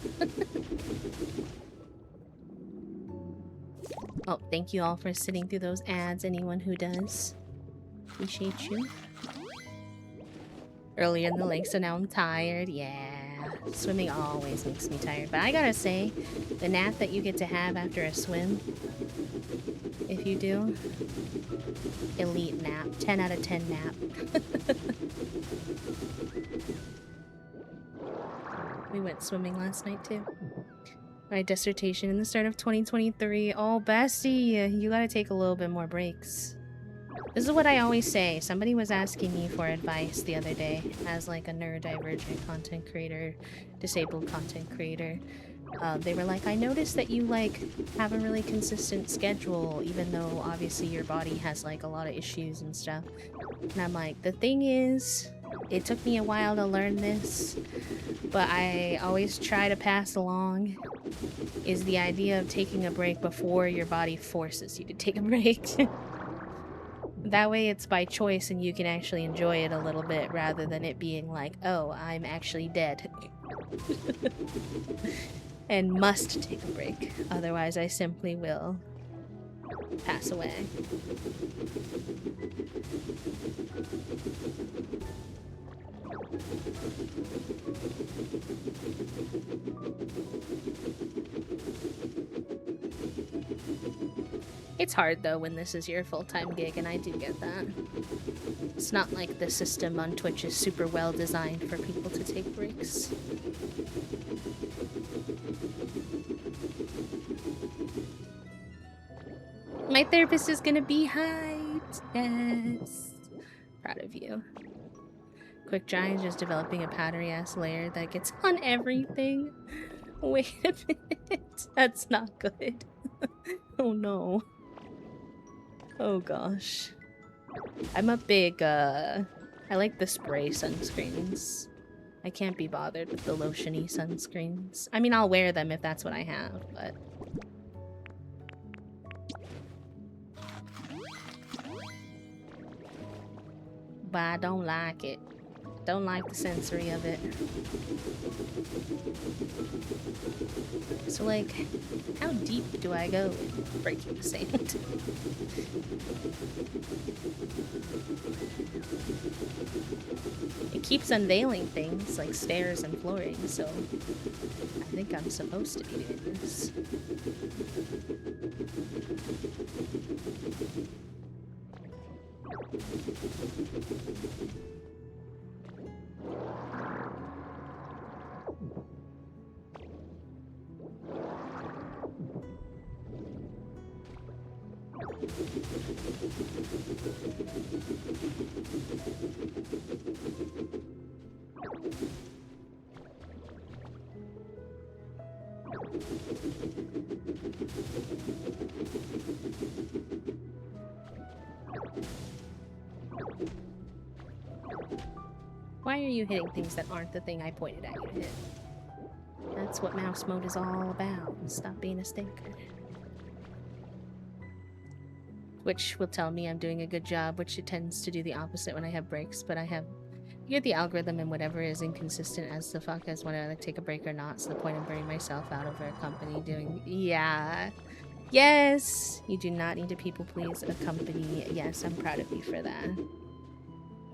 Oh, thank you all for sitting through those ads, anyone who does. Appreciate you. Earlier in the lake, so now I'm tired. Yeah, swimming always makes me tired. But I gotta say, the nap that you get to have after a swim, if you do, elite nap. 10 out of 10 nap. We went swimming last night too. My dissertation in the start of 2023. Oh, bestie, you gotta take a little bit more breaks. This is what I always say. Somebody was asking me for advice the other day as like a neurodivergent content creator, disabled content creator. They were like, I noticed that you like have a really consistent schedule, even though obviously your body has like a lot of issues and stuff. And I'm like, the thing is, it took me a while to learn this, but I always try to pass along is the idea of taking a break before your body forces you to take a break. That way it's by choice and you can actually enjoy it a little bit rather than it being like, oh, I'm actually dead. And must take a break. Otherwise, I simply will pass away. It's hard though when this is your full-time gig, and I do get that. It's not like the system on Twitch is super well designed for people to take breaks. My therapist is gonna be hyped. Yes. Proud of you. Quick Dry is just developing a powdery ass layer that gets on everything. Wait a minute. That's not good. Oh no. Oh gosh. I'm a big, I like the spray sunscreens. I can't be bothered with the lotiony sunscreens. I mean, I'll wear them if that's what I have, but... But I don't like it. Don't like the sensory of it. So, like, how deep do I go in breaking the sand? It keeps unveiling things like stairs and flooring, so I think I'm supposed to be doing this. Why are you hitting things that aren't the thing I pointed at you to hit? That's what mouse mode is all about. Stop being a stinker. Which will tell me I'm doing a good job, which it tends to do the opposite when I have breaks, but I have... You get the algorithm and whatever is inconsistent as the fuck as whether I take a break or not, so the point of burning myself out of our company doing... Yeah. Yes! You do not need to people please a company. Yes, I'm proud of you for that.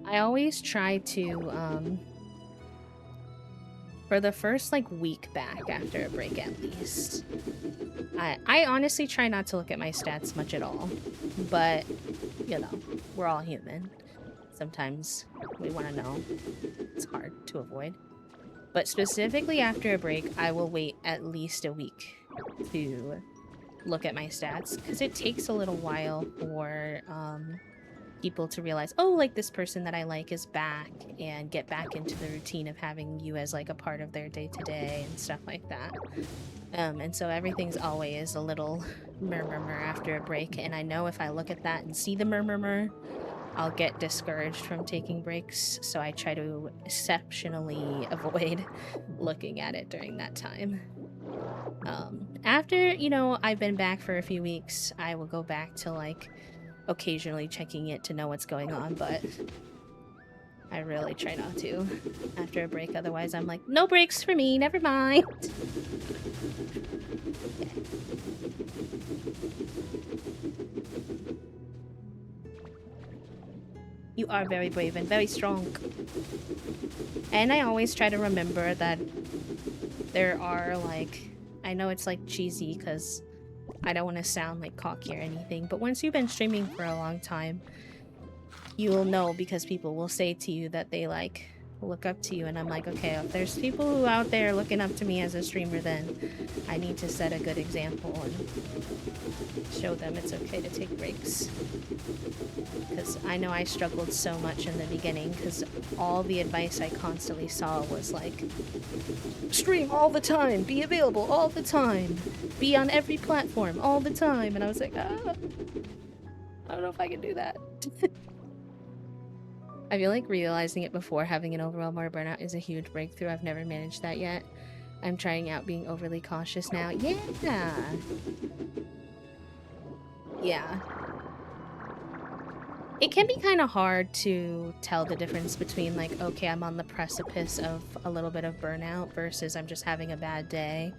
I always try to, for the first, like, week back after a break at least, I honestly try not to look at my stats much at all, but, you know, we're all human. Sometimes we want to know. It's hard to avoid. But specifically after a break, I will wait at least a week to look at my stats, because it takes a little while for, people to realize, oh, like this person that I like is back, and get back into the routine of having you as like a part of their day-to-day and stuff like that. And so everything's always a little murmur after a break, and I know if I look at that and see the murmur, I'll get discouraged from taking breaks, so I try to exceptionally avoid looking at it during that time. After, you know, I've been back for a few weeks, I will go back to like occasionally checking it to know what's going on, but I really try not to after a break, otherwise I'm like, no breaks for me, never mind. You are very brave and very strong. And I always try to remember that there are, like, I know it's like cheesy because I don't want to sound like cocky or anything, but once you've been streaming for a long time, you will know because people will say to you that they like look up to you, and I'm like, okay, if there's people who out there looking up to me as a streamer, then I need to set a good example and show them it's okay to take breaks. Because I know I struggled so much in the beginning, because all the advice I constantly saw was like, stream all the time, be available all the time, be on every platform all the time, and I was like, I don't know if I can do that. I feel like realizing it before having an overwhelm or burnout is a huge breakthrough. I've never managed that yet. I'm trying out being overly cautious now. Yeah. Yeah. It can be kind of hard to tell the difference between like, okay, I'm on the precipice of a little bit of burnout versus I'm just having a bad day.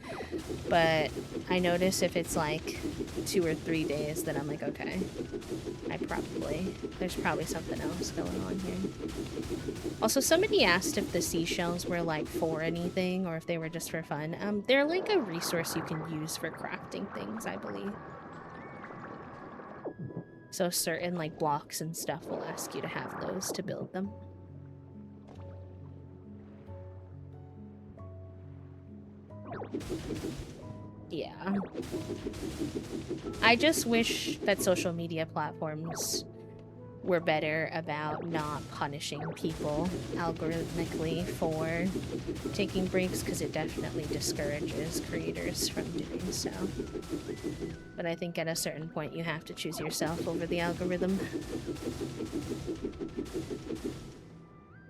But I notice if it's like 2 or 3 days, then I'm like, okay, there's probably something else going on here. Also, somebody asked if the seashells were like for anything or if they were just for fun. They're like a resource you can use for crafting things, I believe. So certain like blocks and stuff will ask you to have those to build them. Yeah. I just wish that social media platforms were better about not punishing people algorithmically for taking breaks, because it definitely discourages creators from doing so. But I think at a certain point you have to choose yourself over the algorithm.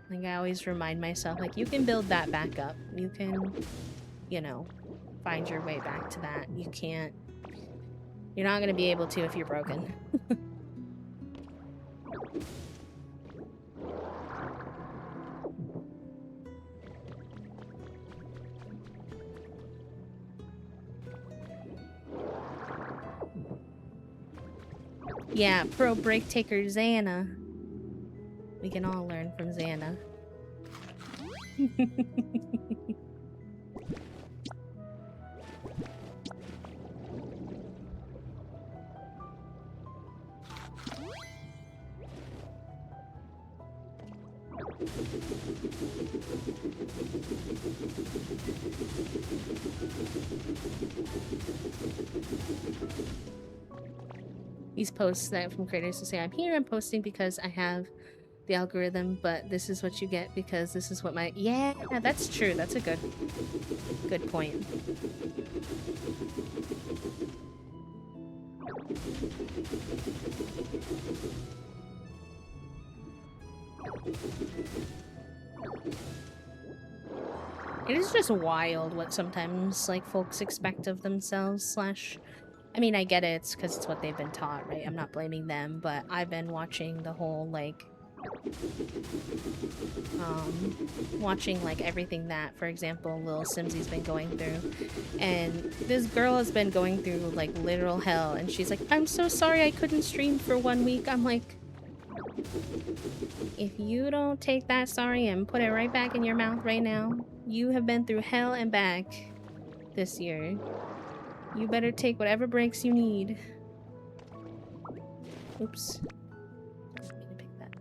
Like, I always remind myself, like, you can build that back up. You can, you know, find your way back to that. You can't... You're not gonna be able to if you're broken. Yeah, pro break taker Xana. We can all learn from Xana. These posts that from creators to say, I'm here, I'm posting because I have the algorithm, but this is what you get because this is what my... Yeah, that's true. That's a good point. It is just wild what sometimes, like, folks expect of themselves, slash... I mean, I get it, it's because it's what they've been taught, right? I'm not blaming them, but I've been watching the whole, like... watching, like, everything that, for example, Lil Simsy's been going through. And this girl has been going through, like, literal hell, and she's like, I'm so sorry I couldn't stream for 1 week. I'm like... If you don't take that sorry and put it right back in your mouth right now, you have been through hell and back this year. You better take whatever breaks you need. Oops. Didn't mean to pick that.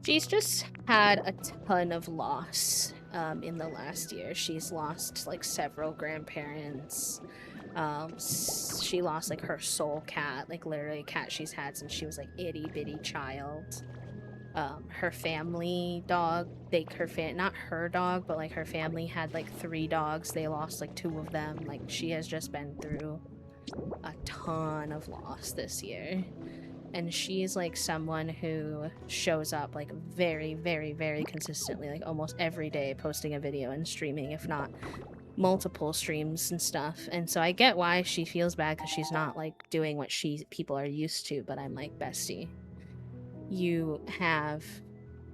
She's just had a ton of loss in the last year. She's lost like several grandparents. She lost like her soul cat, like literally a cat she's had since she was like itty bitty child. Her family dog, not her dog, but like her family had like 3 dogs. They lost like 2 of them. Like, she has just been through a ton of loss this year. And she's like someone who shows up like very, very, very consistently, like almost every day, posting a video and streaming, if not multiple streams and stuff. And so I get why she feels bad, because she's not like doing what people are used to. But I'm like, bestie, you have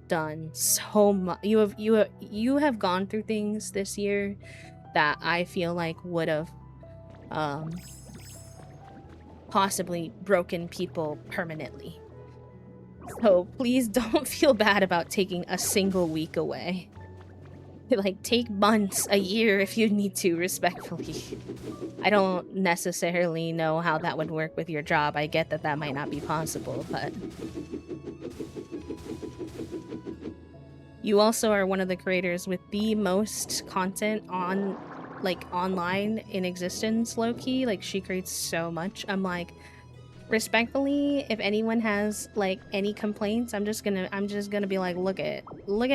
done so much. You have gone through things this year that I feel like would have possibly broken people permanently. So please don't feel bad about taking a single week away. Like, take months, a year if you need to, respectfully. I don't necessarily know how that would work with your job. I get that that might not be possible, but... You also are one of the creators with the most content on, like, online in existence, low-key. Like, she creates so much. I'm like, respectfully, if anyone has, like, any complaints, I'm just gonna be like, look at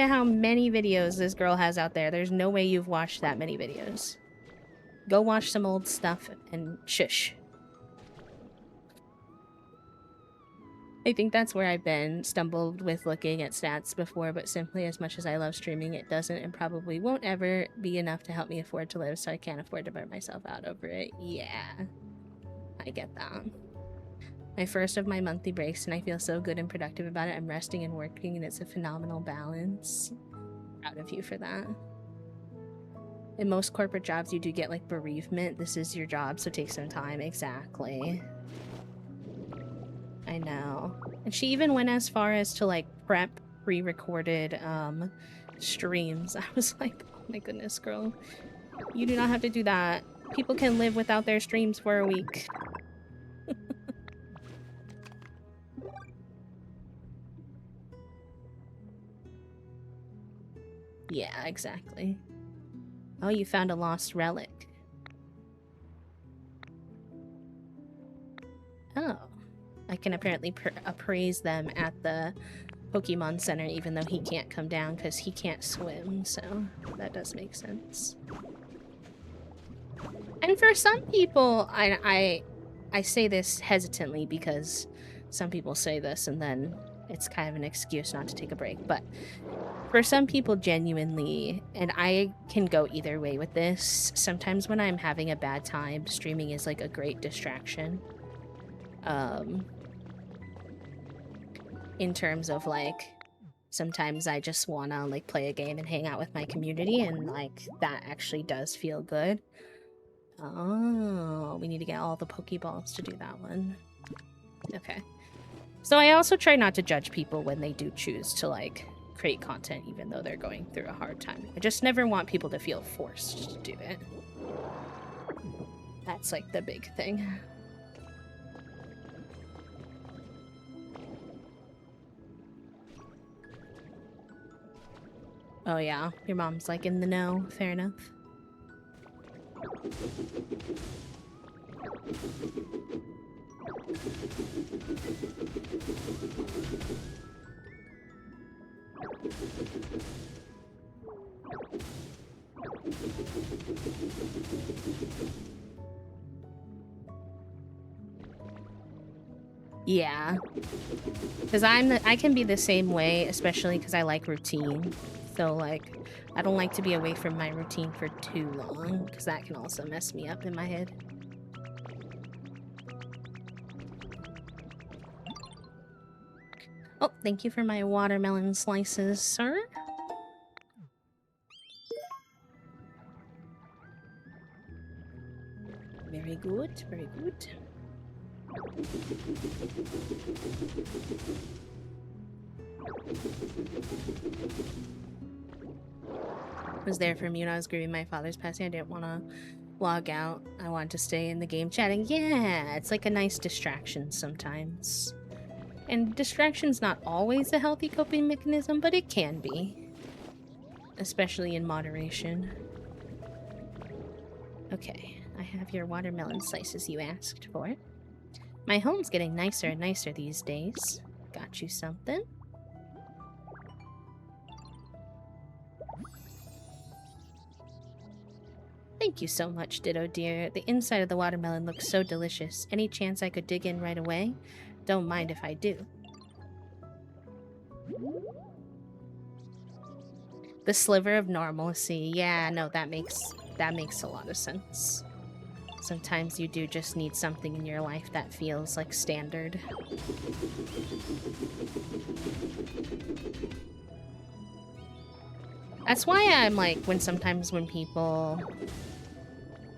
how many videos this girl has out there. There's no way you've watched that many videos. Go watch some old stuff and shush. I think that's where I've been stumbled with looking at stats before, but simply as much as I love streaming, it doesn't and probably won't ever be enough to help me afford to live, so I can't afford to burn myself out over it. Yeah, I get that. My first of my monthly breaks, and I feel so good and productive about it. I'm resting and working, and it's a phenomenal balance. Proud of you for that. In most corporate jobs, you do get, like, bereavement. This is your job, so take some time. Exactly. I know. And she even went as far as to, like, prep pre-recorded streams. I was like, oh my goodness, girl. You do not have to do that. People can live without their streams for a week. Yeah, exactly. Oh, you found a lost relic. Oh. I can apparently appraise them at the Pokemon Center, even though he can't come down because he can't swim, so that does make sense. And for some people, I say this hesitantly because some people say this and then it's kind of an excuse not to take a break, but for some people, genuinely, and I can go either way with this, sometimes when I'm having a bad time, streaming is like a great distraction. In terms of, like, sometimes I just wanna, like, play a game and hang out with my community, and, like, that actually does feel good. Oh, we need to get all the Pokeballs to do that one. Okay. So I also try not to judge people when they do choose to, like, create content even though they're going through a hard time. I just never want people to feel forced to do it. That's, like, the big thing. Oh yeah, your mom's, like, in the know. Fair enough. Yeah. Because I can be the same way, especially because I like routine. So, like, I don't like to be away from my routine for too long, because that can also mess me up in my head. Oh, thank you for my watermelon slices, sir. Very good, very good. Was there for me when I was grieving my father's passing. I didn't want to log out. I wanted to stay in the game chatting. Yeah, it's like a nice distraction sometimes. And distraction's not always a healthy coping mechanism, but it can be. Especially in moderation. Okay, I have your watermelon slices you asked for. My home's getting nicer and nicer these days. Got you something? Thank you so much, Ditto dear. The inside of the watermelon looks so delicious. Any chance I could dig in right away? Don't mind if I do. The sliver of normalcy. Yeah, no, that makes a lot of sense. Sometimes you do just need something in your life that feels like standard. That's why I'm like, sometimes when people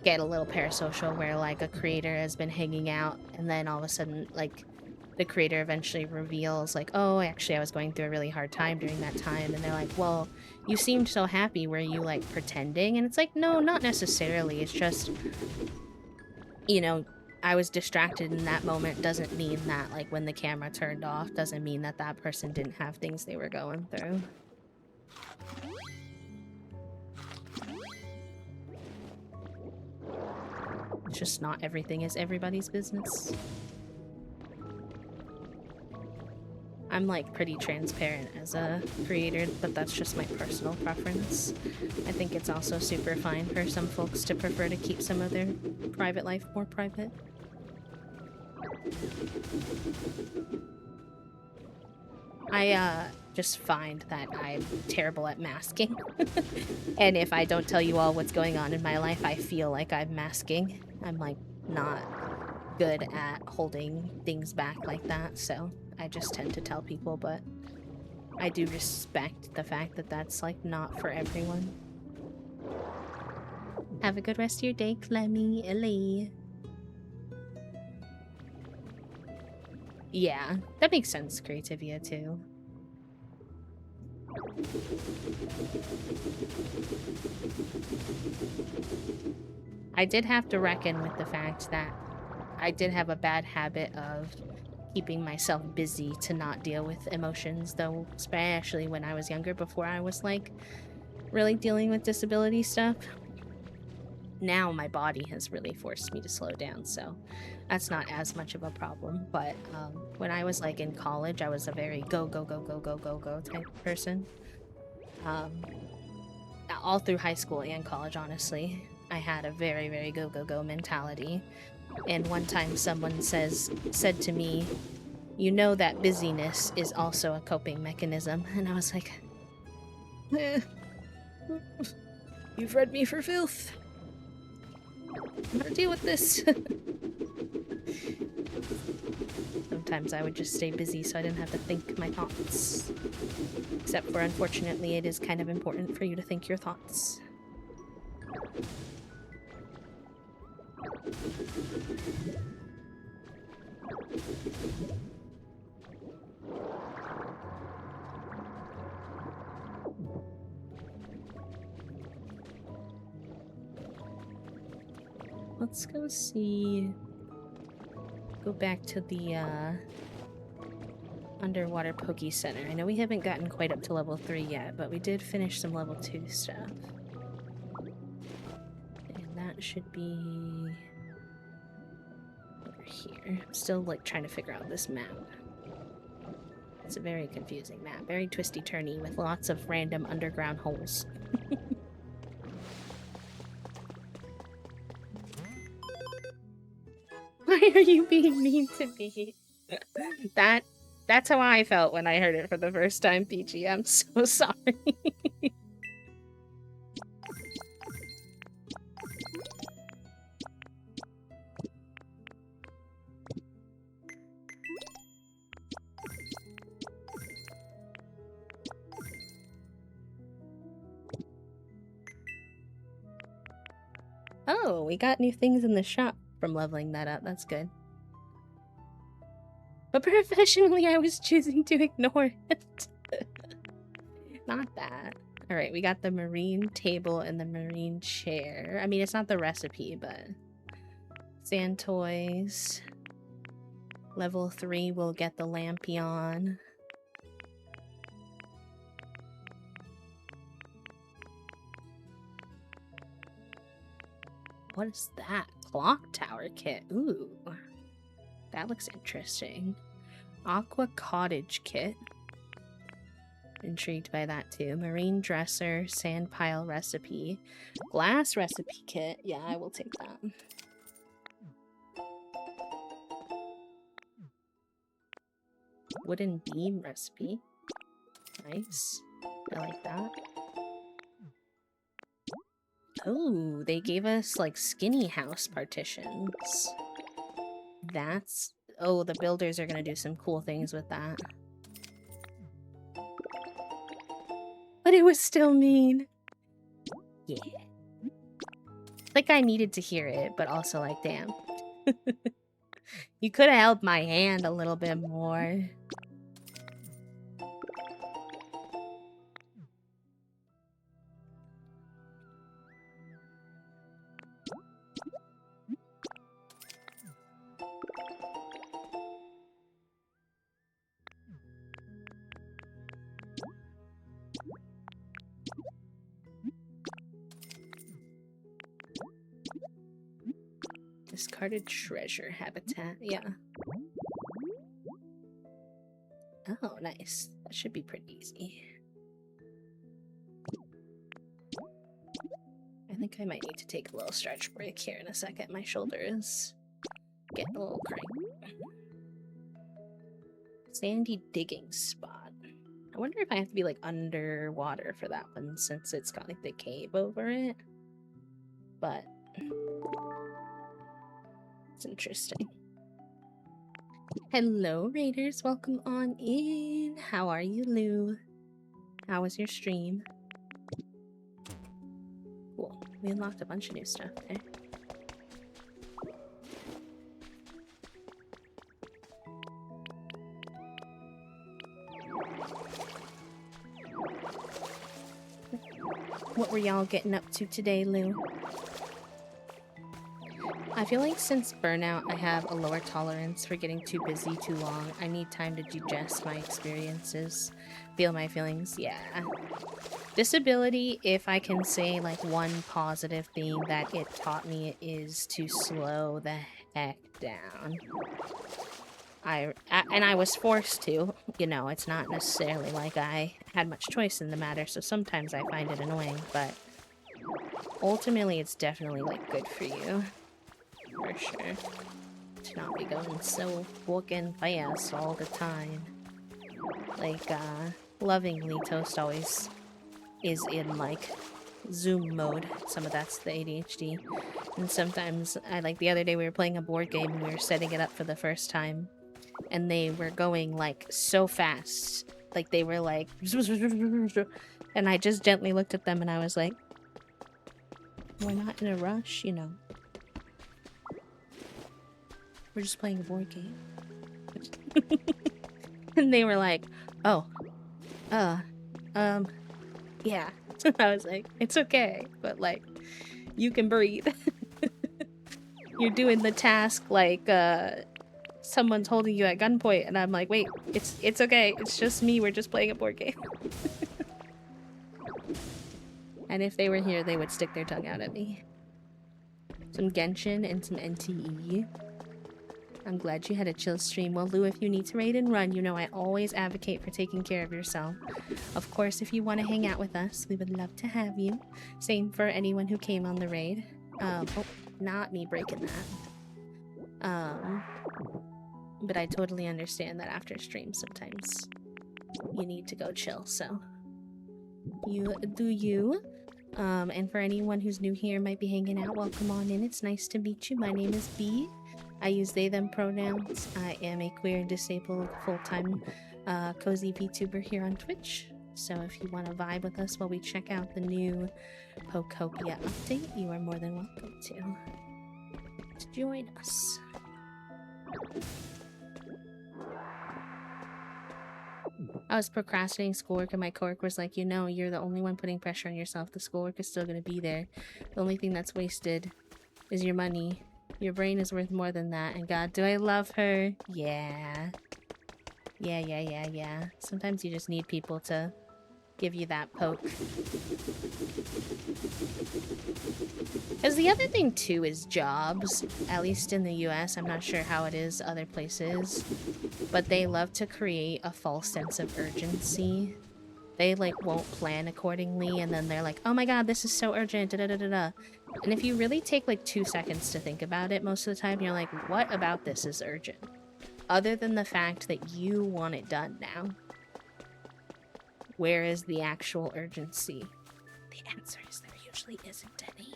get a little parasocial where, like, a creator has been hanging out and then all of a sudden, like, the creator eventually reveals, like, oh, actually I was going through a really hard time during that time, and they're like, well, you seemed so happy, were you, like, pretending? And it's like, no, not necessarily. It's just, you know, I was distracted in that moment doesn't mean that, like, when the camera turned off, doesn't mean that that person didn't have things they were going through. It's just not everything is everybody's business. I'm like pretty transparent as a creator, but that's just my personal preference. I think it's also super fine for some folks to prefer to keep some of their private life more private. I just find that I'm terrible at masking. And if I don't tell you all what's going on in my life, I feel like I'm masking. I'm like not good at holding things back like that, so I just tend to tell people, but I do respect the fact that that's like not for everyone. Have a good rest of your day, Clemmy, Ellie. Yeah, that makes sense, Creativia, too. I did have to reckon with the fact that I did have a bad habit of keeping myself busy to not deal with emotions, though, especially when I was younger, before I was, like, really dealing with disability stuff. Now my body has really forced me to slow down, so that's not as much of a problem. But when I was like in college, I was a very go, go, go, go, go, go, go type person. All through high school and college, honestly, I had a very, very go, go, go mentality. And one time someone said to me, "You know that busyness is also a coping mechanism." And I was like, "You've read me for filth. I'm gonna deal with this." Sometimes I would just stay busy so I didn't have to think my thoughts. Except for, unfortunately, it is kind of important for you to think your thoughts. Let's go see... Go back to the, Underwater Poke Center. I know we haven't gotten quite up to level 3 yet, but we did finish some level 2 stuff. And that should be... over here. I'm still, like, trying to figure out this map. It's a very confusing map. Very twisty-turny with lots of random underground holes. Why are you being mean to me? That's how I felt when I heard it for the first time, Peachy. I'm so sorry. Oh, we got new things in the shop from leveling that up. That's good. But professionally, I was choosing to ignore it. Not that. Alright, we got the marine table and the marine chair. I mean, it's not the recipe, but... Sand toys. Level 3, we'll get the lampion. What is that? Clock tower kit. Ooh. That looks interesting. Aqua cottage kit. Intrigued by that too. Marine dresser, sand pile recipe. Glass recipe kit. Yeah, I will take that. Wooden beam recipe. Nice. I like that. Oh, they gave us like skinny house partitions. That's... Oh, the builders are gonna do some cool things with that. But it was still mean. Yeah. Like I needed to hear it, but also like, damn. You could have held my hand a little bit more. discarded treasure habitat. Yeah. Oh, nice. That should be pretty easy. I think I might need to take a little stretch break here in a second. My shoulder is getting a little cranky. Sandy digging spot. I wonder if I have to be like underwater for that one since it's got like the cave over it. But it's interesting. Hello, Raiders. Welcome on in. How are you, Lou? How was your stream? Cool. We unlocked a bunch of new stuff there. What were y'all getting up to today, Lou? I feel like since burnout, I have a lower tolerance for getting too busy too long. I need time to digest my experiences, feel my feelings. Yeah. Disability, if I can say like one positive thing that it taught me is to slow the heck down. And I was forced to, you know, it's not necessarily like I had much choice in the matter, so sometimes I find it annoying, but ultimately it's definitely like good for you. For sure. To not be going so fucking fast all the time. Like, lovingly, Toast always is in, like, zoom mode. Some of that's the ADHD. And sometimes, like, the other day we were playing a board game and we were setting it up for the first time. And they were going, like, so fast. Like, they were, like... And I just gently looked at them and I was like... We're not in a rush, you know. We're just playing a board game. And they were like, oh, yeah. I was like, it's okay, but like, you can breathe. You're doing the task like, someone's holding you at gunpoint, and I'm like, wait, it's okay, it's just me, we're just playing a board game. And if they were here, they would stick their tongue out at me. Some Genshin and some NTE. I'm glad you had a chill stream. Well, Lou, if you need to raid and run, you know I always advocate for taking care of yourself. Of course, if you want to hang out with us, we would love to have you. Same for anyone who came on the raid. Oh, not me breaking that. But I totally understand that after stream, sometimes you need to go chill, so you do you. And for anyone who's new here, might be hanging out, welcome on in. It's nice to meet you. My name is B. I use they, them pronouns. I am a queer and disabled full-time cozy VTuber here on Twitch. So if you want to vibe with us while we check out the new Pokopia update, you are more than welcome to join us. I was procrastinating schoolwork and my coworker was like, you know, you're the only one putting pressure on yourself. The schoolwork is still going to be there. The only thing that's wasted is your money. Your brain is worth more than that. And God, do I love her? Yeah. Yeah. Sometimes you just need people to give you that poke. Because the other thing, too, is jobs. At least in the US. I'm not sure how it is other places. But they love to create a false sense of urgency. They, like, won't plan accordingly, and then they're like, oh my god, this is so urgent, da-da-da-da-da. And if you really take, like, 2 seconds to think about it most of the time, you're like, what about this is urgent? Other than the fact that you want it done now. Where is the actual urgency? The answer is there usually isn't any.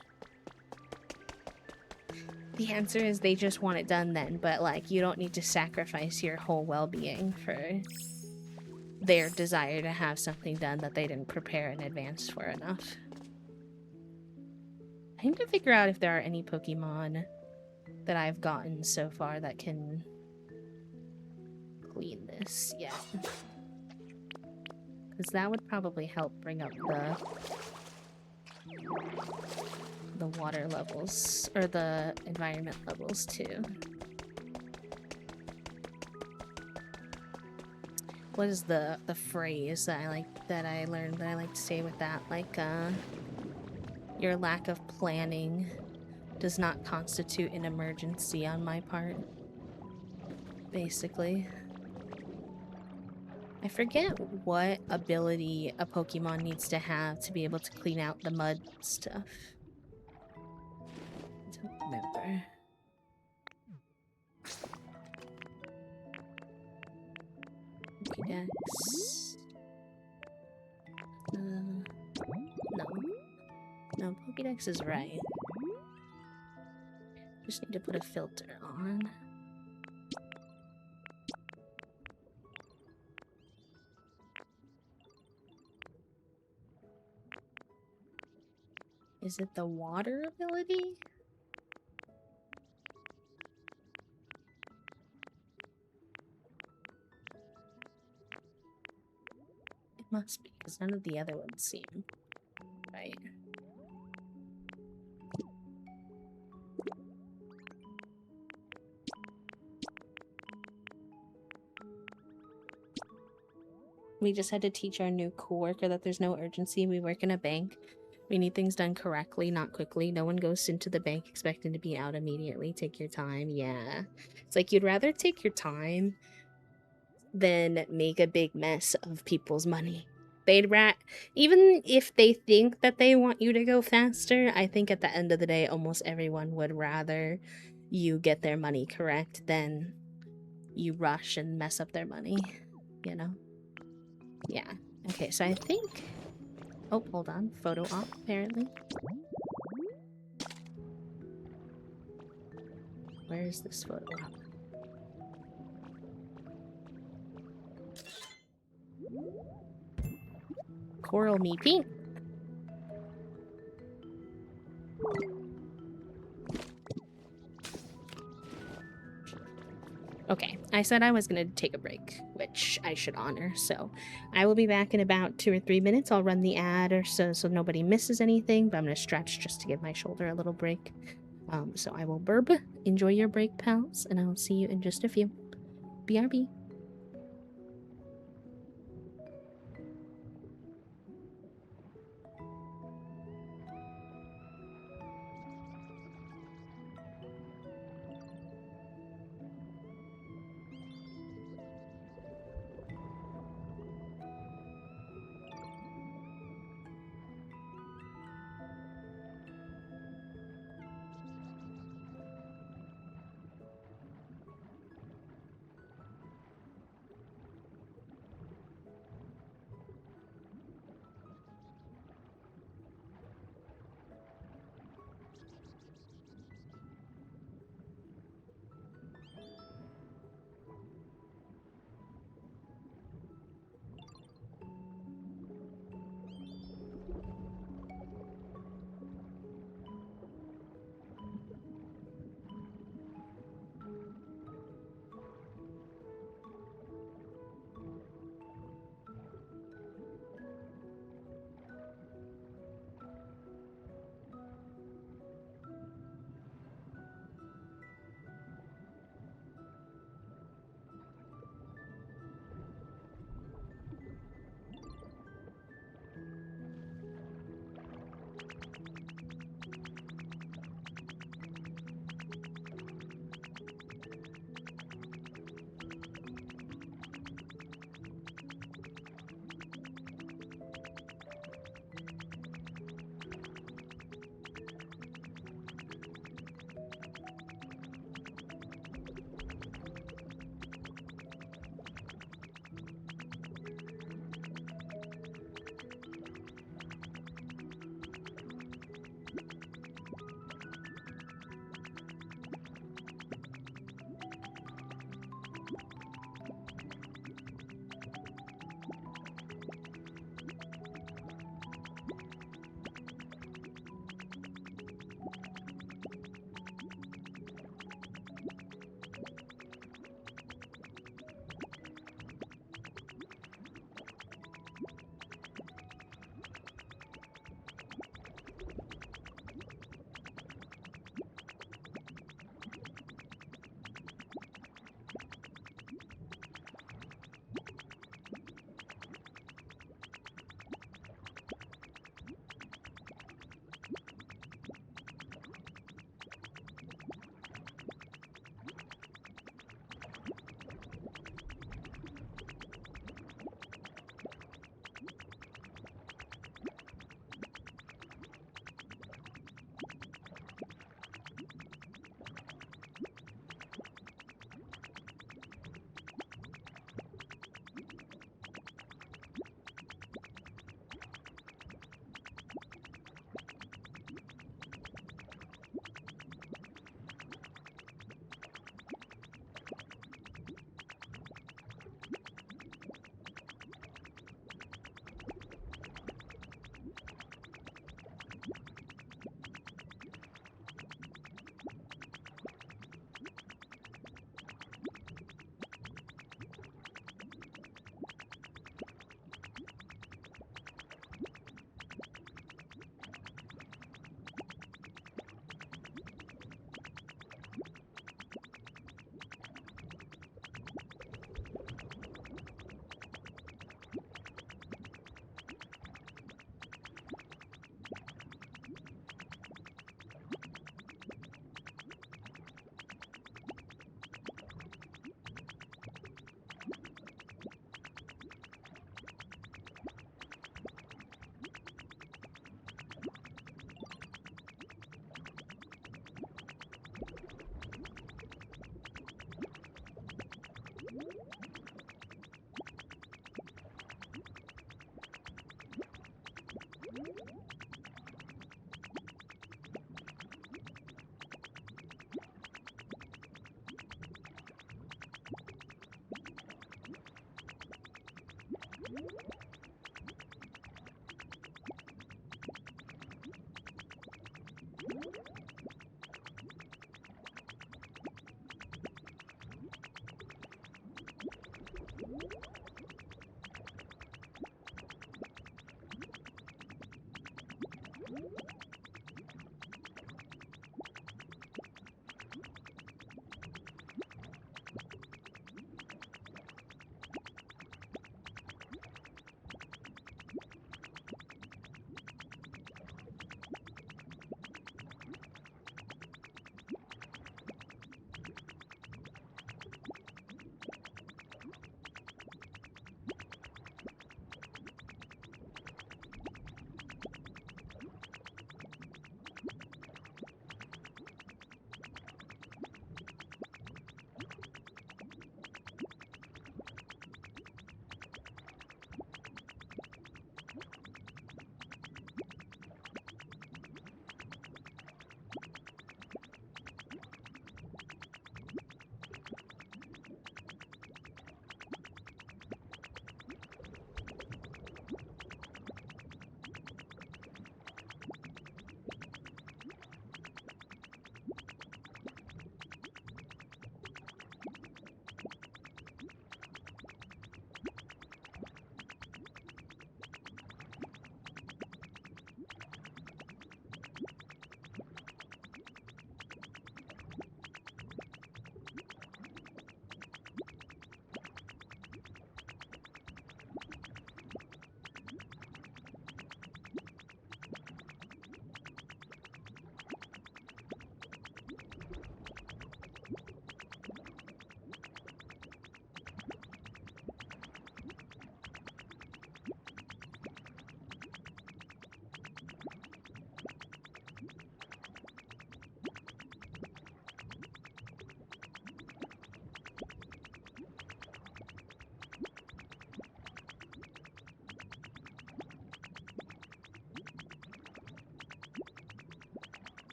The answer is they just want it done then, but, like, you don't need to sacrifice your whole well-being for their desire to have something done that they didn't prepare in advance for enough. I need to figure out if there are any Pokemon that I've gotten so far that can clean this yet. Because that would probably help bring up the water levels, or the environment levels too. What is the phrase that I learned that I like to say with that? Like, your lack of planning does not constitute an emergency on my part. Basically. I forget what ability a Pokemon needs to have to be able to clean out the mud stuff. I don't remember. Pokédex. No. No, Pokédex is right. Just need to put a filter on. Is it the water ability? It must be, because none of the other ones seem right. We just had to teach our new coworker that there's no urgency. We work in a bank. We need things done correctly, not quickly. No one goes into the bank expecting to be out immediately. Take your time. Yeah. It's like you'd rather take your time than make a big mess of people's money. Even if they think that they want you to go faster, I think at the end of the day, almost everyone would rather you get their money correct than you rush and mess up their money, you know? Yeah. Okay, so I think... Oh, hold on. Photo op, apparently. Where is this photo op? Coral me pink. Okay, I said I was gonna take a break, which I should honor, so I will be back in about 2 or 3 minutes. I'll run the ad or so nobody misses anything, but I'm gonna stretch just to give my shoulder a little break. So I will burb. Enjoy your break, pals, and I'll see you in just a few. BRB.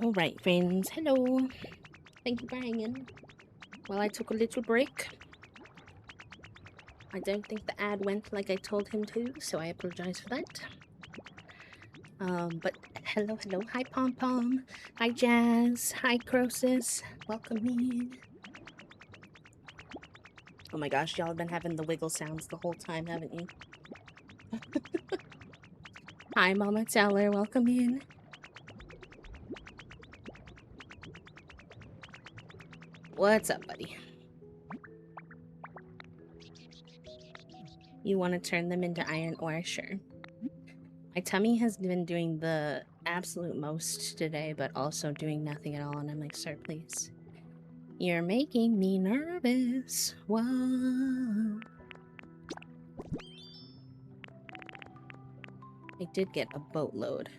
Alright, friends. Hello. Thank you for hanging while I took a little break. I don't think the ad went like I told him to, so I apologize for that. But hello. Hi, Pom Pom. Hi, Jazz. Hi, Crosis. Welcome in. Oh my gosh, y'all have been having the wiggle sounds the whole time, haven't you? Hi, Mama Teller. Welcome in. What's up, buddy? You want to turn them into iron ore? Sure. My tummy has been doing the absolute most today, but also doing nothing at all, and I'm like, sir, please. You're making me nervous. Whoa. I did get a boatload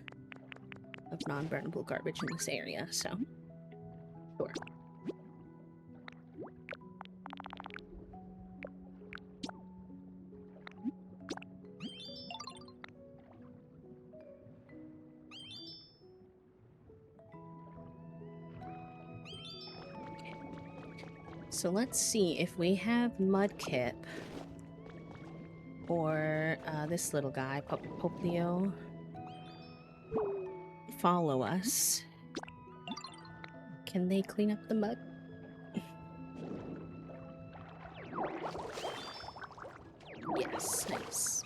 of non-burnable garbage in this area, so sure. So let's see if we have Mudkip or this little guy, Poplio, follow us. Can they clean up the mud? Yes, nice.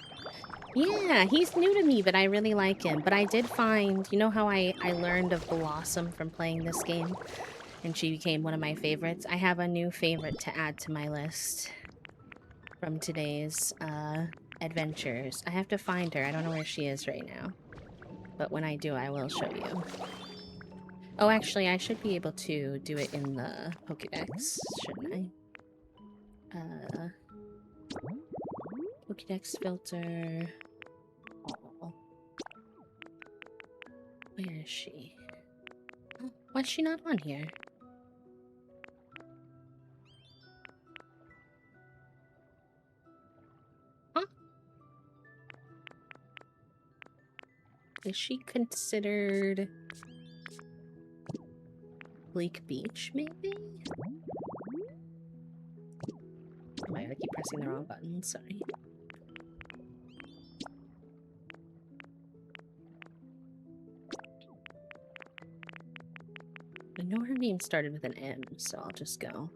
Yeah, he's new to me, but I really like him. But I did find, you know how I learned of Blossom from playing this game? And she became one of my favorites. I have a new favorite to add to my list from today's adventures. I have to find her. I don't know where she is right now. But when I do, I will show you. Oh, actually, I should be able to do it in the Pokédex, shouldn't I? Pokédex filter. Oh. Where is she? Oh, why is she not on here? Huh? Is she considered Bleak Beach, maybe? Oh my god, I keep pressing the wrong button, sorry. I know her name started with an M, so I'll just go.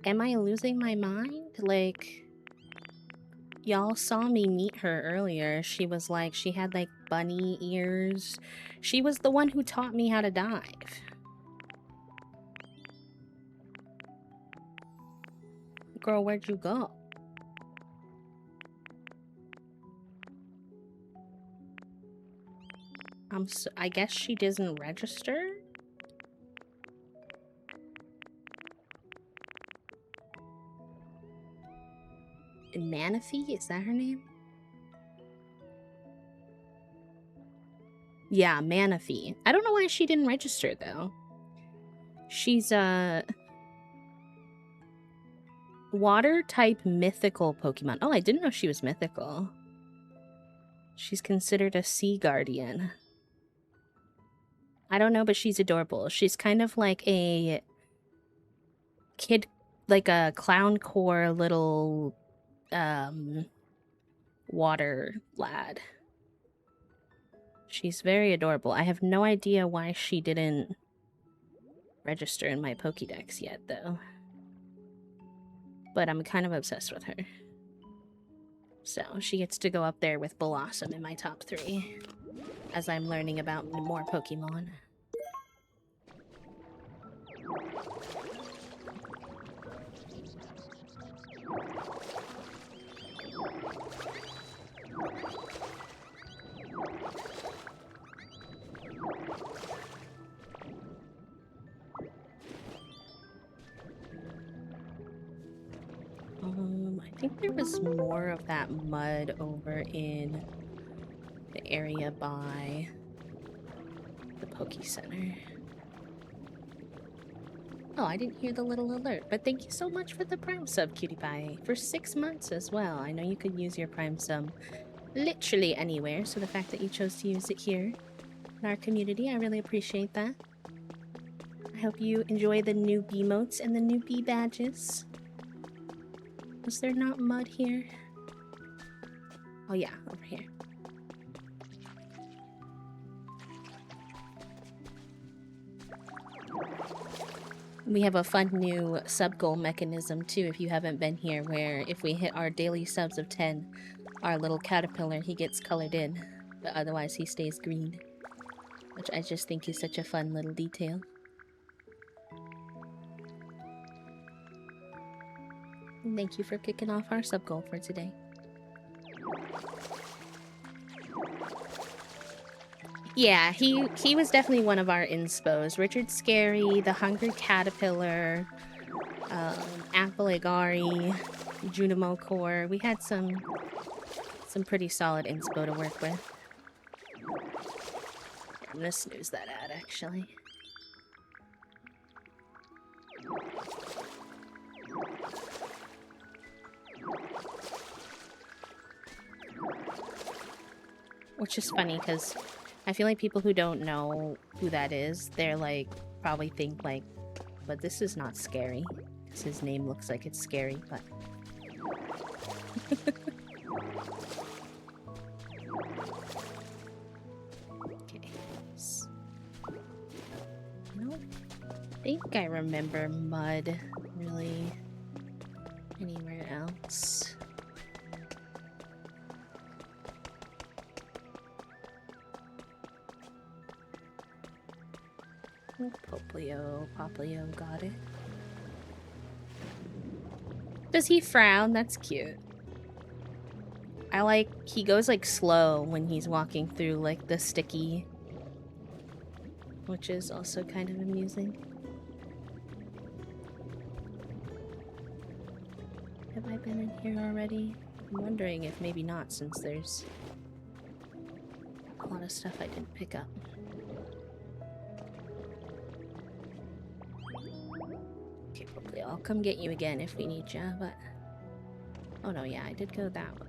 Am I losing my mind? Like, y'all saw me meet her earlier. She was like, she had like bunny ears. She was the one who taught me how to dive. Girl, where'd you go? I guess she doesn't register? Manaphy? Is that her name? Yeah, Manaphy. I don't know why she didn't register, though. She's a water-type mythical Pokemon. Oh, I didn't know she was mythical. She's considered a sea guardian. I don't know, but she's adorable. She's kind of like a kid, like a clown core little water lad. She's very adorable. I have no idea why she didn't register in my Pokédex yet, though. But I'm kind of obsessed with her. So she gets to go up there with Blossom in my top 3 as I'm learning about more Pokemon. I think there was more of that mud over in the area by the Poke Center. Oh, I didn't hear the little alert, but thank you so much for the Prime sub, Cutie Pie. For 6 months as well. I know you could use your Prime sub literally anywhere, so the fact that you chose to use it here in our community, I really appreciate that. I hope you enjoy the new bee motes and the new bee badges. Was there not mud here? Oh yeah, over here. We have a fun new sub goal mechanism too if you haven't been here, where if we hit our daily subs of 10, our little caterpillar, he gets colored in, but otherwise he stays green, which I just think is such a fun little detail. And thank you for kicking off our sub goal for today. Yeah, he was definitely one of our inspos. Richard Scary, the Hungry Caterpillar, Apple Agari, Junimo Core. We had some pretty solid inspo to work with. I'm gonna snooze that ad, actually. Which is funny, because I feel like people who don't know who that is, they're like, probably think like, but this is not scary. Because his name looks like it's scary, but... Okay. I don't think I remember mud, really, anywhere else. Poplio, got it. Does he frown? That's cute. I like, he goes like slow when he's walking through like the sticky, which is also kind of amusing. Have I been in here already? I'm wondering if maybe not, since there's a lot of stuff I didn't pick up. Okay, probably I'll come get you again if we need ya, but... Oh no, yeah, I did go that way.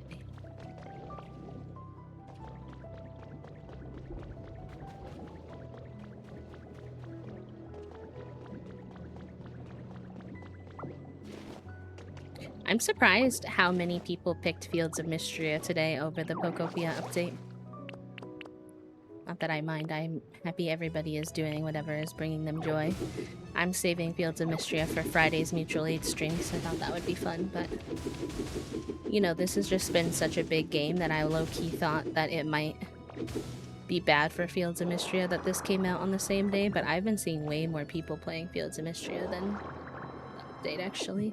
I'm surprised how many people picked Fields of Mystria today over the Pokopia update. Not that I mind, I'm happy everybody is doing whatever is bringing them joy. I'm saving Fields of Mystria for Friday's mutual aid stream, so I thought that would be fun, but... You know, this has just been such a big game that I low-key thought that it might be bad for Fields of Mystria that this came out on the same day, but I've been seeing way more people playing Fields of Mystria than the update, actually.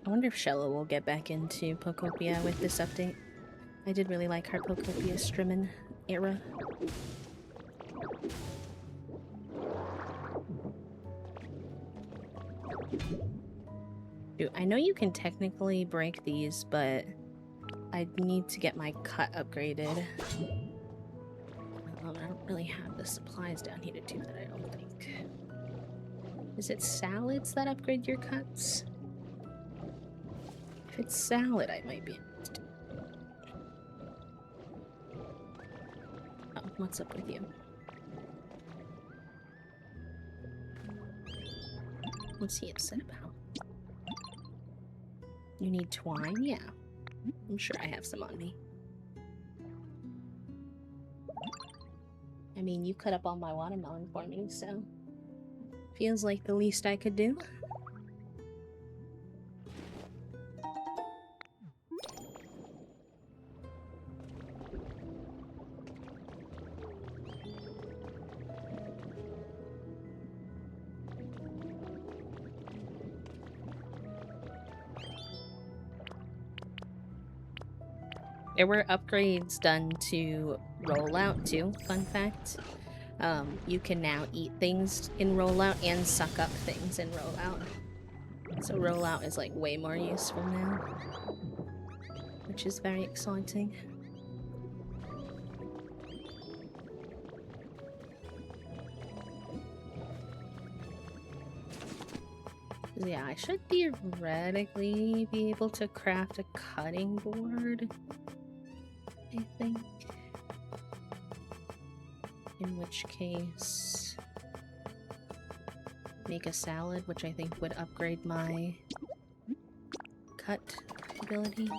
I wonder if Shello will get back into Pokopia with this update. I did really like her Pokopia Strimmin era. Dude, I know you can technically break these, but I need to get my cut upgraded. I don't really have the supplies down here to do that, I don't think. Is it salads that upgrade your cuts? If it's salad, I might be able to do it. Oh, what's up with you? What's he upset about? You need twine? Yeah. I'm sure I have some on me. I mean, you cut up all my watermelon for me, so... Feels like the least I could do. There were upgrades done to rollout too, fun fact. You can now eat things in rollout and suck up things in rollout. So rollout is like way more useful now, which is very exciting. Yeah, I should theoretically be able to craft a cutting board, I think. In which case, make a salad, which I think would upgrade my cut ability.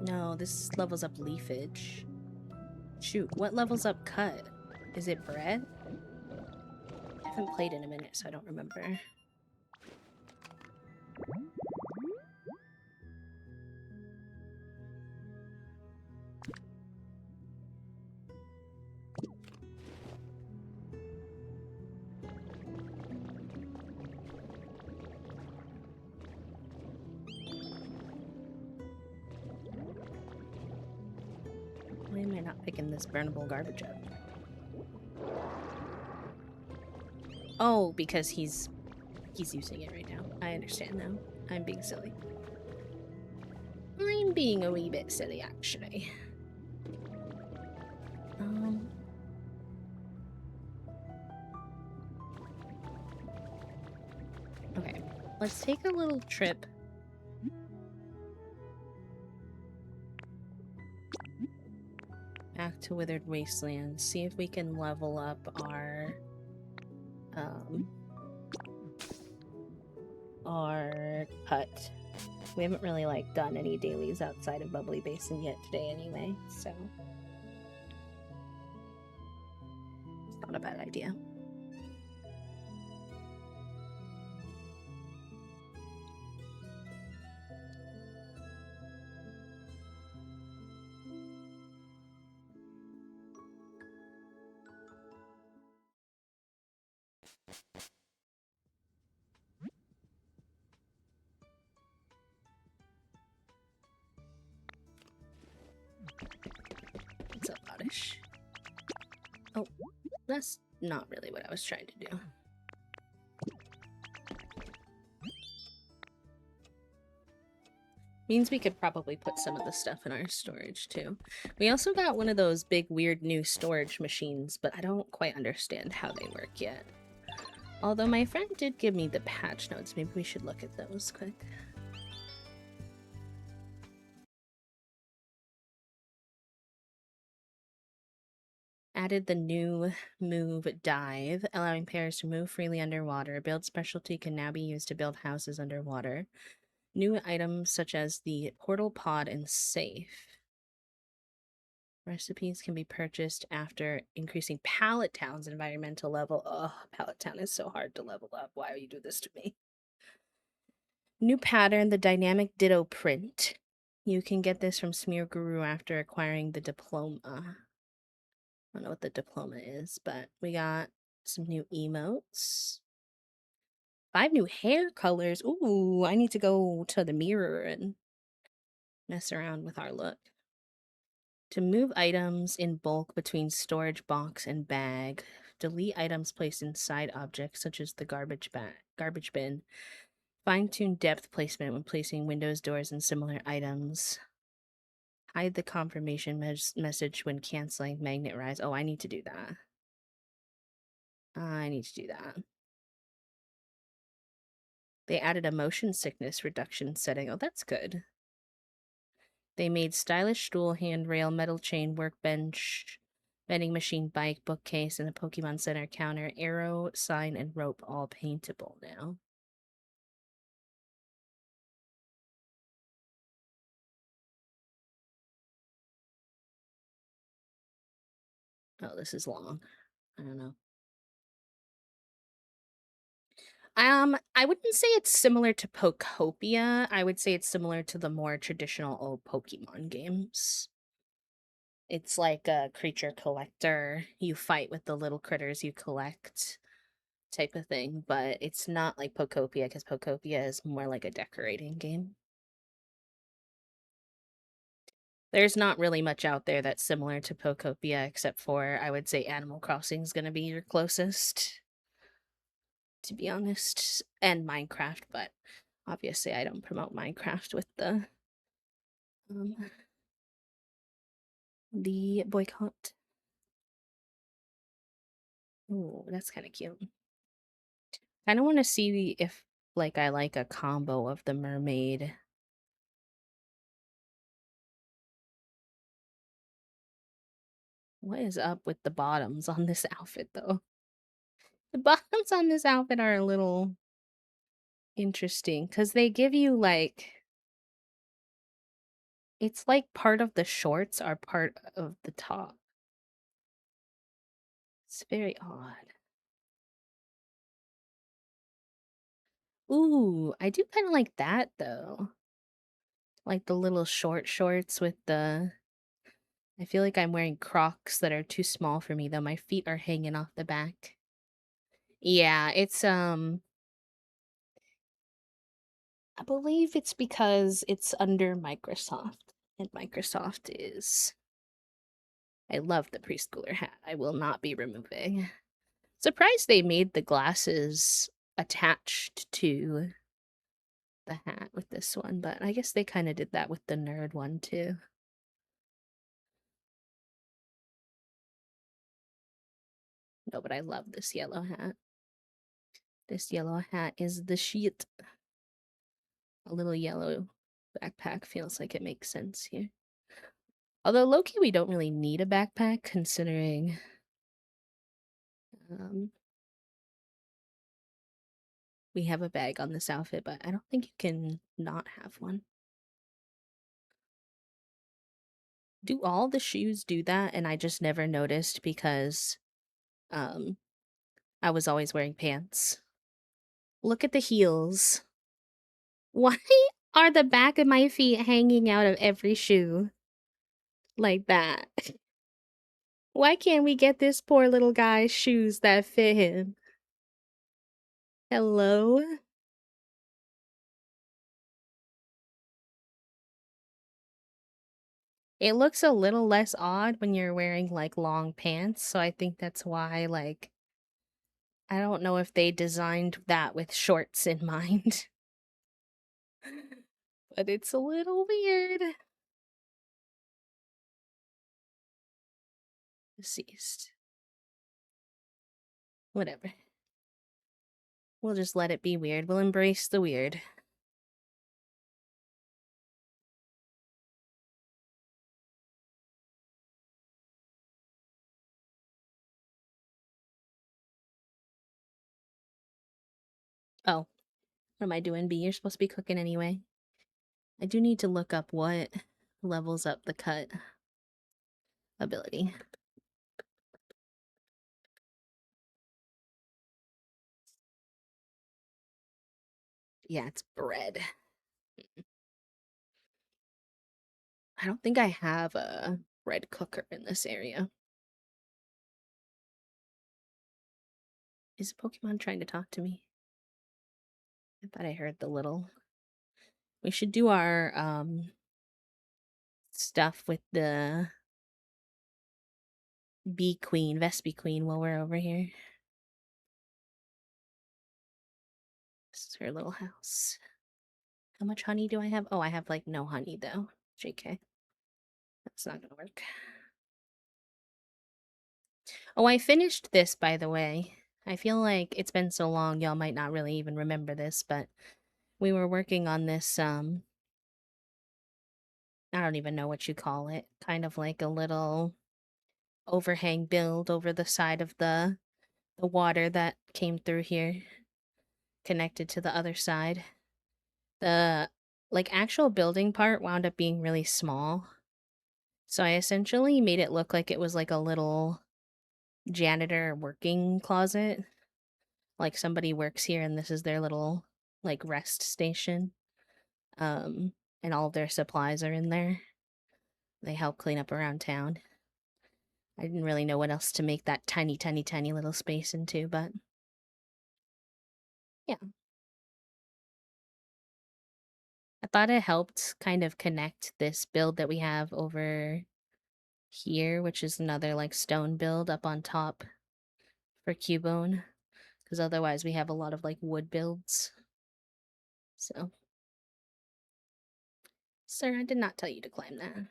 No, this levels up leafage. Shoot, what levels up cut? Is it bread? I haven't played in a minute, so I don't remember. Why am I not picking this burnable garbage up? Oh, because he's using it right now. I understand now. I'm being silly. I'm being a wee bit silly, actually. Okay, let's take a little trip. Back to Withered Wasteland. See if we can level up our hut. We haven't really like done any dailies outside of Bubbly Basin yet today anyway, so it's not a bad idea. What's up, Oddish? Oh, that's not really what I was trying to do. Means we could probably put some of the stuff in our storage too. We also got one of those big weird new storage machines, but I don't quite understand how they work yet. Although my friend did give me the patch notes. Maybe we should look at those quick. Added the new move dive, allowing players to move freely underwater. Build specialty can now be used to build houses underwater. New items such as the portal pod and safe. Recipes can be purchased after increasing Pallet Town's environmental level. Ugh, Pallet Town is so hard to level up. Why would you do this to me? New pattern, the dynamic ditto print. You can get this from Smear Guru after acquiring the diploma. I don't know what the diploma is, but we got some new emotes. 5 new hair colors. Ooh, I need to go to the mirror and mess around with our look. To move items in bulk between storage box and bag, delete items placed inside objects such as the garbage bin. Fine-tune depth placement when placing windows, doors, and similar items. Hide the confirmation message when canceling magnet rise. Oh, I need to do that. I need to do that. They added a motion sickness reduction setting. Oh, that's good. They made stylish stool, handrail, metal chain, workbench, vending machine, bike, bookcase, and the Pokemon Center counter, arrow, sign, and rope all paintable now. Oh, this is long. I don't know. I wouldn't say it's similar to Pokopia. I would say it's similar to the more traditional old Pokemon games. It's like a creature collector. You fight with the little critters you collect type of thing, but it's not like Pokopia because Pokopia is more like a decorating game. There's not really much out there that's similar to Pokopia except for I would say Animal Crossing is going to be your closest, to be honest, and Minecraft, but obviously I don't promote Minecraft with um the boycott. Oh, that's kind of cute. I don't want to see if like I like a combo of the mermaid. What is up with the bottoms on this outfit though? The bottoms on this outfit are a little interesting because they give you like it's like part of the shorts are part of the top. It's very odd. Ooh, I do kind of like that though. Like the little short shorts with the I feel like I'm wearing Crocs that are too small for me though. My feet are hanging off the back. Yeah, it's I believe it's because it's under Microsoft and Microsoft is I love the preschooler hat. I will not be removing. Surprised they made the glasses attached to the hat with this one, but I guess they kind of did that with the nerd one too. No, but I love this yellow hat. This yellow hat is the shit. A little yellow backpack feels like it makes sense here. Although low-key we don't really need a backpack considering um, we have a bag on this outfit, but I don't think you can not have one. Do all the shoes do that? And I just never noticed because um, I was always wearing pants. Look at the heels. Why are the back of my feet hanging out of every shoe like that? Why can't we get this poor little guy's shoes that fit him? Hello? It looks a little less odd when you're wearing like long pants, so I think that's why like I don't know if they designed that with shorts in mind. But it's a little weird. Deceased. Whatever. We'll just let it be weird. We'll embrace the weird. Oh, what am I doing, B? You're supposed to be cooking anyway. I do need to look up what levels up the cut ability. Yeah, it's bread. I don't think I have a bread cooker in this area. Is Pokemon trying to talk to me? I thought I heard the little. We should do our stuff with the bee queen, Vespi queen while we're over here. This is her little house. How much honey do I have? Oh, I have like no honey though. JK. That's not gonna work. Oh, I finished this, by the way. I feel like it's been so long, y'all might not really even remember this, but we were working on this, I don't even know what you call it. Kind of like a little overhang build over the side of the water that came through here, connected to the other side. The, like, actual building part wound up being really small. So I essentially made it look like it was like a little janitor working closet. Like somebody works here and this is their little like rest station. Um, and all of their supplies are in there. They help clean up around town. I didn't really know what else to make that tiny, tiny, tiny little space into, but yeah. I thought it helped kind of connect this build that we have over here, which is another like stone build up on top for Cubone, because otherwise we have a lot of like wood builds. So, sir, I did not tell you to climb that.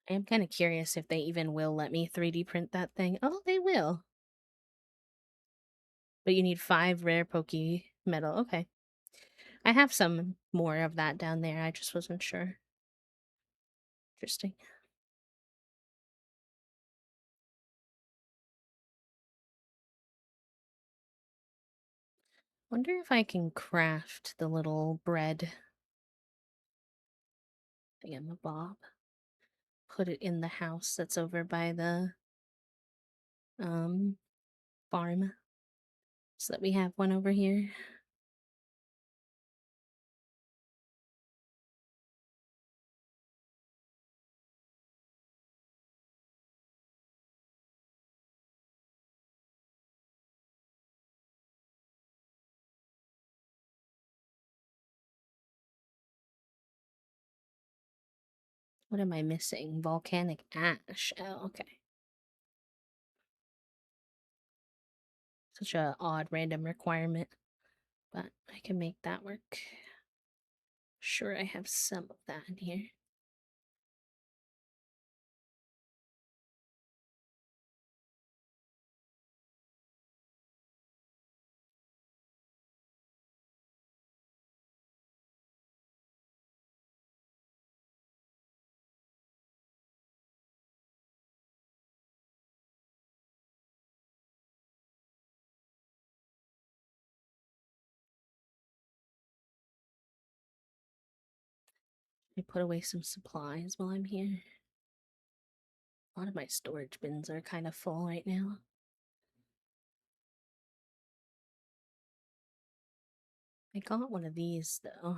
I am kind of curious if they even will let me 3D print that thing. Oh, they will. But you need 5 rare Poke metal. Okay. I have some more of that down there. I just wasn't sure. Interesting. Wonder if I can craft the little bread thingamabob. Put it in the house that's over by the um farm. So that we have one over here. What am I missing? Volcanic ash. Oh, okay. Such a odd random requirement, but I can make that work. Sure, I have some of that in here. I put away some supplies while I'm here. A lot of my storage bins are kind of full right now. I got one of these though.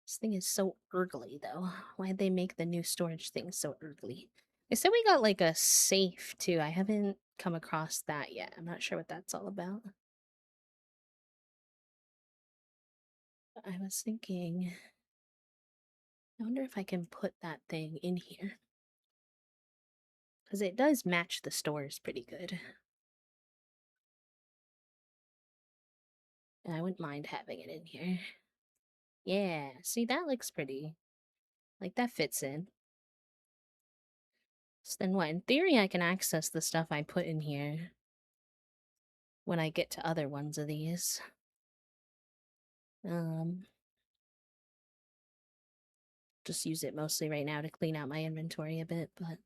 This thing is so urgly though. Why'd they make the new storage thing so urgly? They said we got like a safe too. I haven't come across that yet. I'm not sure what that's all about. But I was thinking, I wonder if I can put that thing in here. Because it does match the stores pretty good. And I wouldn't mind having it in here. Yeah, see, that looks pretty. Like, that fits in. So then what? In theory, I can access the stuff I put in here when I get to other ones of these. Just use it mostly right now to clean out my inventory a bit, but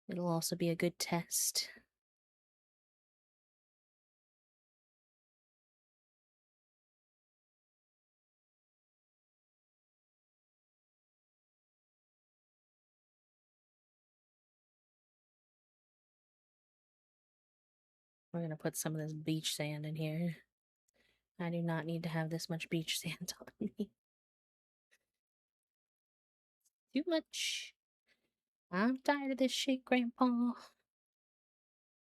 it'll also be a good test. We're gonna put some of this beach sand in here. I do not need to have this much beach sand on me. Too much. I'm tired of this shit, Grandpa.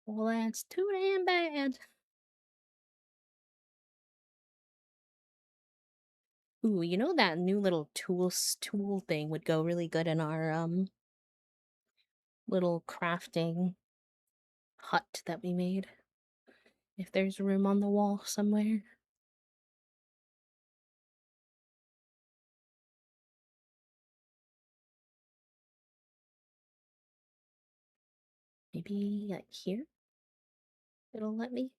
Well, that's too damn bad. Ooh, you know that new little tool thing would go really good in our little crafting hut that we made. If there's room on the wall somewhere. Maybe like here? It'll let me?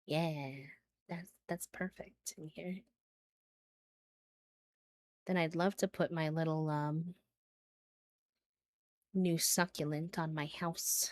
Yeah, that's perfect in here. Then I'd love to put my little new succulent on my house.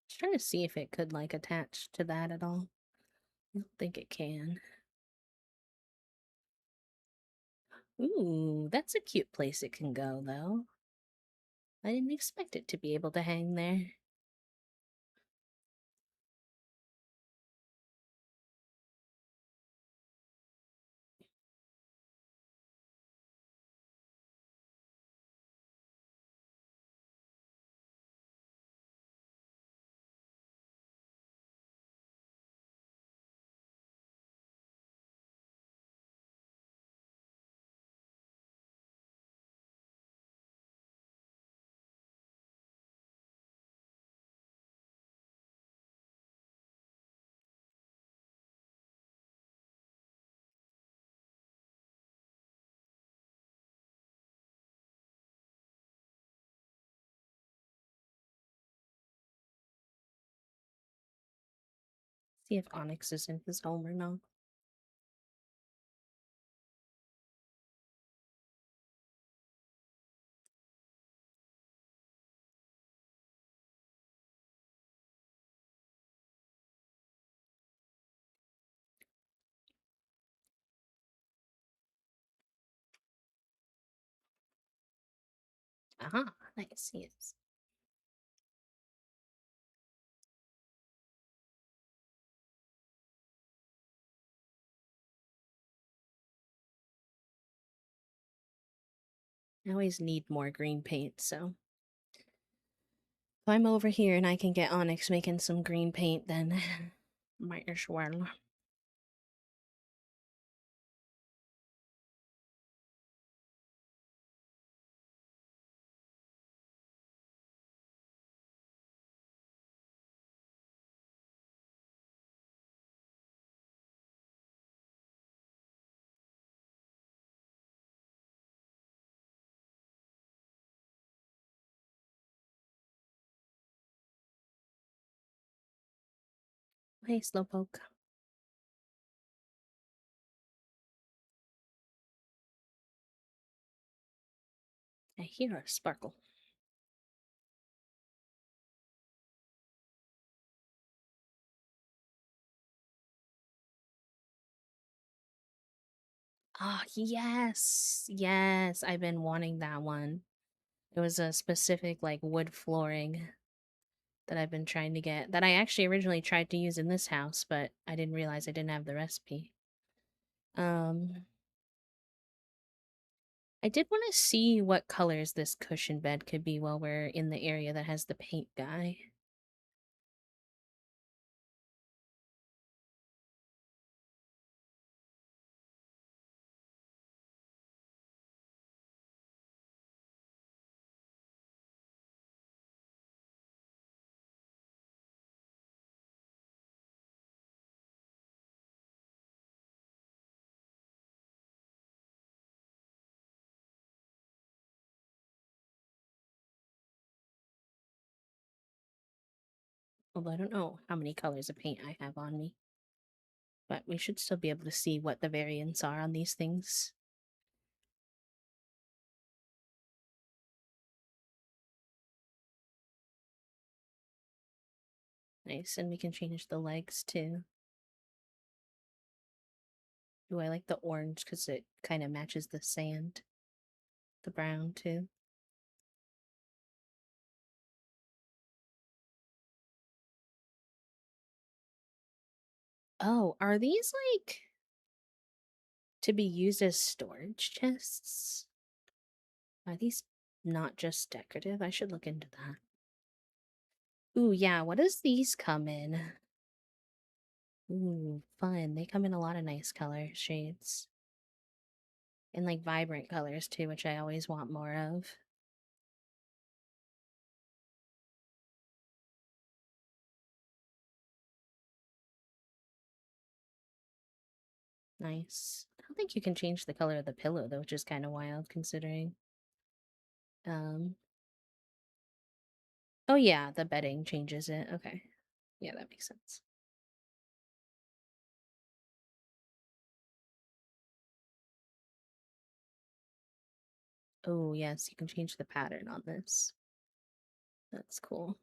Just trying to see if it could like attach to that at all. I don't think it can. Ooh, that's a cute place it can go though. I didn't expect it to be able to hang there. See if Onyx is in his home or not. Aha, nice, he is. I always need more green paint, so if I'm over here and I can get Onyx making some green paint, then might as well. Hey, Slowpoke. I hear a sparkle. Oh, yes. Yes, I've been wanting that one. It was a specific, like, wood flooring that I've been trying to get, that I actually originally tried to use in this house, but I didn't realize I didn't have the recipe. I did want to see what colors this cushion bed could be while we're in the area that has the paint guy. Although I don't know how many colors of paint I have on me. But we should still be able to see what the variants are on these things. Nice, and we can change the legs too. Ooh, I like the orange because it kind of matches the sand. The brown too. Oh, are these like to be used as storage chests? Are these not just decorative? I should look into that. Ooh, yeah, what does these come in? Ooh, fun. They come in a lot of nice color shades. And like vibrant colors too, which I always want more of. Nice. I don't think you can change the color of the pillow though, which is kind of wild considering. Um, oh yeah, the bedding changes it. Okay. Yeah, that makes sense. Oh, yes, you can change the pattern on this. That's cool.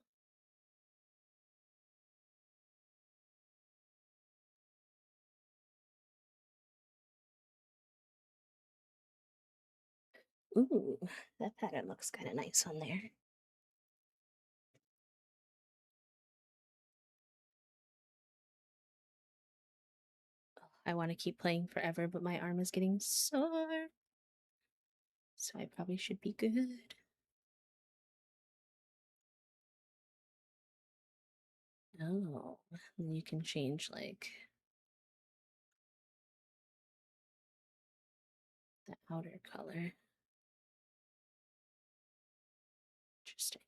Ooh, that pattern looks kind of nice on there. Oh, I want to keep playing forever, but my arm is getting sore. So I probably should be good. Oh, and you can change like the outer color. Interesting.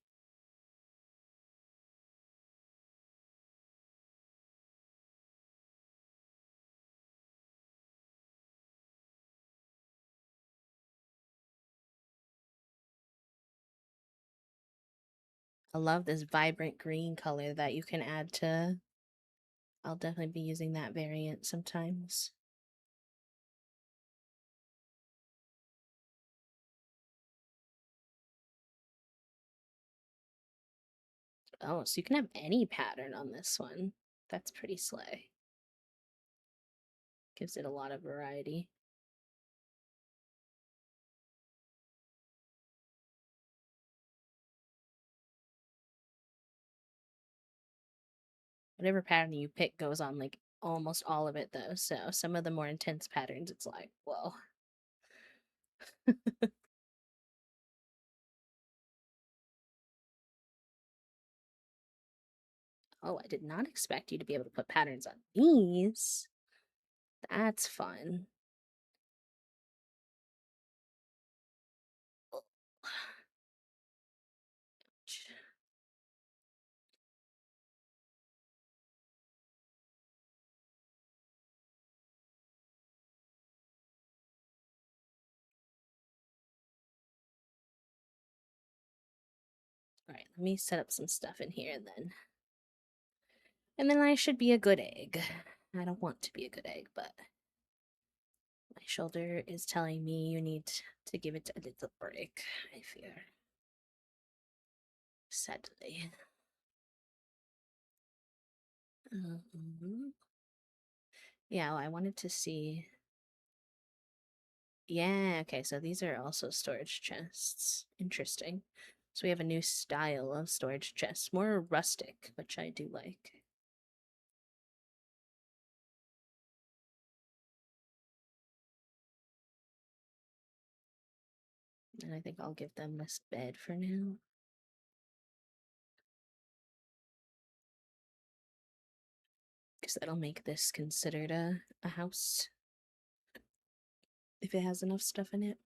I love this vibrant green color that you can add to. I'll definitely be using that variant sometimes. Oh, so you can have any pattern on this one. That's pretty slay. Gives it a lot of variety. Whatever pattern you pick goes on like almost all of it though. So some of the more intense patterns, it's like, whoa. Oh, I did not expect you to be able to put patterns on these. That's fun. All right, let me set up some stuff in here and then I should be a good egg. I don't want to be a good egg, but my shoulder is telling me you need to give it a little break, I fear. Sadly. Yeah, well, I wanted to see. Yeah, okay, so these are also storage chests. Interesting. So we have a new style of storage chests, more rustic, which I do like. And I think I'll give them this bed for now. Because that'll make this considered a house if it has enough stuff in it.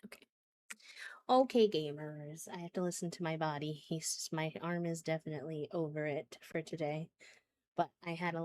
Okay. Okay, gamers. I have to listen to my body. My arm is definitely over it for today. But I had a